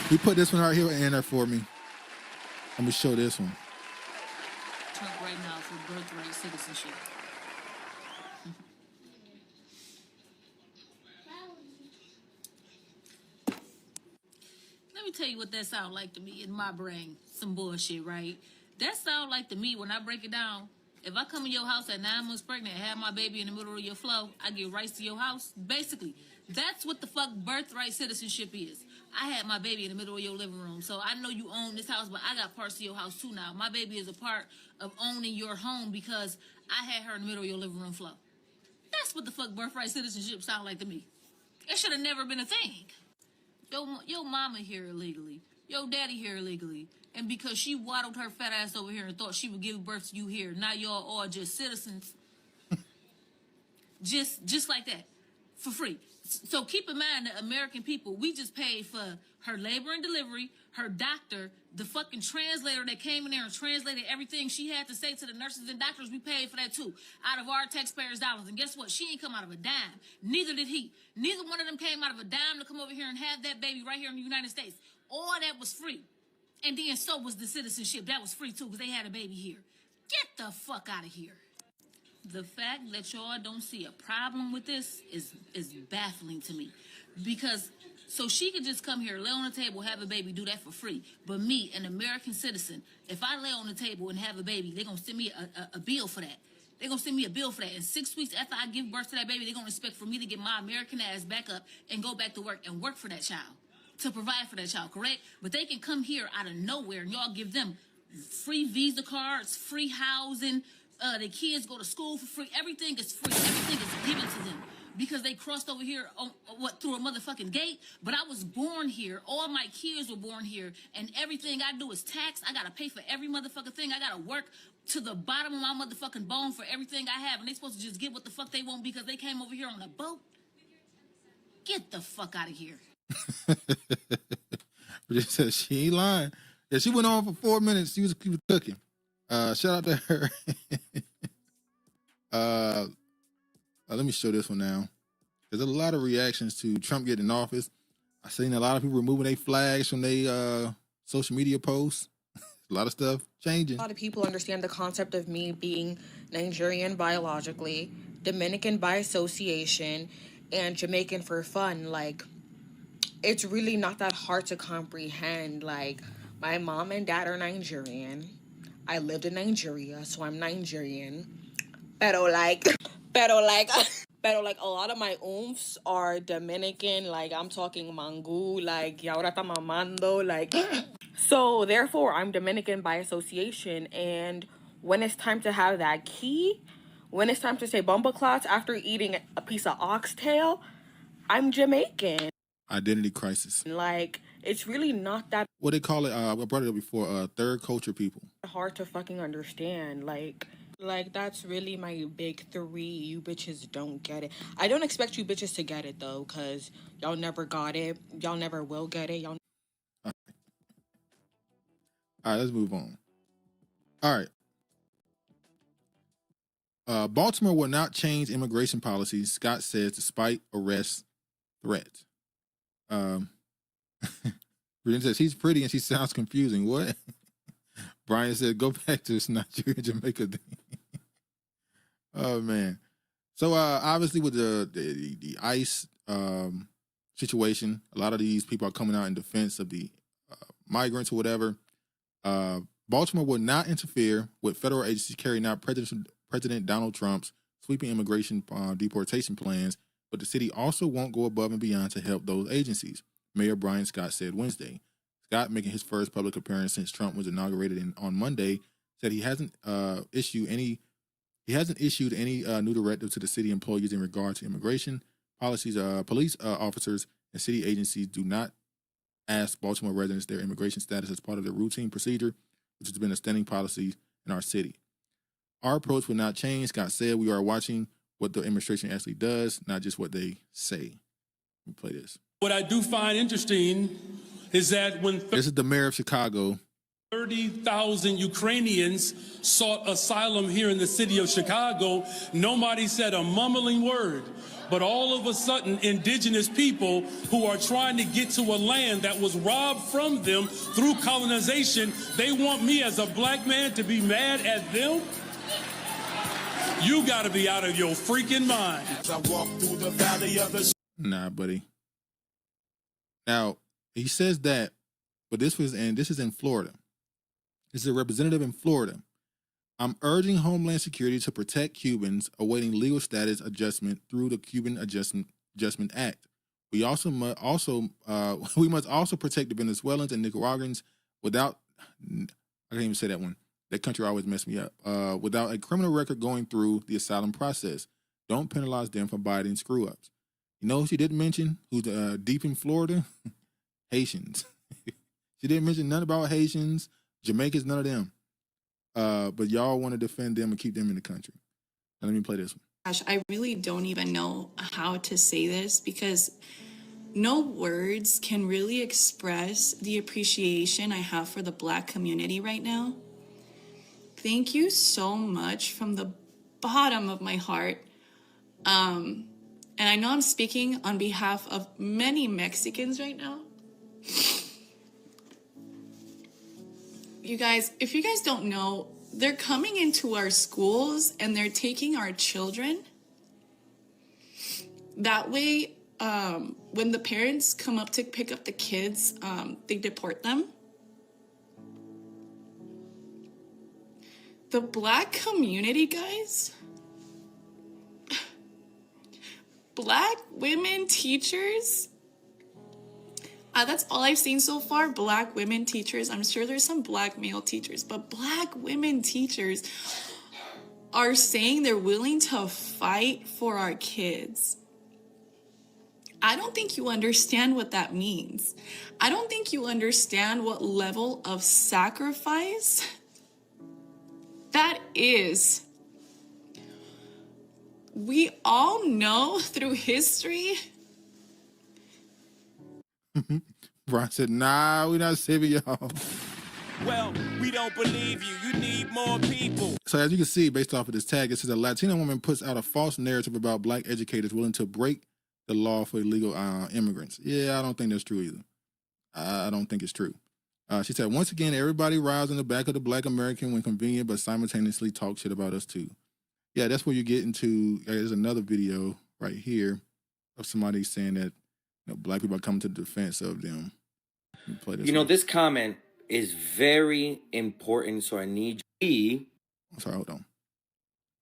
He put this one right here in there for me. Let me show this one. Trump right now for birthright citizenship. Let me tell you what that sounds like to me in my brain. Some bullshit, right? That sounds like to me when I break it down. If I come in your house at 9 months pregnant and have my baby in the middle of your flow, I get rights to your house. Basically, that's what the fuck birthright citizenship is. I had my baby in the middle of your living room, so I know you own this house, but I got parts of your house too now. My baby is a part of owning your home because I had her in the middle of your living room flow. That's what the fuck birthright citizenship sound like to me. It should have never been a thing. Your mama here illegally, your daddy here illegally, and because she waddled her fat ass over here and thought she would give birth to you here, now y'all all just citizens. just like that, for free. So keep in mind that American people, we just paid for her labor and delivery, her doctor, the fucking translator that came in there and translated everything she had to say to the nurses and doctors. We paid for that too, out of our taxpayers' dollars. And guess what? She ain't come out of a dime. Neither did he. Neither one of them came out of a dime to come over here and have that baby right here in the United States. All that was free. And then so was the citizenship. That was free too because they had a baby here. Get the fuck out of here. The fact that y'all don't see a problem with this is baffling to me. Because so she could just come here, lay on the table, have a baby, do that for free. But me, an American citizen, if I lay on the table and have a baby, they're going to send me a bill for that. They're going to send me a bill for that. And 6 weeks after I give birth to that baby, they're going to expect for me to get my American ass back up and go back to work and work for that child, to provide for that child, correct? But they can come here out of nowhere and y'all give them free Visa cards, free housing, the kids go to school for free. Everything is free. Everything is given to them because they crossed over here through a motherfucking gate. But I was born here. All my kids were born here, and everything I do is taxed. I gotta pay for every motherfucking thing. I gotta work to the bottom of my motherfucking bone for everything I have, and they supposed to just get what the fuck they want because they came over here on a boat. Get the fuck out of here. Just said she ain't lying. Yeah, she went on for 4 minutes. She was cooking. Shout out to her. Let me show this one now. There's a lot of reactions to Trump getting in office. I've seen a lot of people removing their flags from their social media posts. A lot of stuff changing. A lot of people understand the concept of me being Nigerian biologically, Dominican by association, and Jamaican for fun. Like, it's really not that hard to comprehend. Like, my mom and dad are Nigerian. I lived in Nigeria, so I'm Nigerian. Pero like a lot of my oomphs are Dominican. Like, I'm talking Mangu, like, y ahora está mamando, like. So, therefore, I'm Dominican by association. And when it's time to have that key, when it's time to say bumbleclots after eating a piece of oxtail, I'm Jamaican. Identity crisis. Like, it's really not that... What they call it, I brought it up before, third culture people. Hard to fucking understand. Like, that's really my big three. You bitches don't get it. I don't expect you bitches to get it, though, because y'all never got it. Y'all never will get it. Y'all... All right, let's move on. All right. Baltimore will not change immigration policies, Scott says, despite arrest threats. Brian says, she's pretty and she sounds confusing. What? Brian said, go back to this Nigeria, Jamaica thing. Oh, man. So, obviously, with the ICE situation, a lot of these people are coming out in defense of the migrants or whatever. Baltimore will not interfere with federal agencies carrying out President Donald Trump's sweeping immigration deportation plans, but the city also won't go above and beyond to help those agencies, Mayor Brian Scott said Wednesday. Scott, making his first public appearance since Trump was inaugurated on Monday, said he hasn't issued any new directive to the city employees in regard to immigration policies. Police officers and city agencies do not ask Baltimore residents their immigration status as part of their routine procedure, which has been a standing policy in our city. Our approach will not change. Scott said we are watching what the administration actually does, not just what they say. Let me play this. What I do find interesting is that when This is the mayor of Chicago. 30,000 Ukrainians sought asylum here in the city of Chicago, nobody said a mumbling word. But all of a sudden, indigenous people who are trying to get to a land that was robbed from them through colonization, they want me as a black man to be mad at them? You gotta be out of your freaking mind. I walk through the valley of the... Nah, buddy. Now, he says that, but this is in Florida. This is a representative in Florida. I'm urging Homeland Security to protect Cubans awaiting legal status adjustment through the Cuban Adjustment Act. We must also protect the Venezuelans and Nicaraguans without, I can't even say that one. That country always messed me up. Without a criminal record going through the asylum process. Don't penalize them for Biden screw-ups. You know who she didn't mention? Who's deep in Florida? Haitians. She didn't mention none about Haitians. Jamaicans, none of them. But y'all want to defend them and keep them in the country. Now, let me play this one. Gosh, I really don't even know how to say this because no words can really express the appreciation I have for the Black community right now. Thank you so much from the bottom of my heart. And I know I'm speaking on behalf of many Mexicans right now. You guys, if you guys don't know, they're coming into our schools and they're taking our children. That way, when the parents come up to pick up the kids, they deport them. The Black community, guys, Black women teachers, that's all I've seen so far, Black women teachers. I'm sure there's some Black male teachers, but Black women teachers are saying they're willing to fight for our kids. I don't think you understand what that means. I don't think you understand what level of sacrifice that is. We all know through history. Brian said, nah, we're not saving y'all. Well, we don't believe you. You need more people. So as you can see, based off of this tag, it says a Latina woman puts out a false narrative about Black educators willing to break the law for illegal immigrants. Yeah, I don't think that's true either. I don't think it's true. She said, once again, everybody rides on the back of the Black American when convenient, but simultaneously talk shit about us too. Yeah, that's where you get into, there's another video right here of somebody saying that Black people are coming to the defense of them. Play this one. This comment is very important, so I need you. I'm sorry, hold on.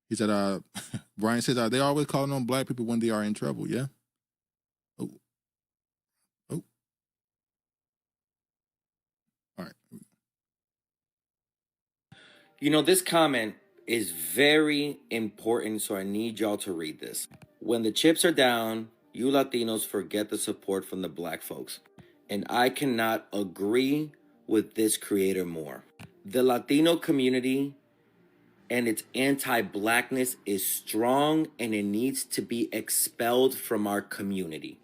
He said, Brian says, are they always calling on Black people when they are in trouble, yeah? Oh. All right. This comment is very important, so I need y'all to read this. When the chips are down, you Latinos forget the support from the Black folks. And I cannot agree with this creator more. The Latino community and its anti-Blackness is strong and it needs to be expelled from our community.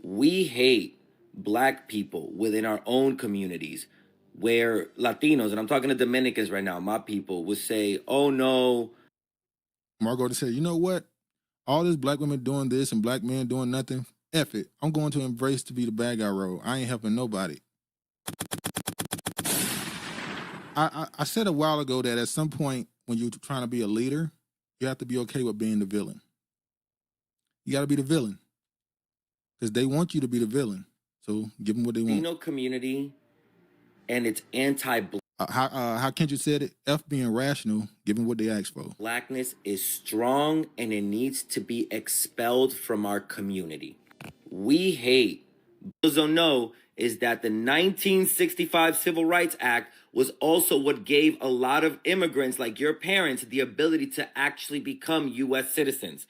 We hate Black people within our own communities where Latinos, and I'm talking to Dominicans right now, my people, would say, oh no. Margot said, you know what? All this Black women doing this and Black men doing nothing, F it. I'm going to embrace to be the bad guy role. I ain't helping nobody. I said a while ago that at some point when you're trying to be a leader, you have to be okay with being the villain. You got to be the villain. Because they want you to be the villain. So give them what they want. Latino community and its anti-Black. How Kendrick said it, F being rational, given what they asked for. Blackness is strong and it needs to be expelled from our community. We hate. Those don't know is that the 1965 Civil Rights Act was also what gave a lot of immigrants like your parents the ability to actually become U.S. citizens.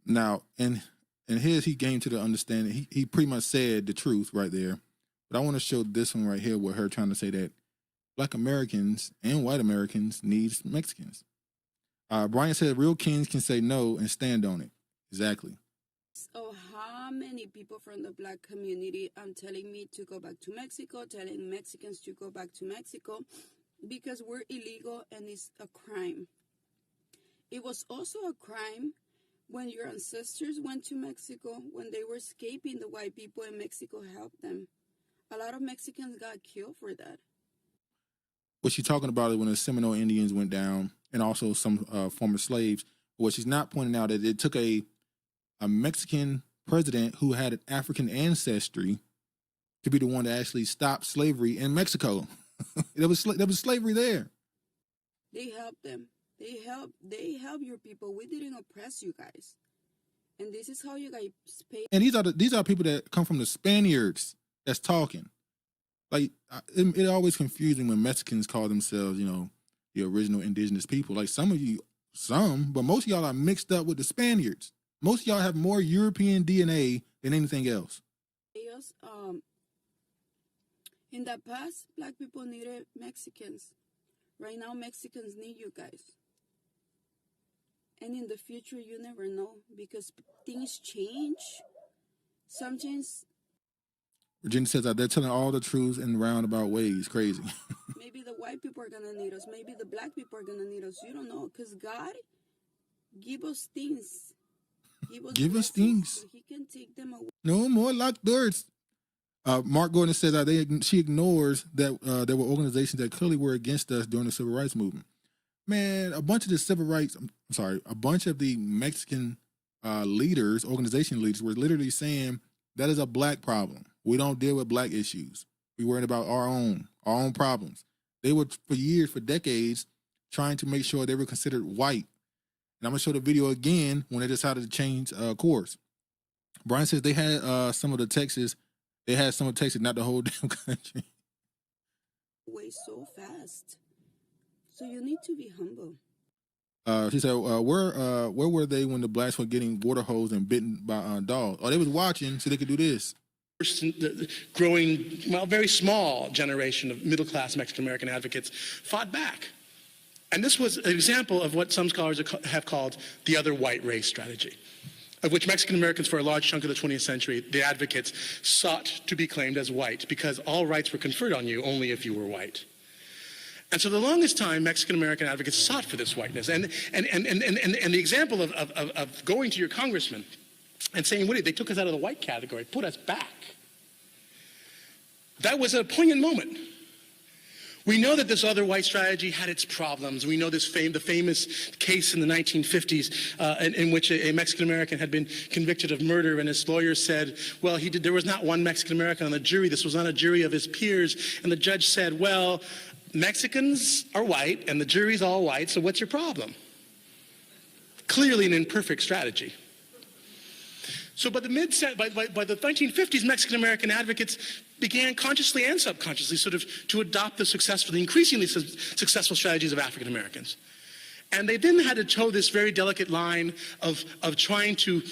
Now, and here's he came to the understanding. He pretty much said the truth right there. But I want to show this one right here with her trying to say that Black Americans and white Americans need Mexicans. Brian said real kings can say no and stand on it. Exactly. So how many people from the black community are telling me to go back to Mexico, telling Mexicans to go back to Mexico because we're illegal and it's a crime. It was also a crime when your ancestors went to Mexico, when they were escaping the white people and Mexico helped them. A lot of Mexicans got killed for that. What she's talking about is when the Seminole Indians went down and also some former slaves. What she's not pointing out is it took a Mexican president who had an African ancestry to be the one to actually stop slavery in Mexico. there was slavery there. They helped them. They help your people. We didn't oppress you guys. And this is how you guys pay. And these are people that come from the Spaniards that's talking. Like, it always confusing when Mexicans call themselves, you know, the original indigenous people. Like but most of y'all are mixed up with the Spaniards. Most of y'all have more European DNA than anything else. Yes, in the past, black people needed Mexicans. Right now, Mexicans need you guys. And in the future, you never know because things change. Sometimes. Virginia says that they're telling all the truth in roundabout ways. Crazy. Maybe the white people are going to need us. Maybe the black people are going to need us. You don't know because God give us things. Give us things. So he can take them away. No more locked doors. Mark Gordon says that she ignores that there were organizations that clearly were against us during the civil rights movement. Man, a bunch of the Mexican organization leaders were literally saying that is a black problem. We don't deal with black issues. We worried about our own problems. They were for decades, trying to make sure they were considered white. And I'm gonna show the video again when they decided to change course. Brian says they had some of Texas, not the whole damn country. Way so fast. So you need to be humble. She said, where were they when the blacks were getting water hosed and bitten by dogs? Oh, they was watching so they could do this. The growing, very small generation of middle-class Mexican-American advocates fought back. And this was an example of what some scholars have called the other white race strategy, of which Mexican-Americans for a large chunk of the 20th century, the advocates, sought to be claimed as white because all rights were conferred on you only if you were white. And so the longest time, Mexican-American advocates sought for this whiteness. And the example of going to your congressman and saying, they took us out of the white category, put us back. That was a poignant moment. We know that this other white strategy had its problems. We know the famous case in the 1950s in which a Mexican-American had been convicted of murder, and his lawyer said, well, there was not one Mexican-American on the jury. This was not a jury of his peers. And the judge said, well, Mexicans are white, and the jury's all white, so what's your problem? Clearly an imperfect strategy. So by the 1950s, Mexican-American advocates began consciously and subconsciously sort of to adopt the increasingly successful strategies of African Americans. And they then had to toe this very delicate line of trying to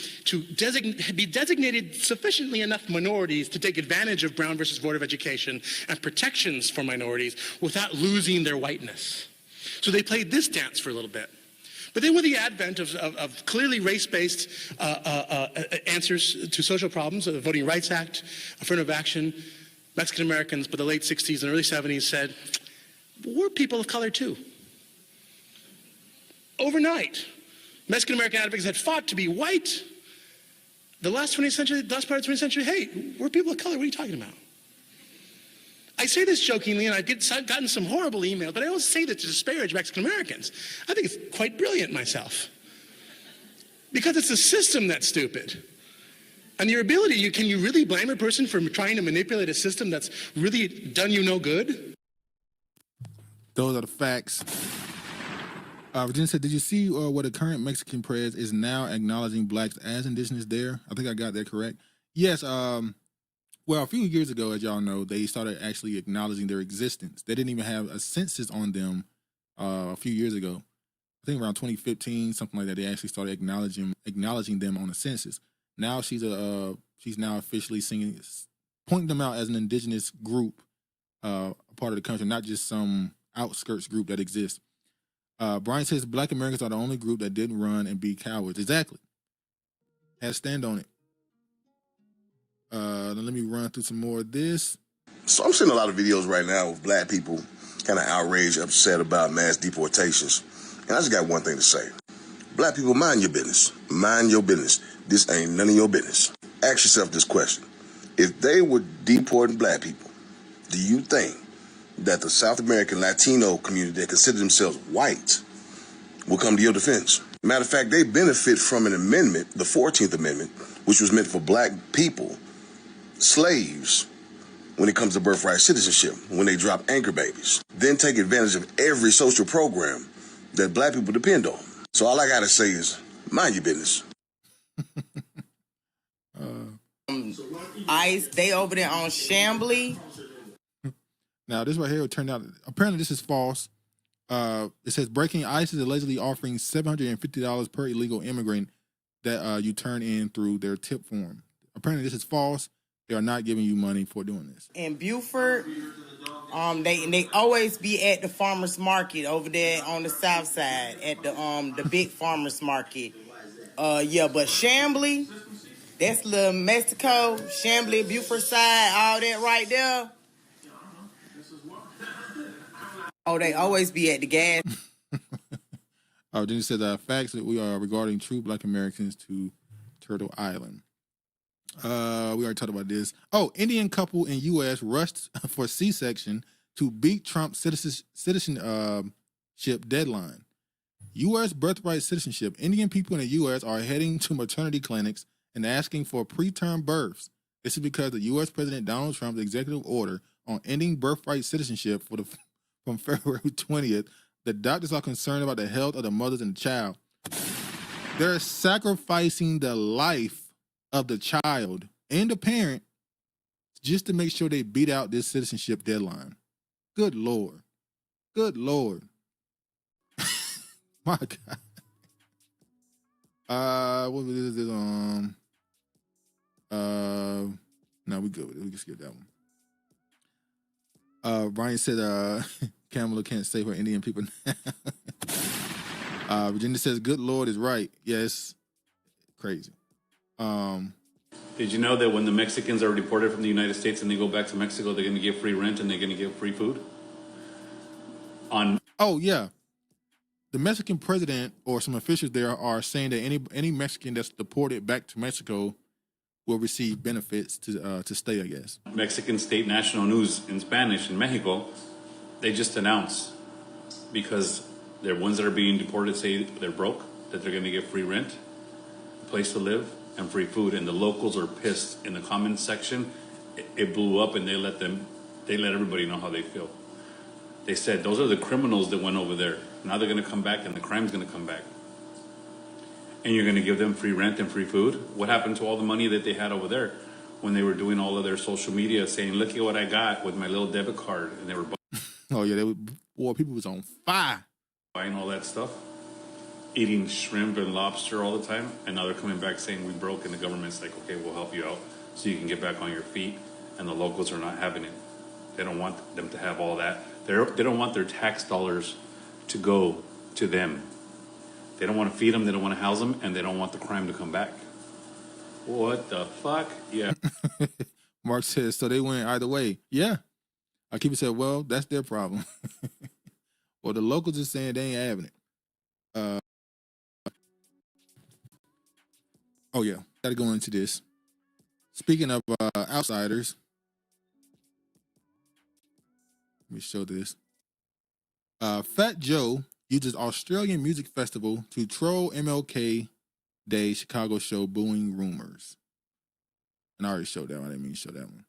be designated sufficiently enough minorities to take advantage of Brown versus Board of Education and protections for minorities without losing their whiteness. So they played this dance for a little bit. But then with the advent of clearly race-based answers to social problems, the Voting Rights Act, affirmative action, Mexican Americans by the late 60s and early 70s said, we're people of color too. Overnight, Mexican American advocates had fought to be white. The last part of the 20th century, hey, we're people of color, what are you talking about? I say this jokingly, and I've gotten some horrible emails, but I don't say that to disparage Mexican Americans. I think it's quite brilliant myself. Because it's the system that's stupid. And your ability, can you really blame a person for trying to manipulate a system that's really done you no good? Those are the facts. Virginia said, did you see what the current Mexican press is now acknowledging blacks as indigenous there? I think I got that correct. Yes, well, a few years ago, as y'all know, they started actually acknowledging their existence. They didn't even have a census on them a few years ago. I think around 2015, something like that. They actually started acknowledging them on the census. Now she's now officially pointing them out as an indigenous group, a part of the country, not just some outskirts group that exists. Brian says Black Americans are the only group that didn't run and be cowards. Exactly. Had to stand on it. Let me run through some more of this. So I'm seeing a lot of videos right now of black people kind of outraged, upset about mass deportations. And I just got one thing to say. Black people, mind your business. Mind your business. This ain't none of your business. Ask yourself this question. If they were deporting black people, do you think that the South American Latino community that consider themselves white will come to your defense? Matter of fact, they benefit from an amendment, the 14th Amendment, which was meant for black people, slaves, when it comes to birthright citizenship, when they drop anchor babies. Then take advantage of every social program that black people depend on. So all I gotta say is, mind your business. ICE, they over there on Chambly. Now, this right here turned out, apparently this is false. It says breaking ICE is allegedly offering $750 per illegal immigrant that you turn in through their tip form. Apparently this is false. They are not giving you money for doing this. In Beaufort, they always be at the farmers market over there on the south side at the big farmers market. Yeah, but Chambly, that's little Mexico, Chambly, Beaufort side, all that right there. Oh, they always be at the gas. Then it says facts that we are regarding true Black Americans to Turtle Island. We already talked about this. Oh, Indian couple in U.S. rushed for C-section to beat Trump's citizenship deadline. U.S. birthright citizenship. Indian people in the U.S. are heading to maternity clinics and asking for preterm births. This is because the U.S. President Donald Trump's executive order on ending birthright citizenship from February 20th, the doctors are concerned about the health of the mothers and the child. They're sacrificing the life of the child and the parent just to make sure they beat out this citizenship deadline. Good Lord. Good Lord. My God. What was this? No, we good with it. We can skip that one. Brian said, Kamala can't save her Indian people now. Virginia says, good Lord is right. Yes. Crazy. Did you know that when the Mexicans are deported from the United States and they go back to Mexico, they're going to get free rent and they're going to get free food? Oh, yeah. The Mexican president or some officials there are saying that any Mexican that's deported back to Mexico will receive benefits to stay, I guess. Mexican state national news in Spanish in Mexico, they just announced, because they're ones that are being deported say they're broke, that they're going to get free rent, a place to live, and free food. And the locals are pissed. In the comments section, it blew up, and they let everybody know how they feel. They said, those are the criminals that went over there. Now they're going to come back, and the crime's going to come back. And you're going to give them free rent and free food? What happened to all the money that they had over there when they were doing all of their social media saying, look at what I got with my little debit card? And they were oh, yeah, people was on fire. Buying all that stuff, eating shrimp and lobster all the time. And now they're coming back saying we broke, and the government's like, okay, we'll help you out so you can get back on your feet. And the locals are not having it. They don't want them to have all that. They don't want their tax dollars to go to them. They don't want to feed them, they don't want to house them, and they don't want the crime to come back. What the fuck? Yeah. Mark says, so they went either way. Yeah. Akiba said, well, that's their problem. Well, the locals are saying they ain't having it. Oh, yeah. Got to go into this. Speaking of outsiders, let me show this. Fat Joe uses Australian music festival to troll MLK Day Chicago show booing rumors. And I already showed that one. I didn't mean to show that one.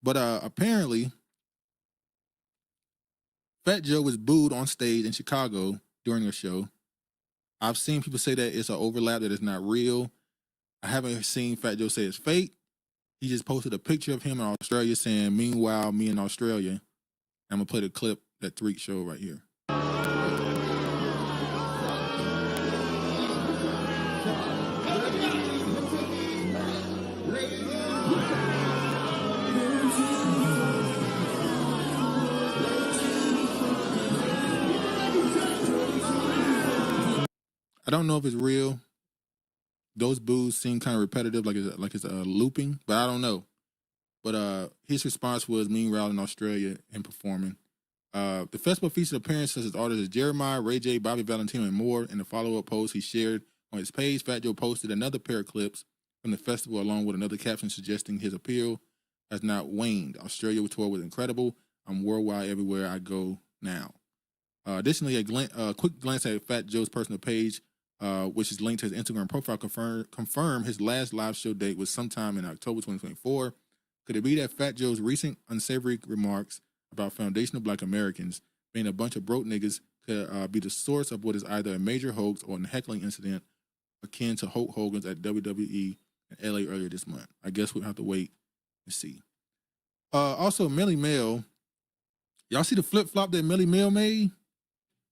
But apparently, Fat Joe was booed on stage in Chicago during a show. I've seen people say that it's an overlap, that it's not real. I haven't seen Fat Joe say it's fake. He just posted a picture of him in Australia saying, meanwhile, me in Australia. I'm going to play the clip that Tariq showed right here. don't know if it's real. Those boos seem kind of repetitive, like it's looping, but I don't know. But his response was meanwhile in Australia and performing. The festival featured appearances as artists Jeremiah, Ray J, Bobby Valentino, and more. In the follow-up post he shared on his page, Fat Joe posted another pair of clips from the festival along with another caption suggesting his appeal has not waned. Australia tour was incredible. I'm worldwide everywhere I go now. Additionally, a quick glance at Fat Joe's personal page, which is linked to his Instagram profile, confirmed his last live show date was sometime in October 2024. Could it be that Fat Joe's recent unsavory remarks about foundational Black Americans being a bunch of broke niggas could be the source of what is either a major hoax or a heckling incident akin to Hulk Hogan's at WWE in LA earlier this month? I guess we'll have to wait and see. Also, Melly Mel, y'all see the flip-flop that Melly Mel made?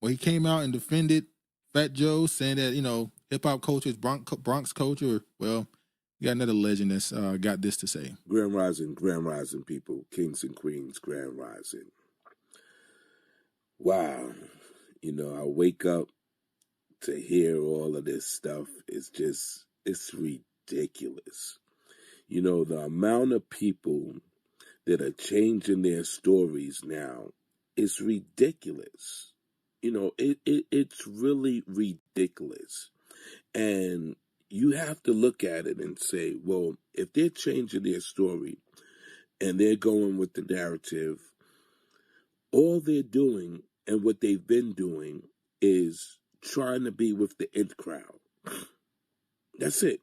Where he came out and defended Fat Joe, saying that, you know, hip-hop culture is Bronx culture. Well, you got another legend that's got this to say. Grand Rising people, kings and queens, Grand Rising. Wow. You know, I wake up to hear all of this stuff. It's ridiculous. You know, the amount of people that are changing their stories now is ridiculous. You know, it's really ridiculous. And you have to look at it and say, well, if they're changing their story and they're going with the narrative, all they're doing and what they've been doing is trying to be with the in crowd. That's it.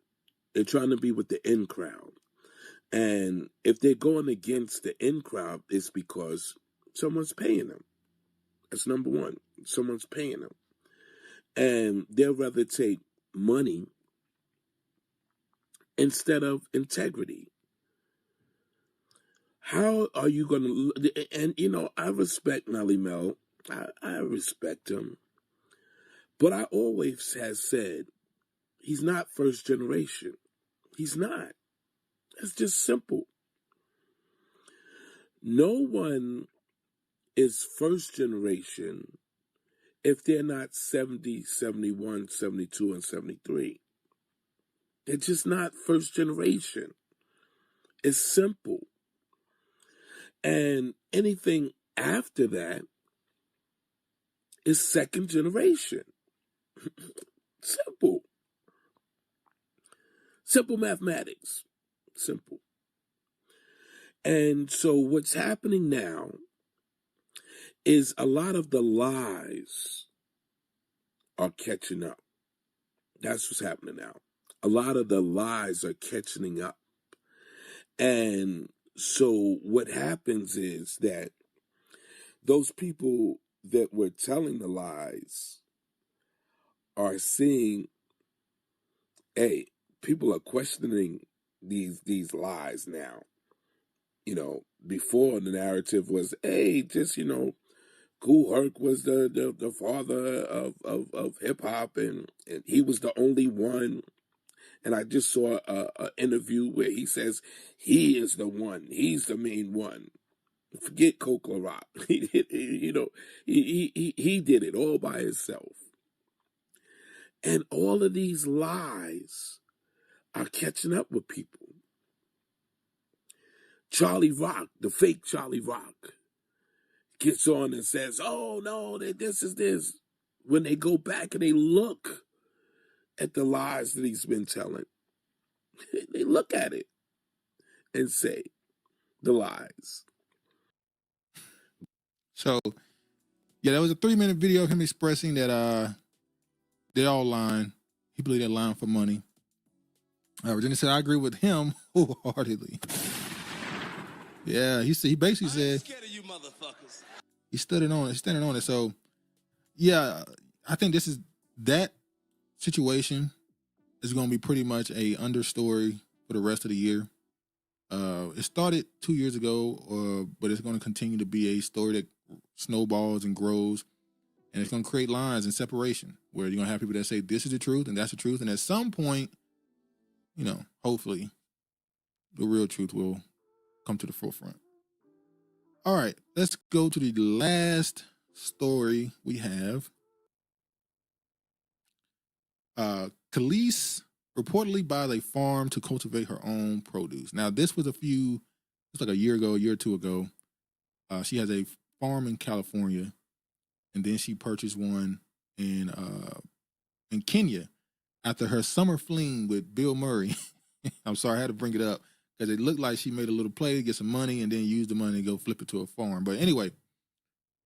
They're trying to be with the in crowd. And if they're going against the in crowd, it's because someone's paying them. That's number one. Someone's paying them. And they'll rather take money instead of integrity. How are you going to... And, you know, I respect Melly Mel. I respect him. But I always have said, he's not first generation. He's not. That's just simple. No one is first generation if they're not 70, 71, 72, and 73. They're just not first generation. It's simple. And anything after that is second generation. Simple. Simple mathematics. Simple. And so what's happening now is a lot of the lies are catching up. That's what's happening now. A lot of the lies are catching up. And so what happens is that those people that were telling the lies are seeing, hey, people are questioning these lies now. You know, before the narrative was, hey, just, you know, Kool Herc was the father of hip hop and he was the only one. And I just saw an interview where he says he is the one. He's the main one. Forget Coke La Rock. You know, he did it all by himself. And all of these lies are catching up with people. Charlie Rock, the fake Charlie Rock, gets on and says, oh, no, this is this. When they go back and they look at the lies that he's been telling, they look at it and say the lies. So, yeah, that was a 3-minute video of him expressing that they're all lying. He believed they're lying for money. Virginia said, I agree with him wholeheartedly. Yeah, he basically said, Scared of you motherfuckers. he's standing on it. So, yeah, I think that situation is going to be pretty much a understory for the rest of the year. It started 2 years ago, but it's going to continue to be a story that snowballs and grows, and it's going to create lines and separation where you're going to have people that say this is the truth and that's the truth, and at some point, you know, hopefully, the real truth will come to the forefront. All right, let's go to the last story we have. Kelis reportedly buys a farm to cultivate her own produce. Now, this was like a year or two ago. She has a farm in California, and then she purchased one in Kenya after her summer fling with Bill Murray. I'm sorry, I had to bring it up because it looked like she made a little play to get some money and then use the money to go flip it to a farm. But anyway,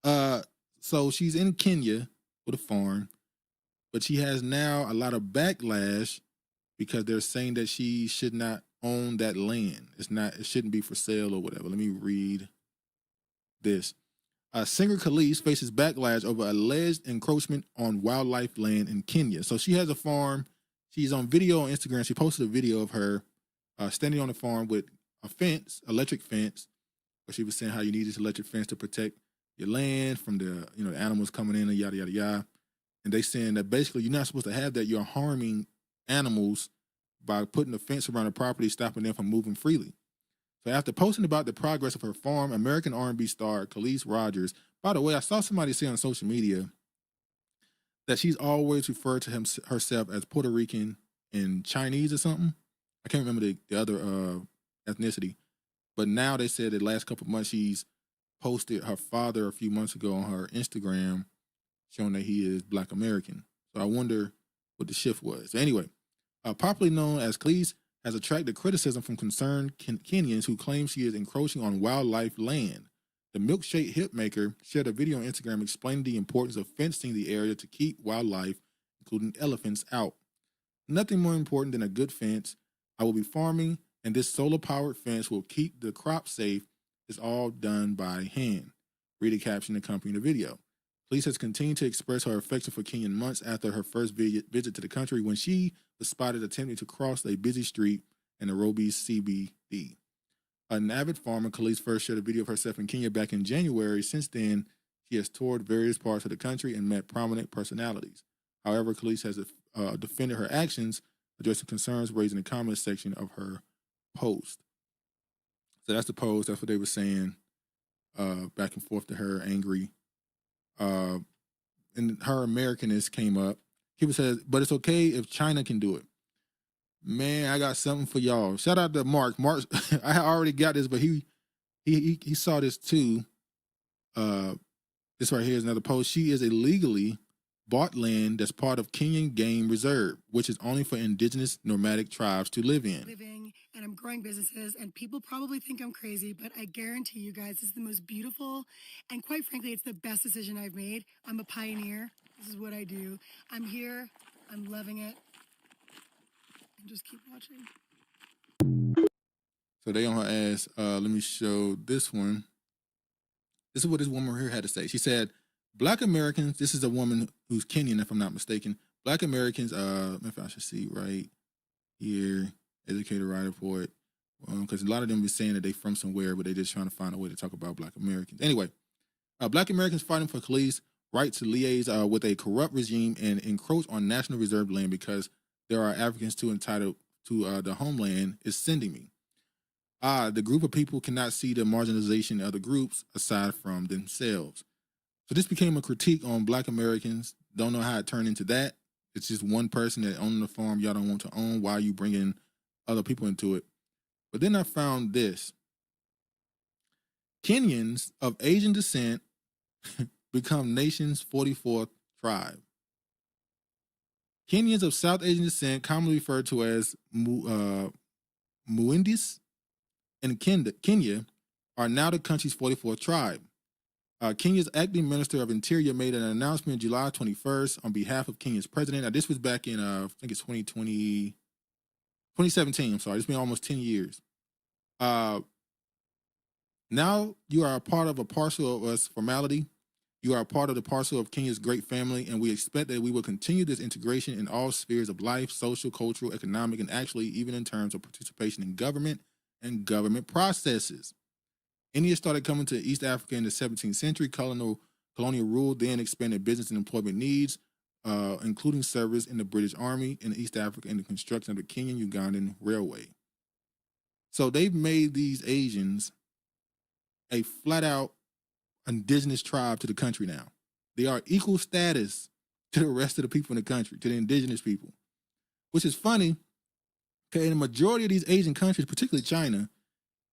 so she's in Kenya with a farm, but she has now a lot of backlash because they're saying that she should not own that land. It shouldn't be for sale or whatever. Let me read this. Singer Kelis faces backlash over alleged encroachment on wildlife land in Kenya. So she has a farm. She's on video on Instagram. She posted a video of her standing on the farm with a fence, electric fence, where she was saying how you need this electric fence to protect your land from the animals coming in and yada, yada, yada. And they saying that basically you're not supposed to have that. You're harming animals by putting a fence around the property, stopping them from moving freely. So after posting about the progress of her farm, American R&B star Kelis Rogers, by the way, I saw somebody say on social media that she's always referred to herself as Puerto Rican and Chinese or something. I can't remember the other ethnicity. But now they said the last couple of months she's posted her father a few months ago on her Instagram showing that he is Black American. So I wonder what the shift was. So anyway, popularly known as Kelis, has attracted criticism from concerned Kenyans who claim she is encroaching on wildlife land. The milkshake hitmaker shared a video on Instagram explaining the importance of fencing the area to keep wildlife, including elephants, out. Nothing more important than a good fence. I will be farming, and this solar-powered fence will keep the crop safe. It's all done by hand. Read a caption accompanying the video. Kelis has continued to express her affection for Kenyan months after her first visit to the country when she was spotted attempting to cross a busy street in Nairobi's CBD. An avid farmer, Kelis first shared a video of herself in Kenya back in January. Since then, she has toured various parts of the country and met prominent personalities. However, Kelis has defended her actions, addressing concerns raised in the comments section of her post. So that's the post. That's what they were saying back and forth to her, angry. And her Americanness came up. People said, but it's okay if China can do it. Man, I got something for y'all. Shout out to Mark. Mark, I already got this, but he saw this too. This right here is another post. She is illegally bought land that's part of Kenyan Game Reserve, which is only for indigenous nomadic tribes to live in. And I'm growing businesses, and people probably think I'm crazy, but I guarantee you guys, this is the most beautiful, and quite frankly, it's the best decision I've made. I'm a pioneer. This is what I do. I'm here. I'm loving it. And just keep watching. So they on her ass. Let me show this one. This is what this woman here had to say. She said, Black Americans, this is a woman who's Kenyan, if I'm not mistaken. Black Americans, if I should see right here, educator, writer, poet, because a lot of them be saying that they from somewhere, but they just trying to find a way to talk about Black Americans. Anyway, Black Americans fighting for Kelis' right to liaise with a corrupt regime and encroach on National Reserve land because there are Africans too entitled to the homeland is sending me. The group of people cannot see the marginalization of the groups aside from themselves. So this became a critique on Black Americans. Don't know how it turned into that. It's just one person that owns the farm y'all don't want to own. Why are you bringing other people into it? But then I found this. Kenyans of Asian descent become nation's 44th tribe. Kenyans of South Asian descent, commonly referred to as Muindis in Kenya, are now the country's 44th tribe. Kenya's acting Minister of Interior made an announcement July 21st on behalf of Kenya's president. Now, this was back in, I think it's 2017. I'm sorry. It's been almost 10 years. Now you are a part of a parcel of us formality. You are a part of the parcel of Kenya's great family, and we expect that we will continue this integration in all spheres of life, social, cultural, economic, and actually even in terms of participation in government and government processes. India started coming to East Africa in the 17th century. Colonial rule then expanded business and employment needs, including service in the British Army in East Africa and the construction of the Kenyan-Ugandan Railway. So they've made these Asians a flat-out indigenous tribe to the country now. They are equal status to the rest of the people in the country, to the indigenous people. which is funny. Okay, in the majority of these Asian countries, particularly China,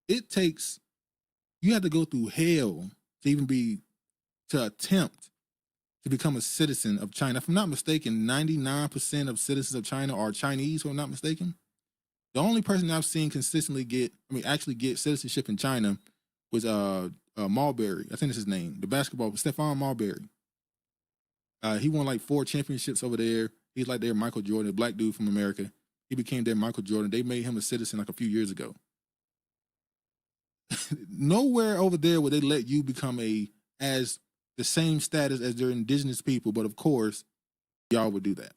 you have to go through hell to attempt to become a citizen of China. If I'm not mistaken, 99% of citizens of China are Chinese, if I'm not mistaken. The only person I've seen consistently actually get citizenship in China was Marbury. I think that's his name. The basketball, Stephon Marbury. He won like 4 championships over there. He's like their Michael Jordan, a black dude from America. He became their Michael Jordan. They made him a citizen like a few years ago. Nowhere over there would they let you become as the same status as their indigenous people, but of course, y'all would do that.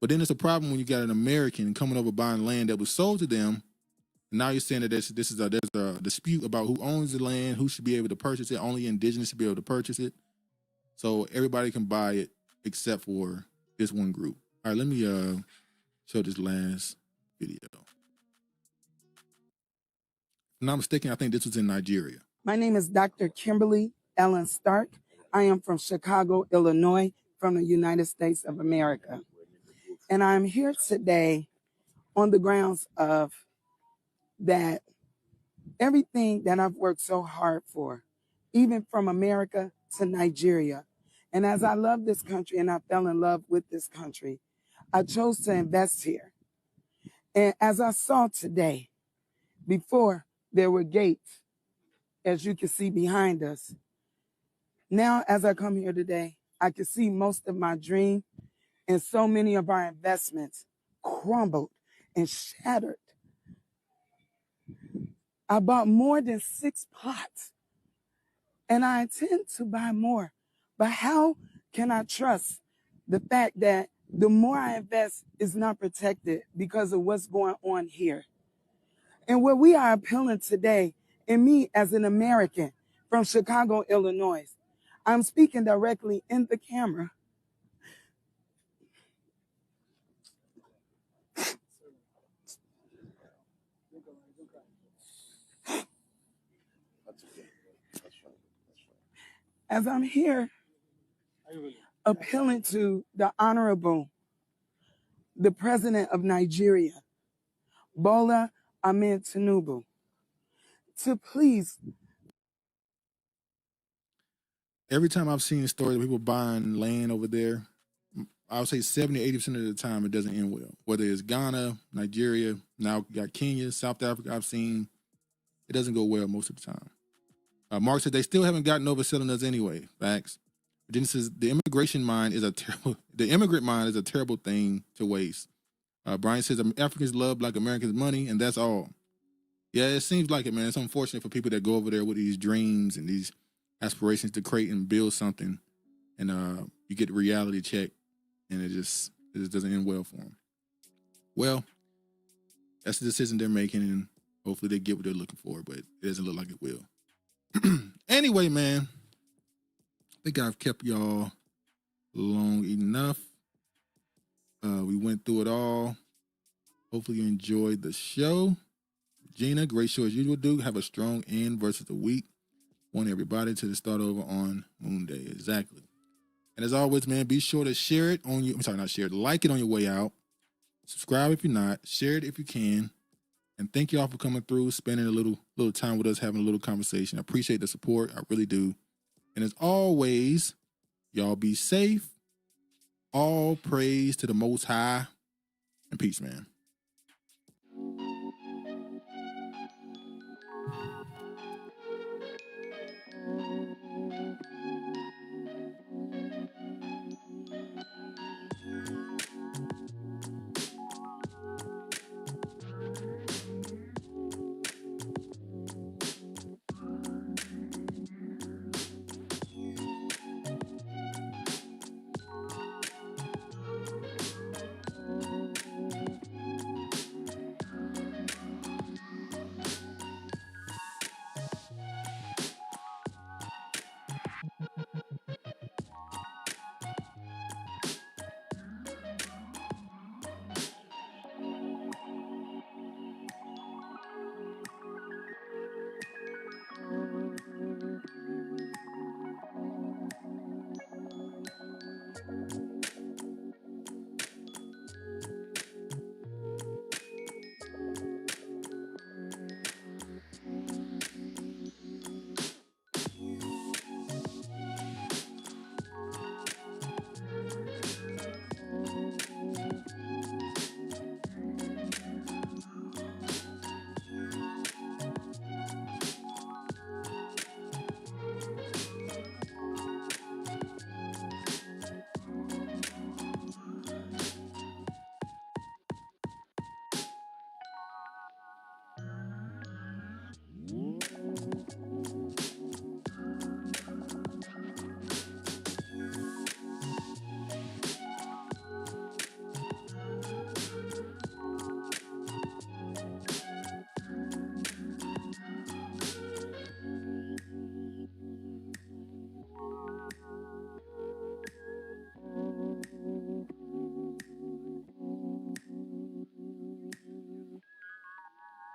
But then it's a problem when you got an American coming over buying land that was sold to them. And now you're saying that there's a dispute about who owns the land, who should be able to purchase it. Only indigenous should be able to purchase it. So everybody can buy it except for this one group. All right, let me show this last video. If I'm not mistaken, I think this was in Nigeria. My name is Dr. Kimberly Ellen Stark. I am from Chicago, Illinois, from the United States of America. And I'm here today on the grounds of that everything that I've worked so hard for, even from America to Nigeria. And as I love this country and I fell in love with this country, I chose to invest here. And as I saw today, before there were gates, as you can see behind us. Now, as I come here today, I can see most of my dream and so many of our investments crumbled and shattered. I bought more than 6 plots, and I intend to buy more. But how can I trust the fact that the more I invest is not protected because of what's going on here? And what we are appealing today, and me as an American from Chicago, Illinois, I'm speaking directly in the camera. As I'm here appealing to the Honorable, the President of Nigeria, Bola Ahmed Tinubu, to please. Every time I've seen stories of people buying land over there, I would say 70-80% of the time it doesn't end well. Whether it's Ghana, Nigeria, now got Kenya, South Africa, I've seen it doesn't go well most of the time. Mark said they still haven't gotten over selling us anyway. Facts. Then says the immigrant mind is a terrible thing to waste. Brian says Africans love Black Americans' money, and that's all. Yeah, it seems like it, man. It's unfortunate for people that go over there with these dreams and these aspirations to create and build something, and you get the reality check, and it just doesn't end well for them. Well, that's the decision they're making, and hopefully they get what they're looking for, but it doesn't look like it will. Anyway, man, I think I've kept y'all long enough. We went through it all. Hopefully you enjoyed the show. Gina, great show as usual, dude. Have a strong end versus the week. Want everybody to start over on Moon Day. Exactly. And as always, man, be sure to share it on your, like it on your way out. Subscribe if you're not. Share it if you can. And thank you all for coming through, spending a little time with us, having a little conversation. I appreciate the support. I really do. And as always, y'all be safe. All praise to the Most High. And peace, man.